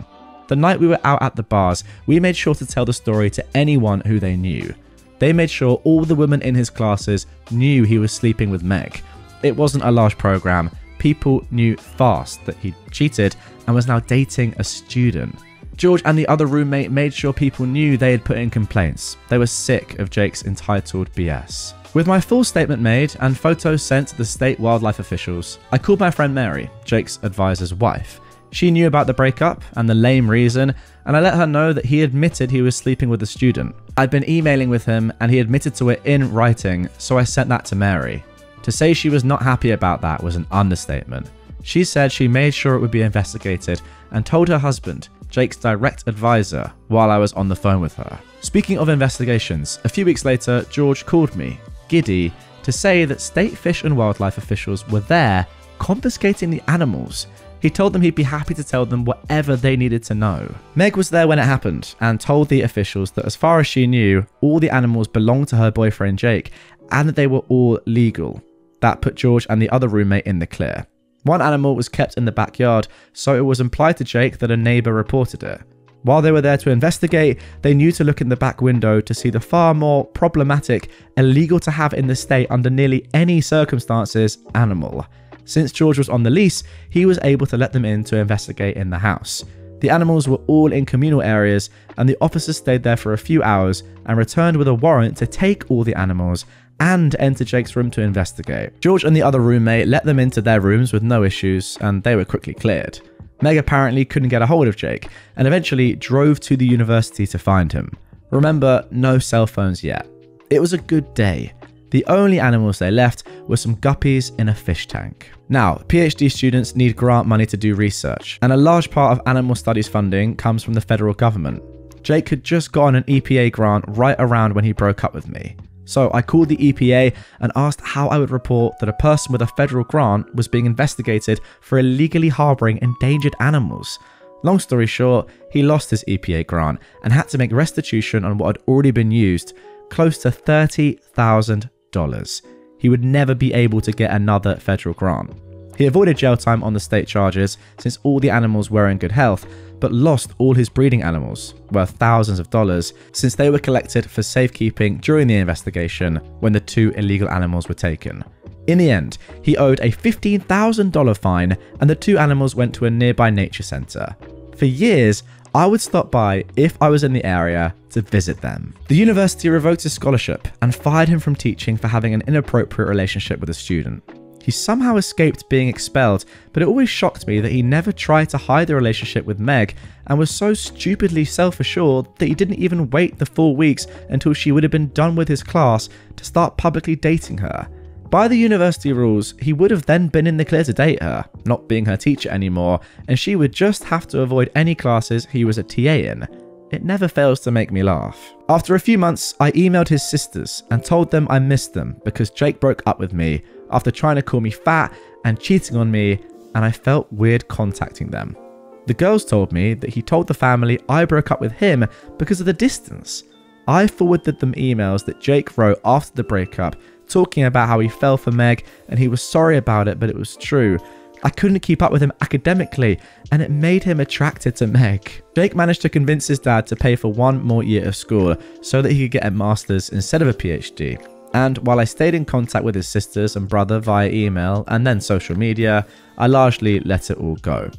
The night we were out at the bars, we made sure to tell the story to anyone who they knew. They made sure all the women in his classes knew he was sleeping with Meg. It wasn't a large program. People knew fast that he cheated and was now dating a student. George and the other roommate made sure people knew they had put in complaints. They were sick of Jake's entitled BS. With my full statement made and photos sent to the state wildlife officials, I called my friend Mary, Jake's advisor's wife. She knew about the breakup and the lame reason, and I let her know that he admitted he was sleeping with a student. I'd been emailing with him and he admitted to it in writing, so I sent that to Mary. To say she was not happy about that was an understatement. She said she made sure it would be investigated and told her husband, Jake's direct advisor, while I was on the phone with her. Speaking of investigations, a few weeks later, George called me, giddy, to say that state fish and wildlife officials were there confiscating the animals. He told them he'd be happy to tell them whatever they needed to know. Meg was there when it happened and told the officials that as far as she knew, all the animals belonged to her boyfriend Jake and that they were all legal. That put George and the other roommate in the clear. One animal was kept in the backyard, so it was implied to Jake that a neighbour reported it. While they were there to investigate, they knew to look in the back window to see the far more problematic, illegal to have in the state under nearly any circumstances, animal. Since George was on the lease, he was able to let them in to investigate in the house. The animals were all in communal areas, and the officers stayed there for a few hours and returned with a warrant to take all the animals and enter Jake's room to investigate. George and the other roommate let them into their rooms with no issues, and they were quickly cleared. Meg apparently couldn't get a hold of Jake, and eventually drove to the university to find him. Remember, no cell phones yet. It was a good day. The only animals they left were some guppies in a fish tank. Now, PhD students need grant money to do research, and a large part of animal studies funding comes from the federal government. Jake had just gotten an EPA grant right around when he broke up with me. So I called the EPA and asked how I would report that a person with a federal grant was being investigated for illegally harbouring endangered animals. Long story short, he lost his EPA grant and had to make restitution on what had already been used, close to $30,000. He would never be able to get another federal grant. He avoided jail time on the state charges since all the animals were in good health, but lost all his breeding animals, worth thousands of dollars, since they were collected for safekeeping during the investigation when the 2 illegal animals were taken. In the end, he owed a $15,000 fine, and the 2 animals went to a nearby nature centre. For years, I would stop by if I was in the area to visit them. The university revoked his scholarship and fired him from teaching for having an inappropriate relationship with a student. He somehow escaped being expelled, but it always shocked me that he never tried to hide the relationship with Meg and was so stupidly self-assured that he didn't even wait the 4 weeks until she would have been done with his class to start publicly dating her. By the university rules, he would have then been in the clear to date her, not being her teacher anymore, and she would just have to avoid any classes he was a TA in. It never fails to make me laugh. After a few months, I emailed his sisters and told them I missed them because Jake broke up with me after trying to call me fat and cheating on me, and I felt weird contacting them. The girls told me that he told the family I broke up with him because of the distance. I forwarded them emails that Jake wrote after the breakup, talking about how he fell for Meg and he was sorry about it, but it was true. I couldn't keep up with him academically, and it made him attracted to Meg. Jake managed to convince his dad to pay for 1 more year of school so that he could get a master's instead of a PhD. And while I stayed in contact with his sisters and brother via email and then social media, I largely let it all go.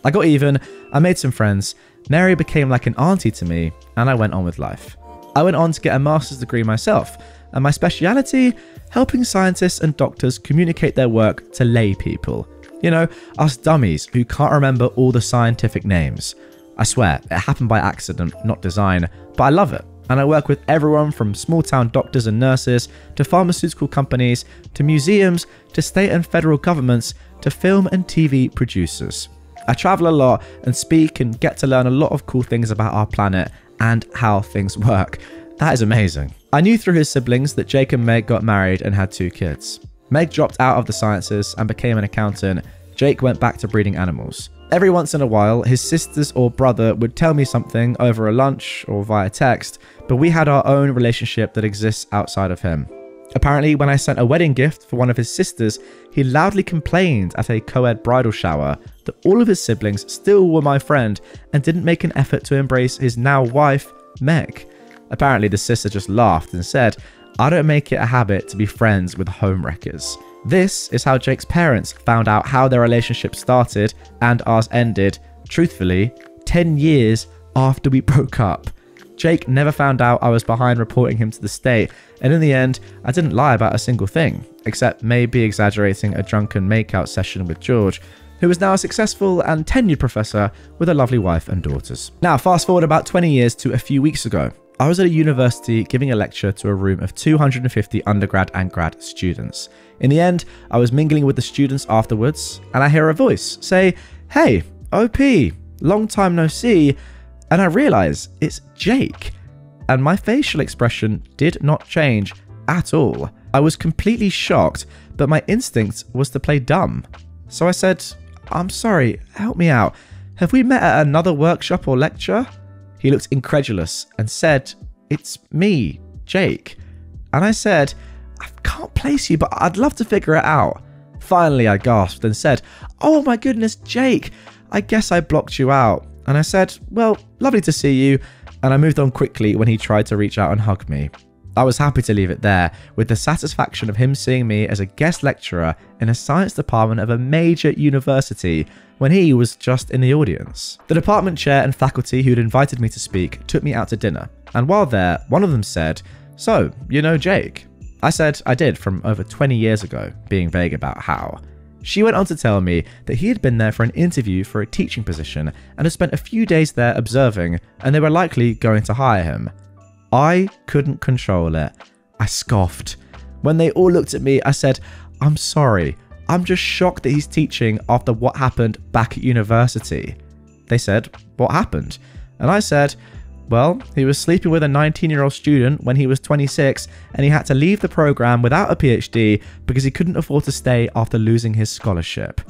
I got even, I made some friends, Mary became like an auntie to me, and I went on with life. I went on to get a master's degree myself, and my speciality? Helping scientists and doctors communicate their work to lay people. You know, us dummies who can't remember all the scientific names. I swear, it happened by accident, not design, but I love it. And I work with everyone from small-town doctors and nurses, to pharmaceutical companies, to museums, to state and federal governments, to film and TV producers. I travel a lot and speak and get to learn a lot of cool things about our planet and how things work. That is amazing. I knew through his siblings that Jake and Meg got married and had 2 kids. Meg dropped out of the sciences and became an accountant. Jake went back to breeding animals. Every once in a while, his sisters or brother would tell me something over a lunch or via text, but we had our own relationship that exists outside of him. Apparently, when I sent a wedding gift for one of his sisters, he loudly complained at a co-ed bridal shower that all of his siblings still were my friend and didn't make an effort to embrace his now wife, Meg. Apparently, the sister just laughed and said, "I don't make it a habit to be friends with homewreckers." This is how Jake's parents found out how their relationship started and ours ended, truthfully, 10 years after we broke up. Jake never found out I was behind reporting him to the state, and in the end, I didn't lie about a single thing, except maybe exaggerating a drunken makeout session with George, who is now a successful and tenured professor with a lovely wife and daughters. Now, fast forward about 20 years to a few weeks ago. I was at a university giving a lecture to a room of 250 undergrad and grad students. In the end, I was mingling with the students afterwards, and I hear a voice say, "Hey, OP, long time no see," and I realize it's Jake. And my facial expression did not change at all. I was completely shocked, but my instinct was to play dumb. So I said, "I'm sorry, help me out. Have we met at another workshop or lecture?" He looked incredulous and said, "It's me, Jake." And I said, "I can't place you, but I'd love to figure it out." Finally, I gasped and said, "Oh my goodness, Jake, I guess I blocked you out." And I said, "Well, lovely to see you." And I moved on quickly when he tried to reach out and hug me. I was happy to leave it there, with the satisfaction of him seeing me as a guest lecturer in a science department of a major university when he was just in the audience. The department chair and faculty who'd invited me to speak took me out to dinner, and while there, one of them said, "So, you know Jake?" I said I did from over 20 years ago, being vague about how. She went on to tell me that he had been there for an interview for a teaching position and had spent a few days there observing, and they were likely going to hire him. I couldn't control it. I scoffed. When they all looked at me, I said, "I'm sorry. I'm just shocked that he's teaching after what happened back at university." They said, "What happened?" And I said, "Well, he was sleeping with a 19-year-old student when he was 26, and he had to leave the program without a PhD because he couldn't afford to stay after losing his scholarship."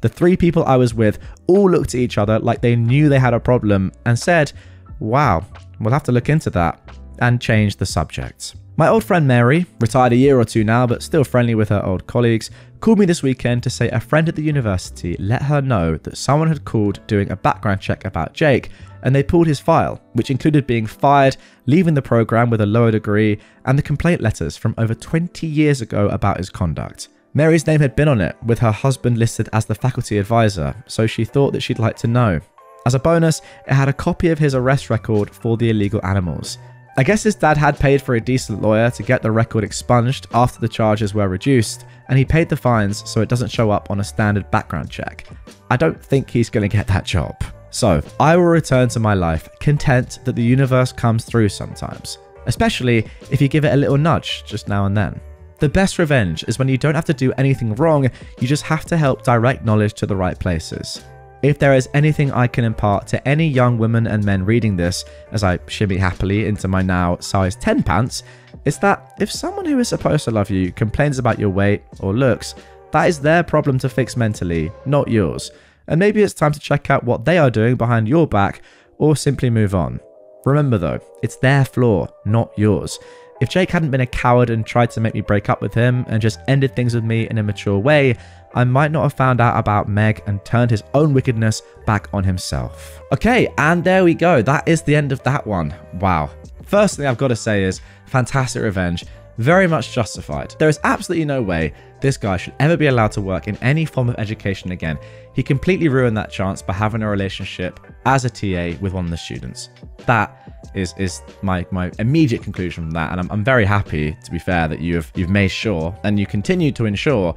The 3 people I was with all looked at each other like they knew they had a problem and said, "Wow, we'll have to look into that," and changed the subject. My old friend Mary, retired a year or 2 now but still friendly with her old colleagues, called me this weekend to say a friend at the university let her know that someone had called doing a background check about Jake, and they pulled his file, which included being fired, leaving the program with a lower degree, and the complaint letters from over 20 years ago about his conduct. Mary's name had been on it, with her husband listed as the faculty advisor, so she thought that she'd like to know. As a bonus, it had a copy of his arrest record for the illegal animals. I guess his dad had paid for a decent lawyer to get the record expunged after the charges were reduced, and he paid the fines so it doesn't show up on a standard background check. I don't think he's going to get that job. So, I will return to my life, content that the universe comes through sometimes, especially if you give it a little nudge just now and then. The best revenge is when you don't have to do anything wrong, you just have to help direct knowledge to the right places. If there is anything I can impart to any young women and men reading this, as I shimmy happily into my now size 10 pants, it's that if someone who is supposed to love you complains about your weight or looks, that is their problem to fix mentally, not yours. And maybe it's time to check out what they are doing behind your back, or simply move on. Remember though, it's their flaw, not yours. If Jake hadn't been a coward and tried to make me break up with him and just ended things with me in a mature way, I might not have found out about Meg and turned his own wickedness back on himself. Okay, and there we go. That is the end of that one. Wow. First thing I've got to say is fantastic revenge. Very much justified. There is absolutely no way this guy should ever be allowed to work in any form of education again. He completely ruined that chance by having a relationship as a TA with one of the students. That is my immediate conclusion from that, and I'm very happy, to be fair, that you've made sure and you continue to ensure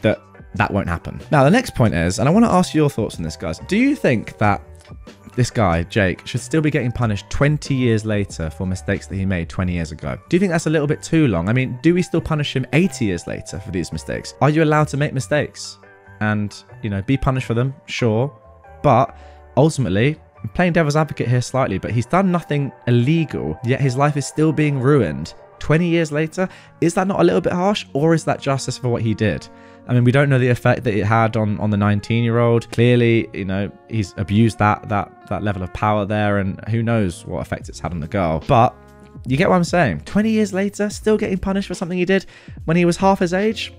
that that won't happen. Now, the next point is, and I want to ask your thoughts on this, guys. Do you think that this guy, Jake, should still be getting punished 20 years later for mistakes that he made 20 years ago? Do you think that's a little bit too long? I mean, do we still punish him 80 years later for these mistakes? Are you allowed to make mistakes and, you know, be punished for them? Sure. But ultimately, I'm playing devil's advocate here slightly, but he's done nothing illegal, yet his life is still being ruined 20 years later. Is that not a little bit harsh, or is that justice for what he did? I mean, we don't know the effect that it had on the 19-year-old. Clearly, you know, he's abused that level of power there, and who knows what effect it's had on the girl. But you get what I'm saying? 20 years later, still getting punished for something he did when he was half his age?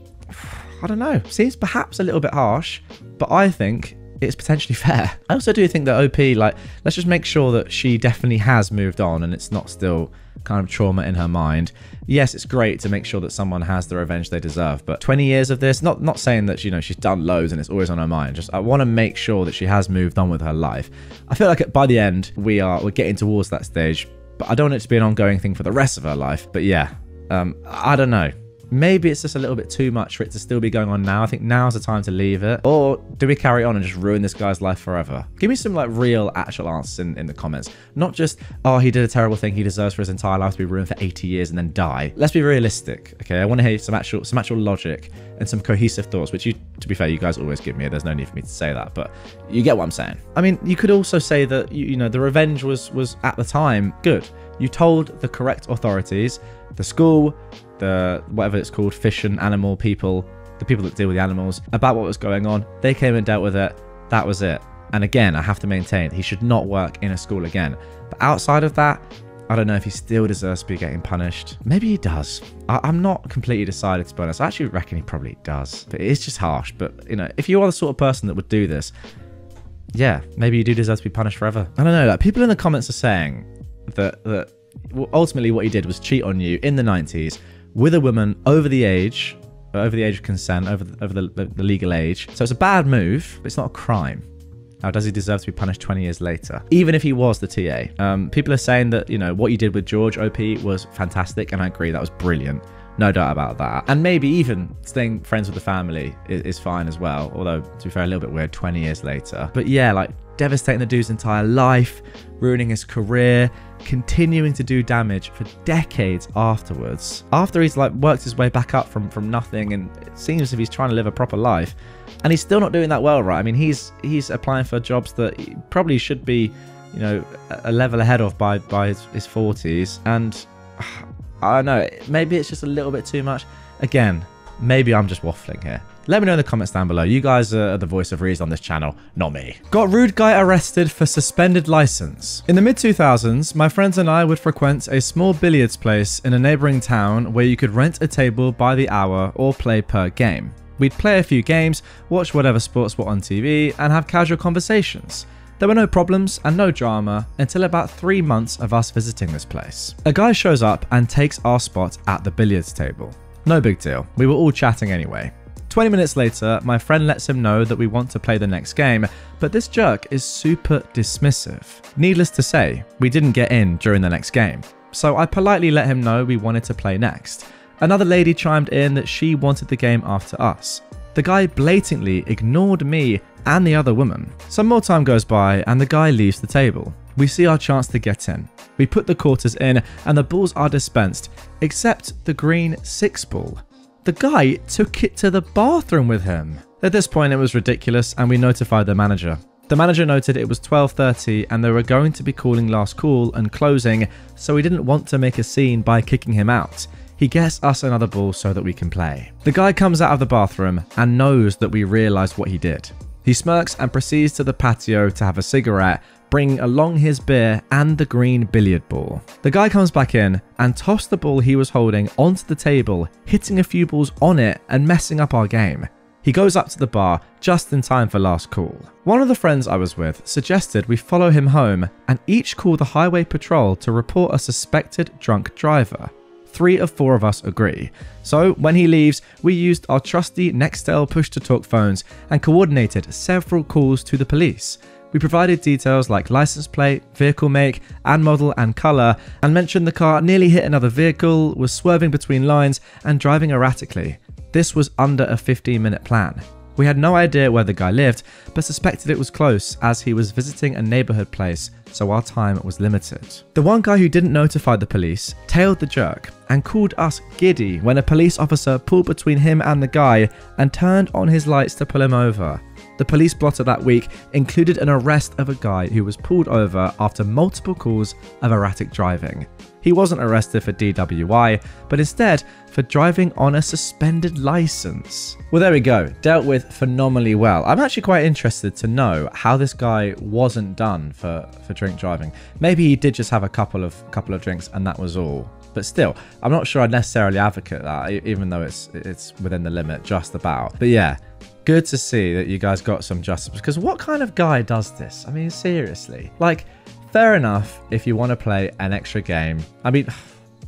I don't know. Seems perhaps a little bit harsh, but I think it's potentially fair. I also do think that OP, like, let's just make sure that she definitely has moved on and it's not still kind of trauma in her mind. Yes, it's great to make sure that someone has the revenge they deserve, but 20 years of this, not saying that, you know, she's done loads and it's always on her mind. Just I want to make sure that she has moved on with her life. I feel like by the end we're getting towards that stage, but I don't want it to be an ongoing thing for the rest of her life. But yeah, I don't know. Maybe it's just a little bit too much for it to still be going on now. I think now's the time to leave it. Or do we carry on and just ruin this guy's life forever? Give me some like real actual answers in the comments. Not just, oh, he did a terrible thing, he deserves for his entire life to be ruined for 80 years and then die. Let's be realistic, okay? I want to hear some actual logic and some cohesive thoughts, which you, to be fair, you guys always give me. There's no need for me to say that, but you get what I'm saying. I mean, you could also say that, you know, the revenge was at the time good. You told the correct authorities, the school, the whatever it's called, fish and animal people, the people that deal with the animals, about what was going on. They came and dealt with it. That was it. And again, I have to maintain, he should not work in a school again. But outside of that, I don't know if he still deserves to be getting punished. Maybe he does. I'm not completely decided, to be honest. I actually reckon he probably does. But it's just harsh. But, you know, if you are the sort of person that would do this, yeah, maybe you do deserve to be punished forever. I don't know. Like, people in the comments are saying that ultimately what he did was cheat on you in the 90s with a woman over the age of consent, over the legal age. So it's a bad move, but it's not a crime. Now, does he deserve to be punished 20 years later? Even if he was the TA. People are saying that, you know, what you did with George OP was fantastic, and I agree, that was brilliant. No doubt about that. And maybe even staying friends with the family is fine as well, although, to be fair, a little bit weird 20 years later. But yeah, like, devastating the dude's entire life, ruining his career, continuing to do damage for decades afterwards. After he's like worked his way back up from nothing, and it seems as if he's trying to live a proper life, and he's still not doing that well, right? I mean, he's applying for jobs that he probably should be, you know, a level ahead of by his 40s, and I don't know, maybe it's just a little bit too much. Again, maybe I'm just waffling here. Let me know in the comments down below. You guys are the voice of reason on this channel, not me. Got rude guy arrested for suspended license. In the mid-2000s, my friends and I would frequent a small billiards place in a neighboring town where you could rent a table by the hour or play per game. We'd play a few games, watch whatever sports were on TV, and have casual conversations. There were no problems and no drama until about 3 months of us visiting this place. A guy shows up and takes our spot at the billiards table. No big deal, we were all chatting anyway. 20 minutes later, my friend lets him know that we want to play the next game, but this jerk is super dismissive. Needless to say, we didn't get in during the next game, so I politely let him know we wanted to play next. Another lady chimed in that she wanted the game after us. The guy blatantly ignored me and the other woman. Some more time goes by and the guy leaves the table. We see our chance to get in. We put the quarters in and the balls are dispensed, except the green 6 ball. The guy took it to the bathroom with him. At this point, it was ridiculous and we notified the manager. The manager noted it was 12:30 and they were going to be calling last call and closing, so we didn't want to make a scene by kicking him out. He gets us another ball so that we can play. The guy comes out of the bathroom and knows that we realised what he did. He smirks and proceeds to the patio to have a cigarette, bringing along his beer and the green billiard ball. The guy comes back in and tossed the ball he was holding onto the table, hitting a few balls on it and messing up our game. He goes up to the bar just in time for last call. One of the friends I was with suggested we follow him home and each call the highway patrol to report a suspected drunk driver. 3 of 4 of us agree. So when he leaves, we used our trusty Nextel push-to-talk phones and coordinated several calls to the police. We provided details like license plate, vehicle make and model and colour, and mentioned the car nearly hit another vehicle, was swerving between lines and driving erratically. This was under a 15-minute plan. We had no idea where the guy lived, but suspected it was close as he was visiting a neighbourhood place, so our time was limited. The one guy who didn't notify the police tailed the jerk and called us giddy when a police officer pulled between him and the guy and turned on his lights to pull him over. The police blotter that week included an arrest of a guy who was pulled over after multiple calls of erratic driving. He wasn't arrested for DWI, but instead for driving on a suspended license. Well, there we go. Dealt with phenomenally well. I'm actually quite interested to know how this guy wasn't done for drink driving. Maybe he did just have a couple of drinks and that was all. But still, I'm not sure I'd necessarily advocate that, even though it's within the limit, just about. But yeah, good to see that you guys got some justice, because what kind of guy does this? I mean, seriously. Like, fair enough if you want to play an extra game. I mean,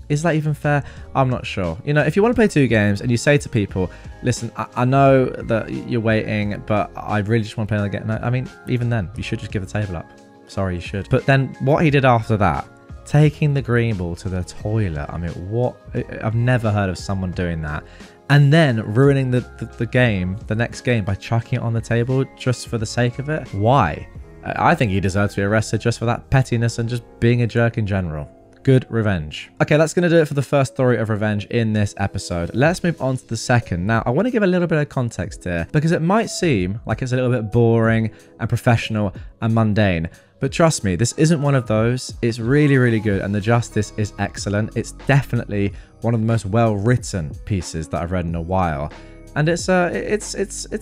is that even fair? I'm not sure. You know, if you want to play 2 games and you say to people, listen, I know that you're waiting, but I really just want to play another game. No, I mean, even then, you should just give the table up. Sorry, you should. But then what he did after that, taking the green ball to the toilet. I mean, what? I've never heard of someone doing that. And then ruining the game, the next game, by chucking it on the table just for the sake of it. Why? I think he deserves to be arrested just for that pettiness and just being a jerk in general. Good revenge. Okay, that's going to do it for the first story of revenge in this episode. Let's move on to the second. Now, I want to give a little bit of context here because it might seem like it's a little bit boring and professional and mundane. But trust me, this isn't one of those. It's really, really good and the justice is excellent. It's definitely one of the most well-written pieces that I've read in a while. And it's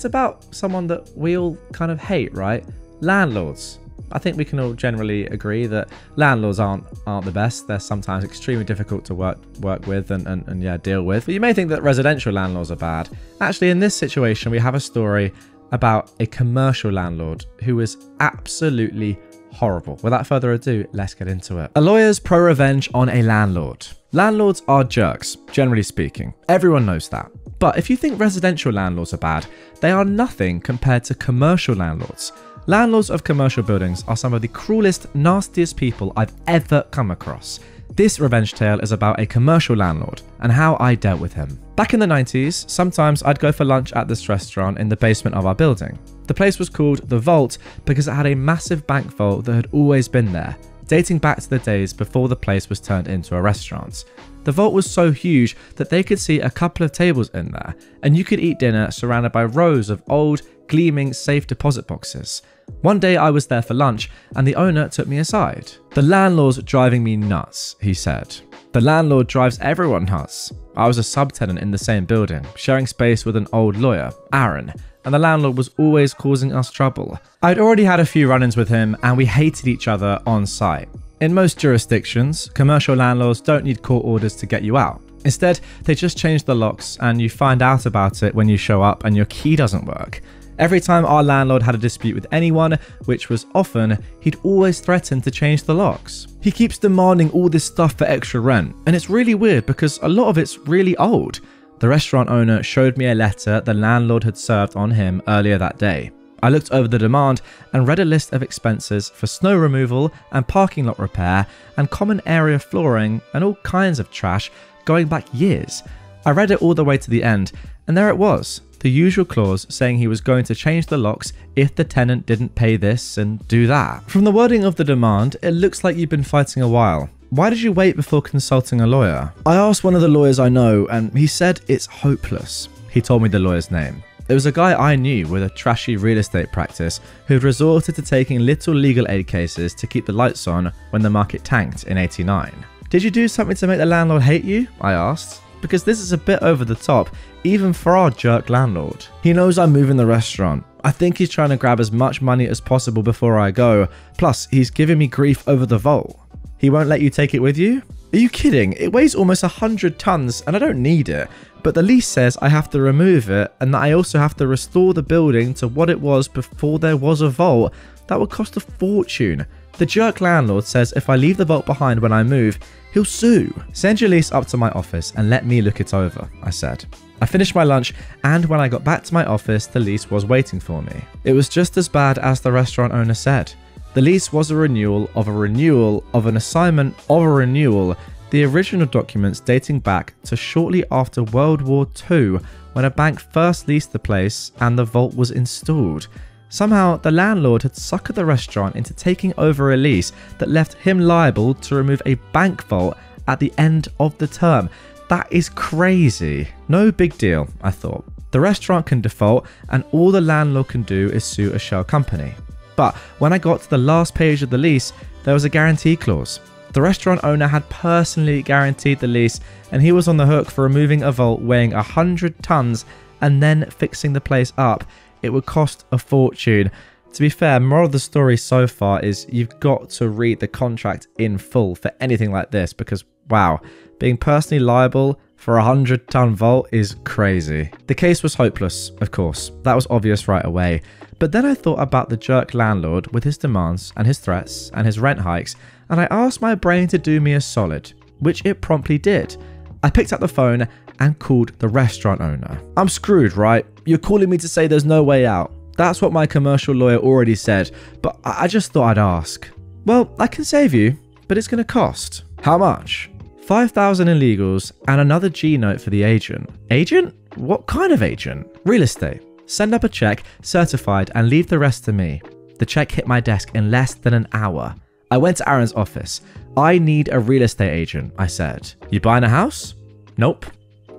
about someone that we all kind of hate, right? Landlords. I think we can all generally agree that landlords aren't the best. They're sometimes extremely difficult to work with and yeah, deal with. But you may think that residential landlords are bad. Actually, in this situation, we have a story about a commercial landlord who is absolutely horrible. Without further ado, let's get into it. A lawyer's pro-revenge on a landlord. Landlords are jerks, generally speaking. Everyone knows that. But if you think residential landlords are bad, they are nothing compared to commercial landlords. Landlords of commercial buildings are some of the cruelest, nastiest people I've ever come across. This revenge tale is about a commercial landlord and how I dealt with him. Back in the 90s, sometimes I'd go for lunch at this restaurant in the basement of our building. The place was called The Vault because it had a massive bank vault that had always been there, dating back to the days before the place was turned into a restaurant. The vault was so huge that they could see a couple of tables in there, and you could eat dinner surrounded by rows of old, gleaming safe deposit boxes. One day I was there for lunch and the owner took me aside. "The landlord's driving me nuts," he said. "The landlord drives everyone nuts." I was a subtenant in the same building, sharing space with an old lawyer, Aaron, and the landlord was always causing us trouble. I'd already had a few run-ins with him and we hated each other on site. In most jurisdictions, commercial landlords don't need court orders to get you out. Instead, they just change the locks and you find out about it when you show up and your key doesn't work. Every time our landlord had a dispute with anyone, which was often, he'd always threaten to change the locks. He keeps demanding all this stuff for extra rent, and it's really weird because a lot of it's really old. The restaurant owner showed me a letter the landlord had served on him earlier that day. I looked over the demand and read a list of expenses for snow removal and parking lot repair and common area flooring and all kinds of trash going back years. I read it all the way to the end, and there it was. The usual clause saying he was going to change the locks if the tenant didn't pay this and do that. From the wording of the demand, it looks like you've been fighting a while. Why did you wait before consulting a lawyer? I asked one of the lawyers I know and he said it's hopeless. He told me the lawyer's name. It was a guy I knew with a trashy real estate practice who had resorted to taking little legal aid cases to keep the lights on when the market tanked in '89. "Did you do something to make the landlord hate you?" I asked. Because this is a bit over the top, even for our jerk landlord. "He knows I'm moving the restaurant. I think he's trying to grab as much money as possible before I go. Plus, he's giving me grief over the vault." "He won't let you take it with you?" "Are you kidding? It weighs almost 100 tons and I don't need it. But the lease says I have to remove it and that I also have to restore the building to what it was before there was a vault. That would cost a fortune. The jerk landlord says if I leave the vault behind when I move, he'll sue." "Send your lease up to my office and let me look it over," I said. I finished my lunch and when I got back to my office, the lease was waiting for me. It was just as bad as the restaurant owner said. The lease was a renewal of a renewal of an assignment of a renewal, the original documents dating back to shortly after World War II when a bank first leased the place and the vault was installed. Somehow, the landlord had suckered the restaurant into taking over a lease that left him liable to remove a bank vault at the end of the term. That is crazy. No big deal, I thought. The restaurant can default and all the landlord can do is sue a shell company. But when I got to the last page of the lease, there was a guarantee clause. The restaurant owner had personally guaranteed the lease and he was on the hook for removing a vault weighing 100 tons and then fixing the place up. It would cost a fortune. To be fair, moral of the story so far is you've got to read the contract in full for anything like this because, wow, being personally liable for a 100-ton vault is crazy. The case was hopeless, of course. That was obvious right away. But then I thought about the jerk landlord with his demands and his threats and his rent hikes, and I asked my brain to do me a solid, which it promptly did. I picked up the phone and called the restaurant owner. "I'm screwed, right? You're calling me to say there's no way out. That's what my commercial lawyer already said, but I just thought I'd ask." "Well, I can save you, but it's going to cost." "How much?" $5,000 in legals and another G note for the agent. "Agent? What kind of agent?" "Real estate. Send up a check, certified, and leave the rest to me." The check hit my desk in less than an hour. I went to Aaron's office. "I need a real estate agent," I said. "You buying a house?" "Nope."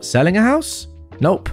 "Selling a house?" "Nope."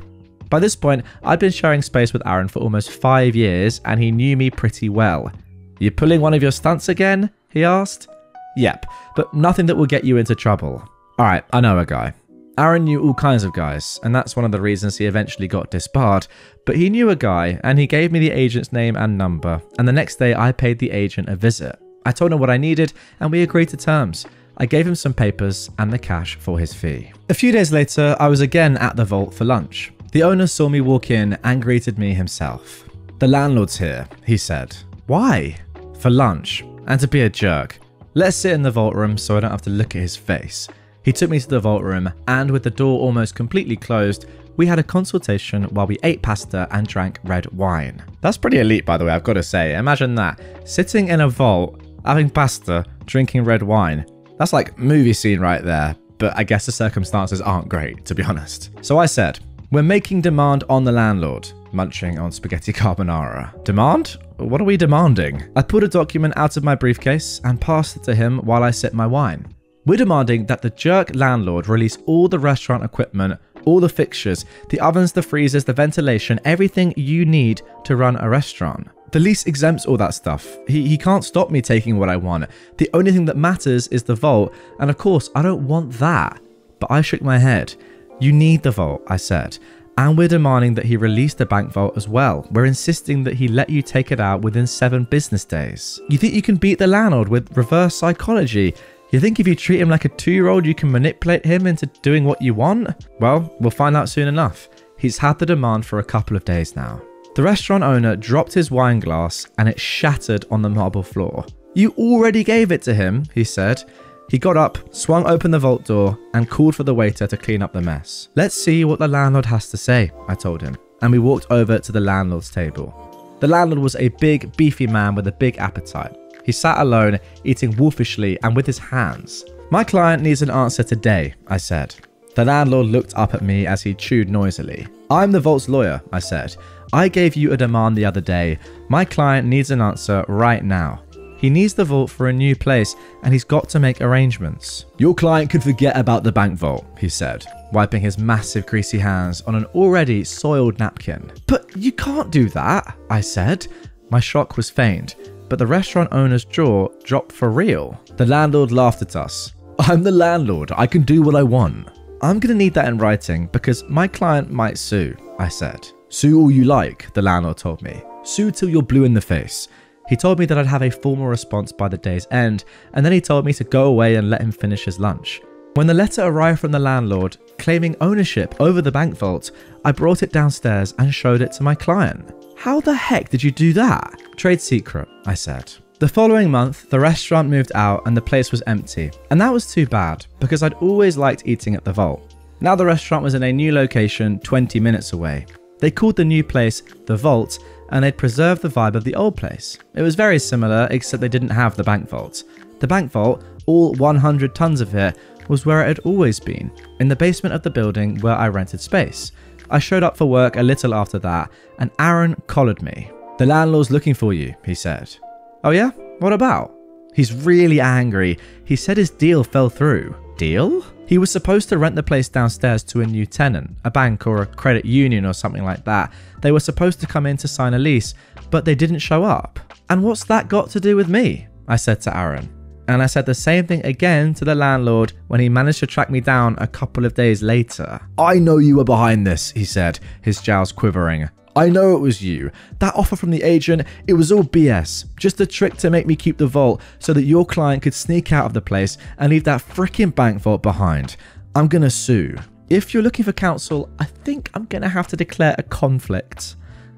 By this point, I'd been sharing space with Aaron for almost 5 years and he knew me pretty well. "You pulling one of your stunts again?" he asked. "Yep, but nothing that will get you into trouble." "Alright, I know a guy." Aaron knew all kinds of guys, and that's one of the reasons he eventually got disbarred. But he knew a guy, and he gave me the agent's name and number, and the next day I paid the agent a visit. I told him what I needed, and we agreed to terms. I gave him some papers and the cash for his fee. A few days later, I was again at the vault for lunch. The owner saw me walk in and greeted me himself. "The landlord's here," he said. "Why?" "For lunch, and to be a jerk. Let's sit in the vault room so I don't have to look at his face." He took me to the vault room, and with the door almost completely closed, we had a consultation while we ate pasta and drank red wine. That's pretty elite, by the way, I've got to say. Imagine that. Sitting in a vault, having pasta, drinking red wine. That's like movie scene right there, but I guess the circumstances aren't great, to be honest. So I said, "We're making demand on the landlord," munching on spaghetti carbonara. "Demand? What are we demanding?" I pulled a document out of my briefcase and passed it to him while I sipped my wine. "We're demanding that the jerk landlord release all the restaurant equipment, all the fixtures, the ovens, the freezers, the ventilation, everything you need to run a restaurant. The lease exempts all that stuff. He can't stop me taking what I want. The only thing that matters is the vault, and of course, I don't want that." But I shook my head. "You need the vault," I said. "And we're demanding that he release the bank vault as well. We're insisting that he let you take it out within 7 business days. You think you can beat the landlord with reverse psychology? You think if you treat him like a 2-year-old, you can manipulate him into doing what you want? Well, we'll find out soon enough." He's had the demand for a couple of days now. The restaurant owner dropped his wine glass and it shattered on the marble floor. "You already gave it to him," he said. He got up, swung open the vault door, and called for the waiter to clean up the mess. "Let's see what the landlord has to say," I told him, and we walked over to the landlord's table. The landlord was a big, beefy man with a big appetite. He sat alone, eating wolfishly and with his hands. "My client needs an answer today," I said. The landlord looked up at me as he chewed noisily. "I'm the vault's lawyer," I said. "I gave you a demand the other day. My client needs an answer right now. He needs the vault for a new place, and he's got to make arrangements." "Your client could forget about the bank vault," he said, wiping his massive greasy hands on an already soiled napkin. "But you can't do that," I said. My shock was feigned, but the restaurant owner's jaw dropped for real. The landlord laughed at us. "I'm the landlord. I can do what I want." "I'm going to need that in writing because my client might sue," I said. "Sue all you like," the landlord told me. "Sue till you're blue in the face." He told me that I'd have a formal response by the day's end, and then he told me to go away and let him finish his lunch. When the letter arrived from the landlord, claiming ownership over the bank vault, I brought it downstairs and showed it to my client. "How the heck did you do that?" "Trade secret," I said. The following month, the restaurant moved out and the place was empty, and that was too bad because I'd always liked eating at the vault. Now the restaurant was in a new location 20 minutes away. They called the new place the Vault, and they'd preserved the vibe of the old place. It was very similar, except they didn't have the bank vault. The bank vault, all 100 tons of it, was where it had always been, in the basement of the building where I rented space. I showed up for work a little after that, and Aaron collared me. "The landlord's looking for you," he said. "Oh yeah? What about?" "He's really angry. He said his deal fell through." "Deal?" "He was supposed to rent the place downstairs to a new tenant, a bank or a credit union or something like that. They were supposed to come in to sign a lease, but they didn't show up." "And what's that got to do with me?" I said to Aaron. And I said the same thing again to the landlord when he managed to track me down a couple of days later. "I know you were behind this," he said, his jowls quivering. "I know it was you. That offer from the agent, it was all BS. Just a trick to make me keep the vault so that your client could sneak out of the place and leave that freaking bank vault behind. I'm gonna sue. If you're looking for counsel, I think I'm gonna have to declare a conflict.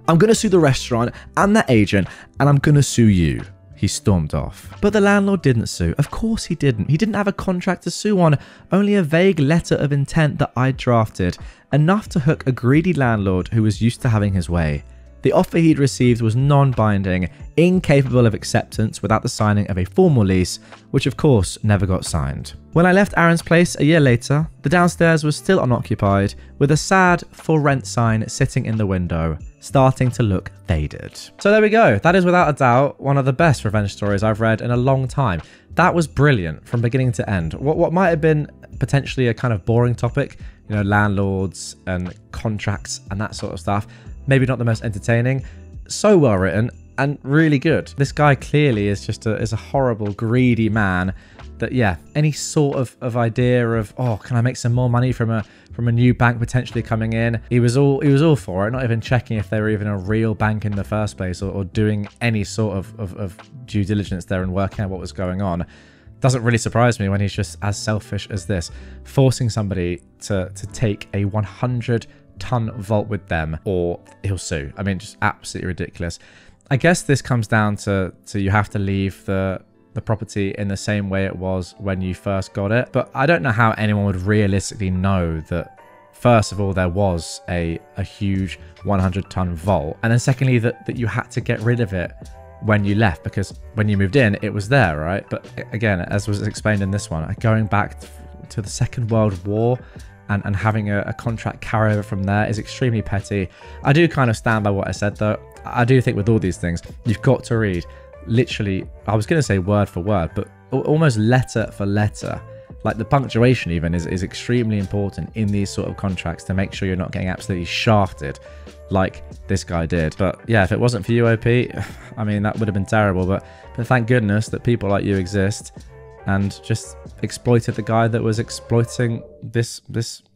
I'm gonna sue the restaurant and that agent, and I'm gonna sue you." He stormed off. But the landlord didn't sue. Of course he didn't. He didn't have a contract to sue on, only a vague letter of intent that I drafted, enough to hook a greedy landlord who was used to having his way. The offer he'd received was non-binding, incapable of acceptance without the signing of a formal lease, which of course never got signed. When I left Aaron's place a year later, the downstairs was still unoccupied, with a sad "for rent" sign sitting in the window, starting to look faded. So there we go. That is without a doubt one of the best revenge stories I've read in a long time. That was brilliant from beginning to end. What might have been potentially a kind of boring topic, you know, landlords and contracts and that sort of stuff, maybe not the most entertaining, so well written and really good. This guy clearly is just a horrible, greedy man that yeah, any sort of idea of, oh, can I make some more money from a new bank potentially coming in? He was all for it, not even checking if they were even a real bank in the first place, or doing any sort of due diligence there and working out what was going on. Doesn't really surprise me when he's just as selfish as this, forcing somebody to take a 100-ton vault with them or he'll sue. I mean, just absolutely ridiculous. I guess this comes down to you have to leave the property in the same way it was when you first got it. But I don't know how anyone would realistically know that, first of all, there was a huge 100-ton vault, and then secondly that you had to get rid of it when you left, because when you moved in it was there, right? But again, as was explained in this one, going back to the Second World War and having a contract carryover from there is extremely petty. I do kind of stand by what I said though. I do think with all these things you've got to read literally, I was going to say word for word, but almost letter for letter. Like the punctuation even is extremely important in these sort of contracts to make sure you're not getting absolutely shafted like this guy did. But yeah, if it wasn't for you, OP, I mean, that would have been terrible. But thank goodness that people like you exist and just exploited the guy that was exploiting this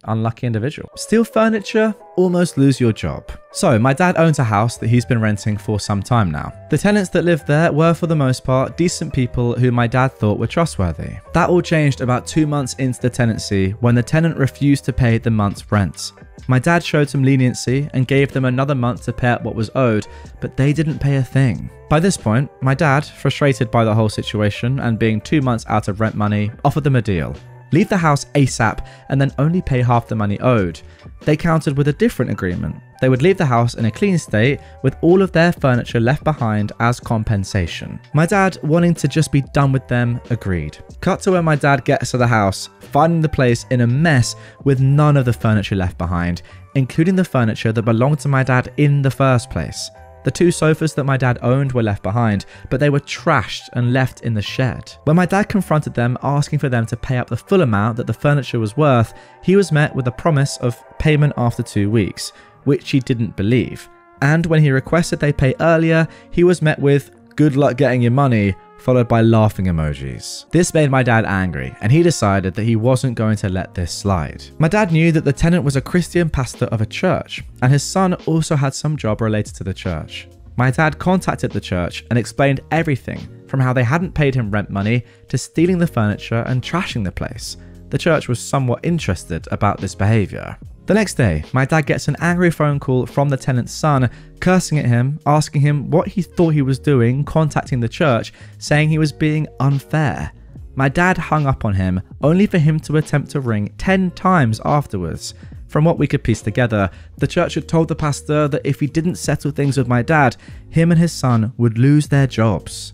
unlucky individual. Steal furniture, almost lose your job. So my dad owns a house that he's been renting for some time now. The tenants that lived there were for the most part decent people who my dad thought were trustworthy. That all changed about 2 months into the tenancy when the tenant refused to pay the month's rent. My dad showed some leniency and gave them another month to pay up what was owed, but they didn't pay a thing. By this point, my dad, frustrated by the whole situation and being 2 months out of rent money, offered them a deal. Leave the house ASAP and then only pay half the money owed. They countered with a different agreement. They would leave the house in a clean state with all of their furniture left behind as compensation. My dad, wanting to just be done with them, agreed. Cut to where my dad gets to the house, finding the place in a mess with none of the furniture left behind, including the furniture that belonged to my dad in the first place. The 2 sofas that my dad owned were left behind, but they were trashed and left in the shed. When my dad confronted them asking for them to pay up the full amount that the furniture was worth, he was met with a promise of payment after 2 weeks, which he didn't believe. And when he requested they pay earlier, he was met with "good luck getting your money," followed by laughing emojis. This made my dad angry, and he decided that he wasn't going to let this slide. My dad knew that the tenant was a Christian pastor of a church, and his son also had some job related to the church. My dad contacted the church and explained everything, from how they hadn't paid him rent money to stealing the furniture and trashing the place. The church was somewhat interested about this behavior. The next day, my dad gets an angry phone call from the tenant's son, cursing at him, asking him what he thought he was doing, contacting the church, saying he was being unfair. My dad hung up on him, only for him to attempt to ring 10 times afterwards. From what we could piece together, the church had told the pastor that if he didn't settle things with my dad, him and his son would lose their jobs.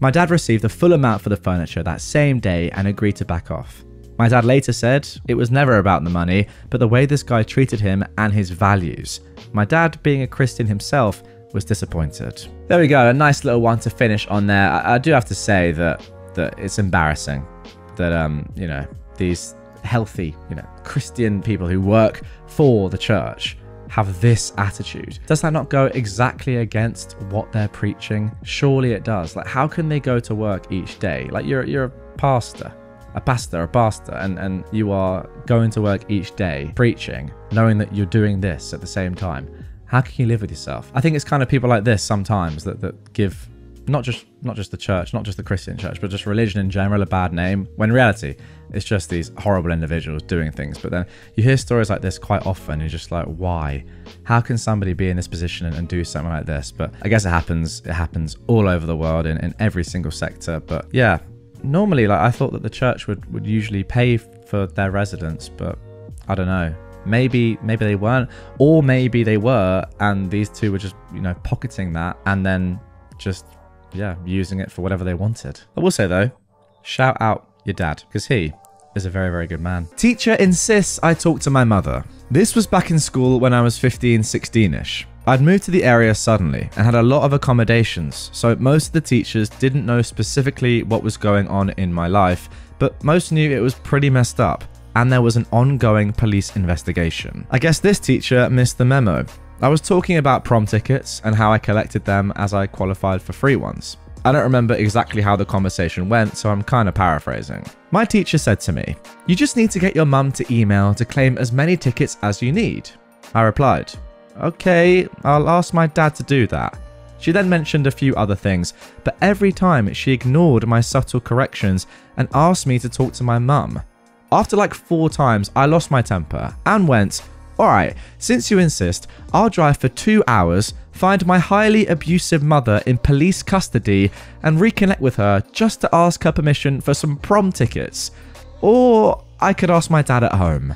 My dad received the full amount for the furniture that same day and agreed to back off. My dad later said it was never about the money, but the way this guy treated him and his values. My dad, being a Christian himself, was disappointed. There we go, a nice little one to finish on there. I do have to say that it's embarrassing that these healthy, Christian people who work for the church have this attitude. Does that not go exactly against what they're preaching? Surely it does. Like, how can they go to work each day? Like, you're a pastor, and you are going to work each day preaching, knowing that you're doing this at the same time. How can you live with yourself? I think it's kind of people like this sometimes that give not just the church, not just the Christian church, but just religion in general a bad name, when in reality it's just these horrible individuals doing things. But then you hear stories like this quite often, you're just like, why? How can somebody be in this position and do something like this? But I guess it happens all over the world in every single sector. But yeah, normally, like, I thought that the church would usually pay for their residents, but I don't know. Maybe they weren't, or maybe they were, and these two were just, pocketing that and then just, using it for whatever they wanted. I will say though, shout out your dad, because he is a very, very good man. Teacher insists I talk to my mother. This was back in school when I was 15, 16-ish. I'd moved to the area suddenly and had a lot of accommodations, so most of the teachers didn't know specifically what was going on in my life, but most knew it was pretty messed up, and there was an ongoing police investigation. I guess this teacher missed the memo. I was talking about prom tickets and how I collected them as I qualified for free ones. I don't remember exactly how the conversation went, so I'm kind of paraphrasing. My teacher said to me, "You just need to get your mum to email to claim as many tickets as you need." I replied, "Okay, I'll ask my dad to do that." She then mentioned a few other things, but every time she ignored my subtle corrections and asked me to talk to my mum. After like 4 times, I lost my temper and went, "Alright, since you insist, I'll drive for 2 hours, find my highly abusive mother in police custody, and reconnect with her just to ask her permission for some prom tickets. Or I could ask my dad at home."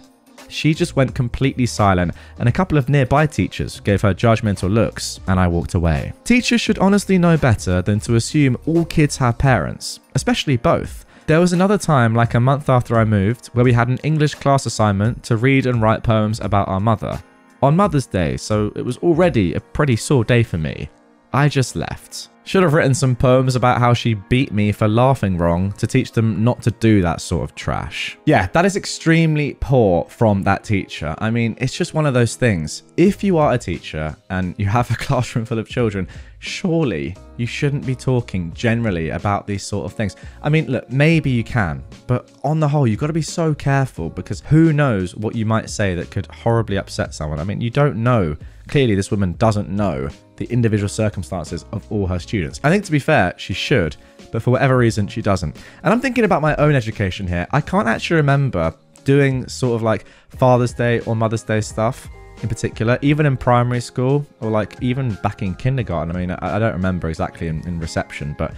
She just went completely silent, and a couple of nearby teachers gave her judgmental looks, and I walked away. Teachers should honestly know better than to assume all kids have parents, especially both. There was another time, like a month after I moved, where we had an English class assignment to read and write poems about our mother. On Mother's Day, so it was already a pretty sore day for me. I just left. Should have written some poems about how she beat me for laughing wrong to teach them not to do that sort of trash. Yeah, that is extremely poor from that teacher. I mean, it's just one of those things. If you are a teacher and you have a classroom full of children, surely you shouldn't be talking generally about these sort of things. I mean, look, maybe you can, but on the whole, you've got to be so careful because who knows what you might say that could horribly upset someone. I mean, you don't know. Clearly, this woman doesn't know the individual circumstances of all her students. I think, to be fair, she should, but for whatever reason, she doesn't. And I'm thinking about my own education here. I can't actually remember doing sort of like Father's Day or Mother's Day stuff in particular, even in primary school or like even back in kindergarten. I mean, I don't remember exactly in reception, but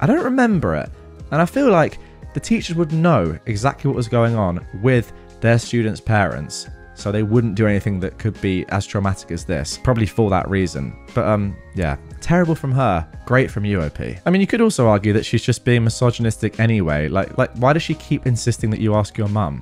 I don't remember it. And I feel like the teachers would know exactly what was going on with their students' parents, so they wouldn't do anything that could be as traumatic as this, probably for that reason. But yeah, terrible from her, great from you, OP. I mean, you could also argue that she's just being misogynistic anyway. Like why does she keep insisting that you ask your mum?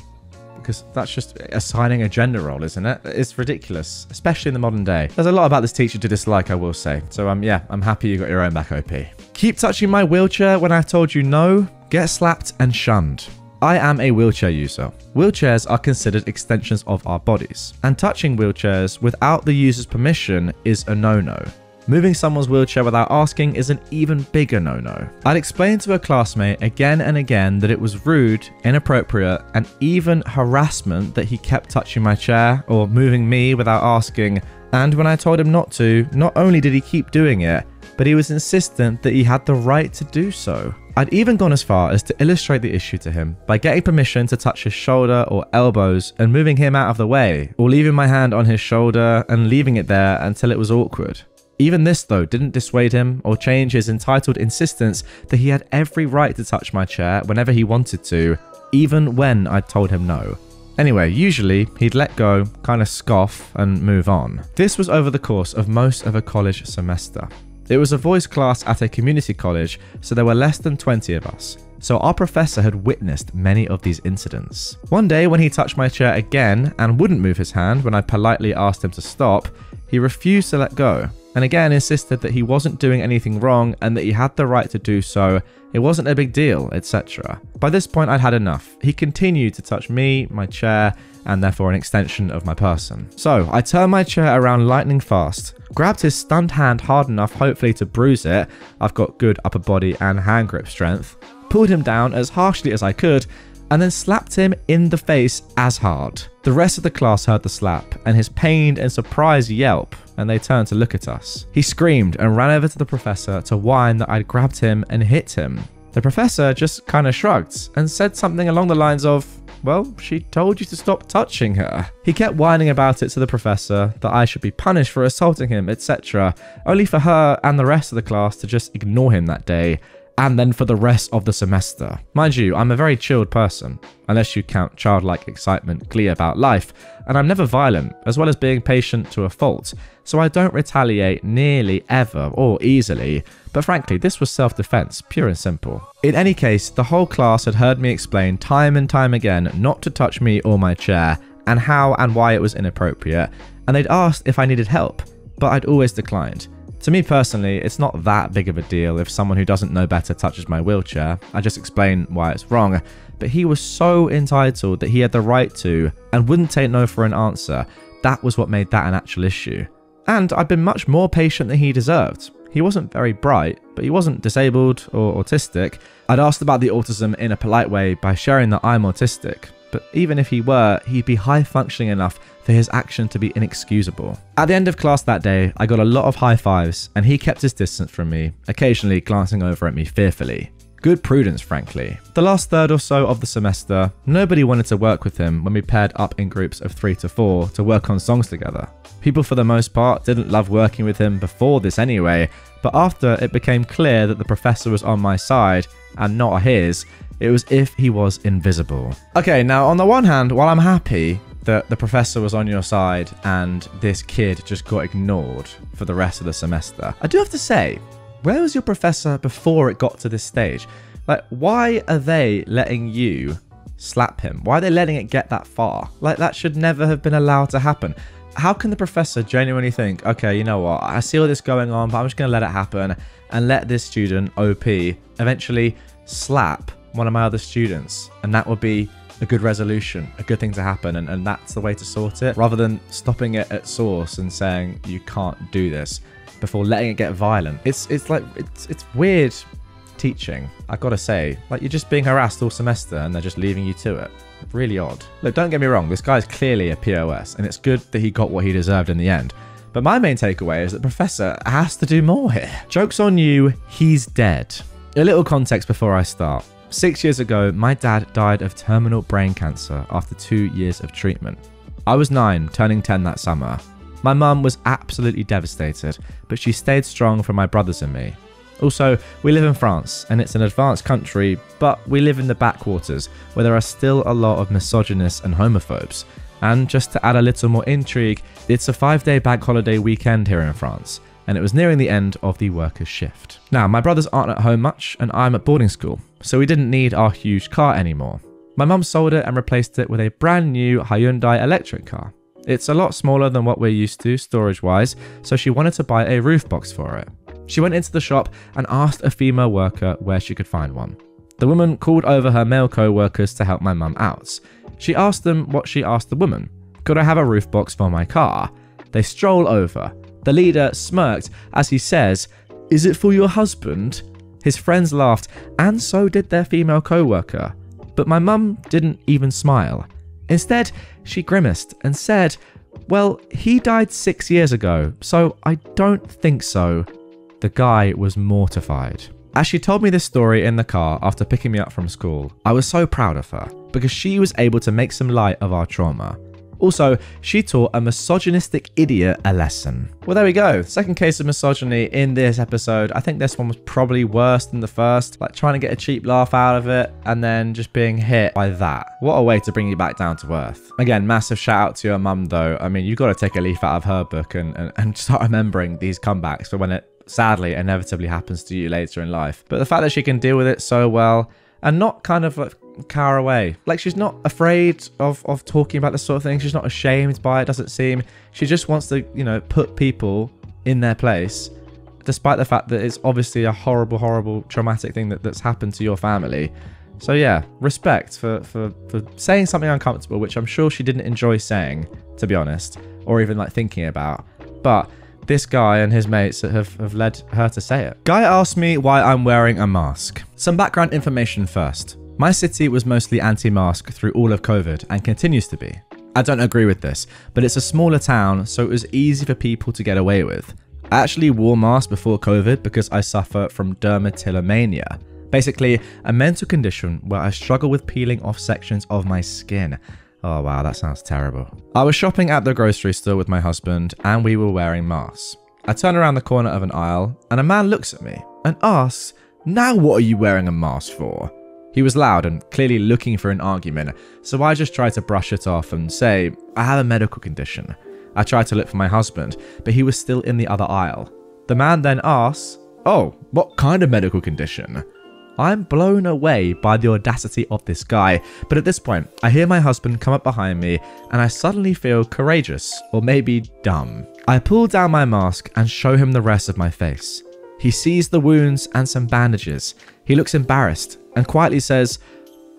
Because that's just assigning a gender role, isn't it? It's ridiculous, especially in the modern day. There's a lot about this teacher to dislike, I will say. So yeah, I'm happy you got your own back, OP. Keep touching my wheelchair when I told you no, get slapped and shunned. I am a wheelchair user. Wheelchairs are considered extensions of our bodies, and touching wheelchairs without the user's permission is a no-no. Moving someone's wheelchair without asking is an even bigger no-no. I'd explained to a classmate again and again that it was rude, inappropriate, and even harassment that he kept touching my chair or moving me without asking, and when I told him not to, not only did he keep doing it, but he was insistent that he had the right to do so. I'd even gone as far as to illustrate the issue to him by getting permission to touch his shoulder or elbows and moving him out of the way, or leaving my hand on his shoulder and leaving it there until it was awkward. Even this, though, didn't dissuade him or change his entitled insistence that he had every right to touch my chair whenever he wanted to, even when I'd told him no. Anyway, usually he'd let go, kind of scoff, and move on. This was over the course of most of a college semester. It was a voice class at a community college, so there were less than 20 of us. So our professor had witnessed many of these incidents. One day when he touched my chair again and wouldn't move his hand when I politely asked him to stop, he refused to let go, and again insisted that he wasn't doing anything wrong and that he had the right to do so, it wasn't a big deal, etc. By this point I'd had enough. He continued to touch me, my chair, and therefore an extension of my person. So I turned my chair around lightning fast, grabbed his stunned hand hard enough hopefully to bruise it, I've got good upper body and hand grip strength, pulled him down as harshly as I could, and then slapped him in the face as hard. The rest of the class heard the slap and his pained and surprised yelp, and they turned to look at us. He screamed and ran over to the professor to whine that I'd grabbed him and hit him. The professor just kind of shrugged and said something along the lines of, "Well, she told you to stop touching her." He kept whining about it to the professor, that I should be punished for assaulting him, etc., only for her and the rest of the class to just ignore him that day, and then for the rest of the semester. Mind you, I'm a very chilled person, unless you count childlike excitement, glee about life, and I'm never violent, as well as being patient to a fault, so I don't retaliate nearly ever or easily, but frankly, this was self-defense, pure and simple. In any case, the whole class had heard me explain time and time again not to touch me or my chair, and how and why it was inappropriate, and they'd asked if I needed help, but I'd always declined. To me personally, it's not that big of a deal if someone who doesn't know better touches my wheelchair. I just explain why it's wrong. But he was so entitled that he had the right to and wouldn't take no for an answer. That was what made that an actual issue. And I've been much more patient than he deserved. He wasn't very bright, but he wasn't disabled or autistic. I'd asked about the autism in a polite way by sharing that I'm autistic, but even if he were, he'd be high functioning enough for his action to be inexcusable. At the end of class that day, I got a lot of high fives, and he kept his distance from me, occasionally glancing over at me fearfully. Good prudence, frankly. The last third or so of the semester, nobody wanted to work with him when we paired up in groups of 3 to 4 to work on songs together. People for the most part didn't love working with him before this anyway, but after it became clear that the professor was on my side and not his, it was as if he was invisible. Okay, now on the one hand, while I'm happy that the professor was on your side and this kid just got ignored for the rest of the semester, I do have to say, where was your professor before it got to this stage? Like, why are they letting you slap him? Why are they letting it get that far? Like, that should never have been allowed to happen. How can the professor genuinely think, okay, you know what, I see all this going on, but I'm just going to let it happen and let this student, OP, eventually slap one of my other students, and that would be a good resolution, a good thing to happen, and that's the way to sort it, rather than stopping it at source and saying you can't do this before letting it get violent. It's weird teaching, I gotta say. Like, you're just being harassed all semester and they're just leaving you to it. Really odd. Look, don't get me wrong, this guy's clearly a POS, and it's good that he got what he deserved in the end. But my main takeaway is that Professor has to do more here. Joke's on you, he's dead. A little context before I start. 6 years ago, my dad died of terminal brain cancer after 2 years of treatment. I was 9, turning 10 that summer. My mum was absolutely devastated, but she stayed strong for my brothers and me. Also, we live in France, and it's an advanced country, but we live in the backwaters, where there are still a lot of misogynists and homophobes. And just to add a little more intrigue, it's a 5-day bank holiday weekend here in France, and it was nearing the end of the workers' shift. Now, my brothers aren't at home much, and I'm at boarding school, so we didn't need our huge car anymore. My mum sold it and replaced it with a brand new Hyundai electric car. It's a lot smaller than what we're used to storage-wise, so she wanted to buy a roof box for it. She went into the shop and asked a female worker where she could find one. The woman called over her male co-workers to help my mum out. She asked them what she asked the woman. Could I have a roof box for my car? They stroll over. The leader smirked as he says, "Is it for your husband?" His friends laughed, and so did their female co-worker. But my mum didn't even smile. Instead, she grimaced and said, "Well, he died 6 years ago, so I don't think so." The guy was mortified. As she told me this story in the car after picking me up from school, I was so proud of her because she was able to make some light of our trauma. Also, she taught a misogynistic idiot a lesson. Well, there we go. Second case of misogyny in this episode. I think this one was probably worse than the first, like trying to get a cheap laugh out of it and then just being hit by that. What a way to bring you back down to earth. Again, massive shout out to your mum though. I mean, you've got to take a leaf out of her book and start remembering these comebacks for when it sadly inevitably happens to you later in life. But the fact that she can deal with it so well and not kind of like cower away. Like, she's not afraid of talking about this sort of thing. She's not ashamed by it, doesn't seem. She just wants to, you know, put people in their place, despite the fact that it's obviously a horrible, horrible, traumatic thing that's happened to your family. So yeah, respect for saying something uncomfortable, which I'm sure she didn't enjoy saying, to be honest, or even like thinking about. But this guy and his mates have led her to say it. Guy asked me why I'm wearing a mask. Some background information first. My city was mostly anti-mask through all of COVID and continues to be. I don't agree with this, but it's a smaller town, so it was easy for people to get away with. I actually wore masks before COVID because I suffer from dermatillomania. Basically, a mental condition where I struggle with peeling off sections of my skin. Oh wow, that sounds terrible. I was shopping at the grocery store with my husband and we were wearing masks. I turn around the corner of an aisle and a man looks at me and asks, "Now what are you wearing a mask for?" He was loud and clearly looking for an argument, so I just tried to brush it off and say, "I have a medical condition." I tried to look for my husband, but he was still in the other aisle. The man then asks, "Oh, what kind of medical condition?" I'm blown away by the audacity of this guy, but at this point, I hear my husband come up behind me and I suddenly feel courageous, or maybe dumb. I pull down my mask and show him the rest of my face. He sees the wounds and some bandages. He looks embarrassed and quietly says,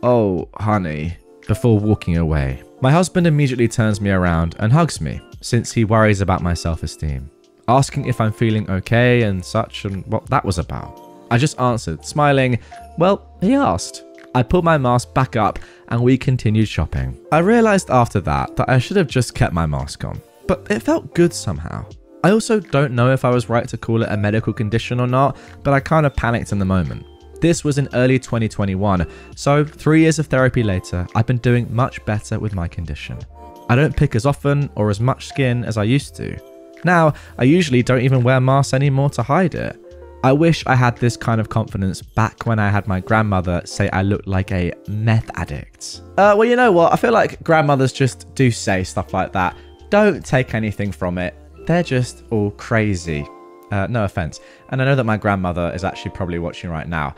"Oh, honey," before walking away. My husband immediately turns me around and hugs me, since he worries about my self-esteem. asking if I'm feeling okay and such and what that was about. I just answered, smiling, well, he asked. I pulled my mask back up and we continued shopping. I realized after that I should have just kept my mask on, but it felt good somehow. I also don't know if I was right to call it a medical condition or not, but I kind of panicked in the moment. This was in early 2021, so 3 years of therapy later, I've been doing much better with my condition. I don't pick as often or as much skin as I used to. Now, I usually don't even wear masks anymore to hide it. I wish I had this kind of confidence back when I had my grandmother say I looked like a meth addict. Well, you know what? I feel like grandmothers just do say stuff like that. Don't take anything from it. They're just all crazy. No offense. And I know that my grandmother is actually probably watching right now.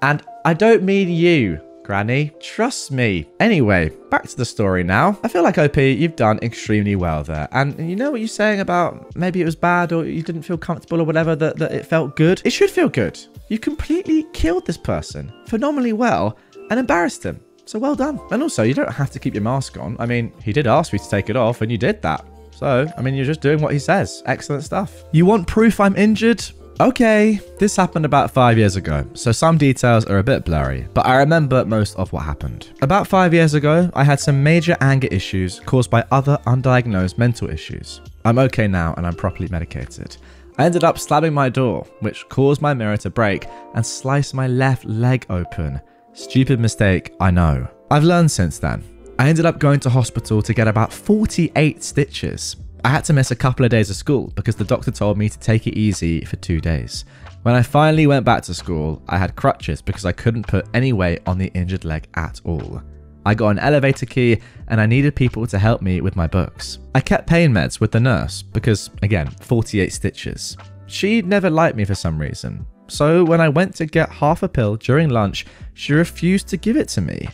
And I don't mean you, Granny. Trust me. Anyway, back to the story now. I feel like, OP, you've done extremely well there. And you know what you're saying about maybe it was bad or you didn't feel comfortable or whatever, that it felt good? It should feel good. You completely killed this person phenomenally well and embarrassed him. So well done. And also, you don't have to keep your mask on. I mean, he did ask you to take it off and you did that. So, I mean, you're just doing what he says. Excellent stuff. You want proof I'm injured? Okay, this happened about 5 years ago, so some details are a bit blurry, but I remember most of what happened. About 5 years ago, I had some major anger issues caused by other undiagnosed mental issues. I'm okay now and I'm properly medicated. I ended up slamming my door, which caused my mirror to break and slice my left leg open. Stupid mistake, I know. I've learned since then. I ended up going to hospital to get about 48 stitches. I had to miss a couple of days of school because the doctor told me to take it easy for 2 days. When I finally went back to school, I had crutches because I couldn't put any weight on the injured leg at all. I got an elevator key and I needed people to help me with my books. I kept pain meds with the nurse because, again, 48 stitches. She never liked me for some reason. So when I went to get half a pill during lunch, she refused to give it to me.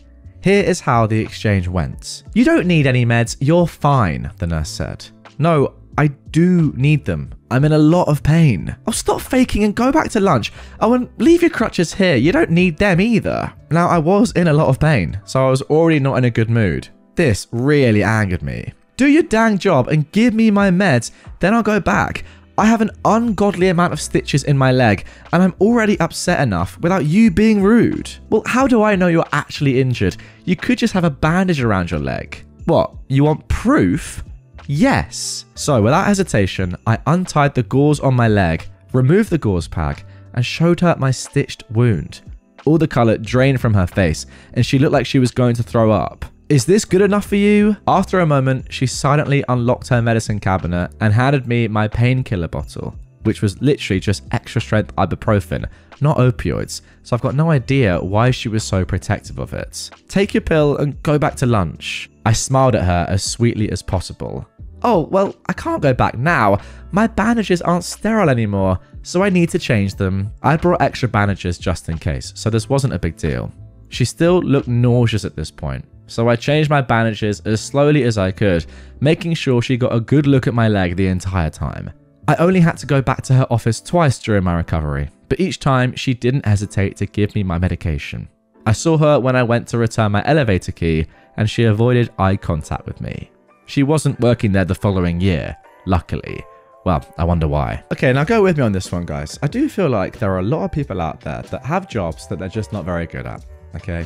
Here is how the exchange went. You don't need any meds, you're fine, the nurse said. No, I do need them. I'm in a lot of pain. Oh, stop faking and go back to lunch. Oh, and leave your crutches here. You don't need them either. Now, I was in a lot of pain, so I was already not in a good mood. This really angered me. Do your dang job and give me my meds, then I'll go back. I have an ungodly amount of stitches in my leg, and I'm already upset enough without you being rude. Well, how do I know you're actually injured? You could just have a bandage around your leg. What, you want proof? Yes. So without hesitation, I untied the gauze on my leg, removed the gauze pack, and showed her my stitched wound. All the colour drained from her face, and she looked like she was going to throw up. Is this good enough for you? After a moment, she silently unlocked her medicine cabinet and handed me my painkiller bottle, which was literally just extra strength ibuprofen, not opioids, so I've got no idea why she was so protective of it. Take your pill and go back to lunch. I smiled at her as sweetly as possible. Oh, well, I can't go back now. My bandages aren't sterile anymore, so I need to change them. I brought extra bandages just in case, so this wasn't a big deal. She still looked nauseous at this point, so I changed my bandages as slowly as I could, making sure she got a good look at my leg the entire time. I only had to go back to her office twice during my recovery, but each time she didn't hesitate to give me my medication. I saw her when I went to return my elevator key, and she avoided eye contact with me. She wasn't working there the following year, luckily. Well, I wonder why. Okay, now go with me on this one, guys. I do feel like there are a lot of people out there that have jobs that they're just not very good at, okay?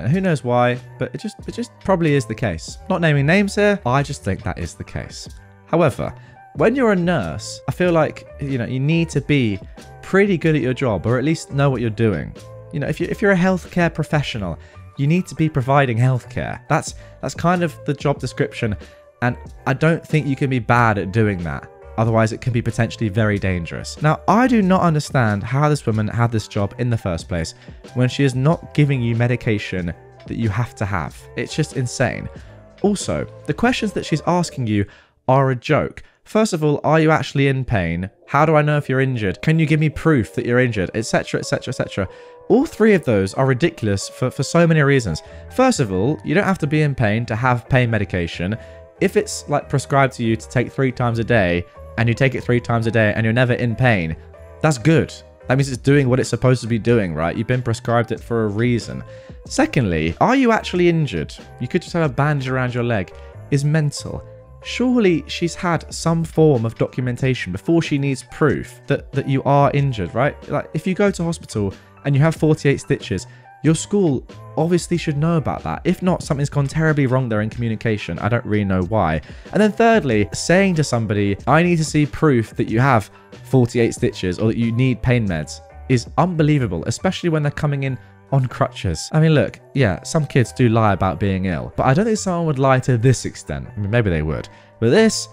Who knows why, but it just probably is the case. Not naming names here, I just think that is the case. However, when you're a nurse, I feel like, you know, you need to be pretty good at your job, or at least know what you're doing. You know, if you're a healthcare professional, you need to be providing healthcare. That's kind of the job description. And I don't think you can be bad at doing that. Otherwise, it can be potentially very dangerous. Now, I do not understand how this woman had this job in the first place when she is not giving you medication that you have to have. It's just insane. Also, the questions that she's asking you are a joke. First of all, are you actually in pain? How do I know if you're injured? Can you give me proof that you're injured? Etc, etc, etc. All three of those are ridiculous for so many reasons. First of all, you don't have to be in pain to have pain medication. If it's like prescribed to you to take 3 times a day and you take it 3 times a day and you're never in pain, that's good. That means it's doing what it's supposed to be doing, right? You've been prescribed it for a reason. Secondly, are you actually injured? You could just have a bandage around your leg. Is mental. Surely she's had some form of documentation before she needs proof that you are injured, right? Like, if you go to hospital and you have 48 stitches, your school obviously should know about that. If not, something's gone terribly wrong there in communication. I don't really know why. And then thirdly, saying to somebody, I need to see proof that you have 48 stitches or that you need pain meds is unbelievable, especially when they're coming in on crutches. I mean, look, yeah, some kids do lie about being ill, but I don't think someone would lie to this extent. I mean, maybe they would, but this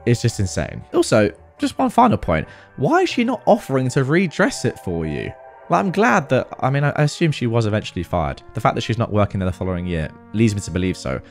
is just insane. Also, just one final point. Why is she not offering to redress it for you? Like, I'm glad that, I mean, I assume she was eventually fired. The fact that she's not working there the following year leads me to believe so.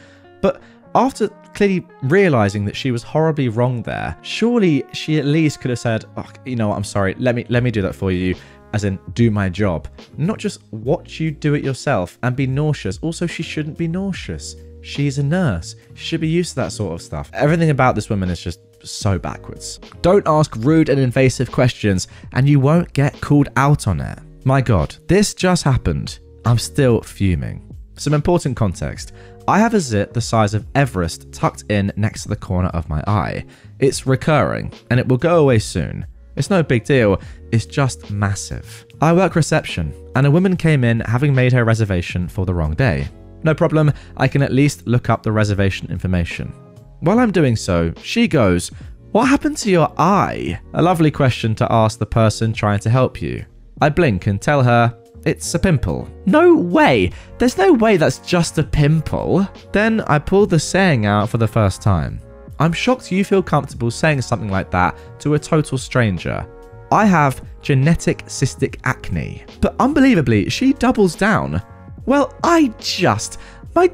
But after clearly realizing that she was horribly wrong there, surely she at least could have said, oh, you know what, I'm sorry, let me do that for you. As in, do my job. Not just watch you do it yourself and be nauseous. Also, she shouldn't be nauseous. She's a nurse. She should be used to that sort of stuff. Everything about this woman is just so backwards. Don't ask rude and invasive questions and you won't get called out on it. My God, this just happened. I'm still fuming. Some important context. I have a zit the size of Everest tucked in next to the corner of my eye. It's recurring and it will go away soon. It's no big deal, it's just massive. I work reception, and a woman came in having made her reservation for the wrong day. No problem, I can at least look up the reservation information. While I'm doing so, she goes, "What happened to your eye?" A lovely question to ask the person trying to help you. I blink and tell her, "It's a pimple." "No way! There's no way that's just a pimple." Then I pull the saying out for the first time. I'm shocked you feel comfortable saying something like that to a total stranger. I have genetic cystic acne. But unbelievably, she doubles down. "Well, my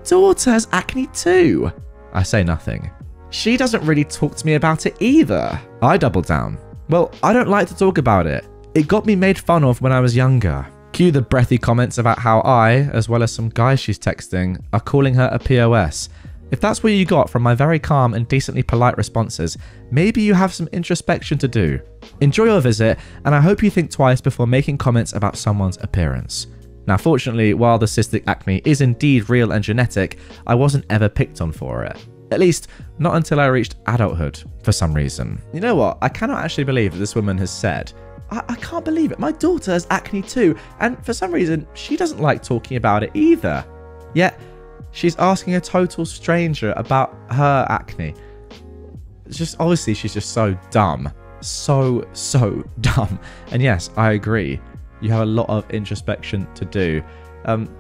daughter has acne too." I say nothing. "She doesn't really talk to me about it either." I double down. "Well, I don't like to talk about it. It got me made fun of when I was younger." Cue the breathy comments about how I, as well as some guys she's texting, are calling her a POS. If that's what you got from my very calm and decently polite responses, maybe you have some introspection to do. Enjoy your visit, and I hope you think twice before making comments about someone's appearance. Now, fortunately, while the cystic acne is indeed real and genetic, I wasn't ever picked on for it. At least, not until I reached adulthood, for some reason. You know what? I cannot actually believe that this woman has said, I can't believe it. My daughter has acne too, and for some reason, she doesn't like talking about it either. Yet, she's asking a total stranger about her acne. It's just, obviously, she's just so dumb. So dumb. And yes, I agree. You have a lot of introspection to do.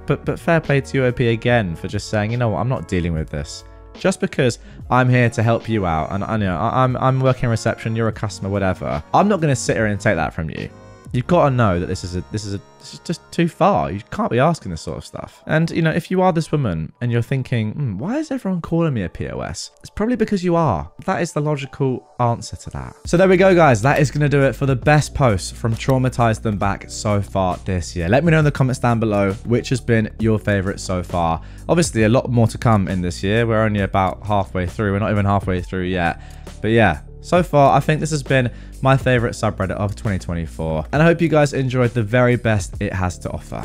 But fair play to you, OP, again, for just saying, you know what, I'm not dealing with this. Just because I'm here to help you out, and I know I'm working reception, you're a customer, whatever. I'm not going to sit here and take that from you. You've got to know that this is just too far. You can't be asking this sort of stuff. And, you know, if you are this woman and you're thinking, why is everyone calling me a POS? It's probably because you are. That is the logical answer to that. So there we go, guys. That is going to do it for the best posts from Traumatize Them Back so far this year. Let me know in the comments down below which has been your favorite so far. Obviously, a lot more to come in this year. We're only about halfway through. We're not even halfway through yet. But yeah, so far, I think this has been my favorite subreddit of 2024. And I hope you guys enjoyed the very best it has to offer.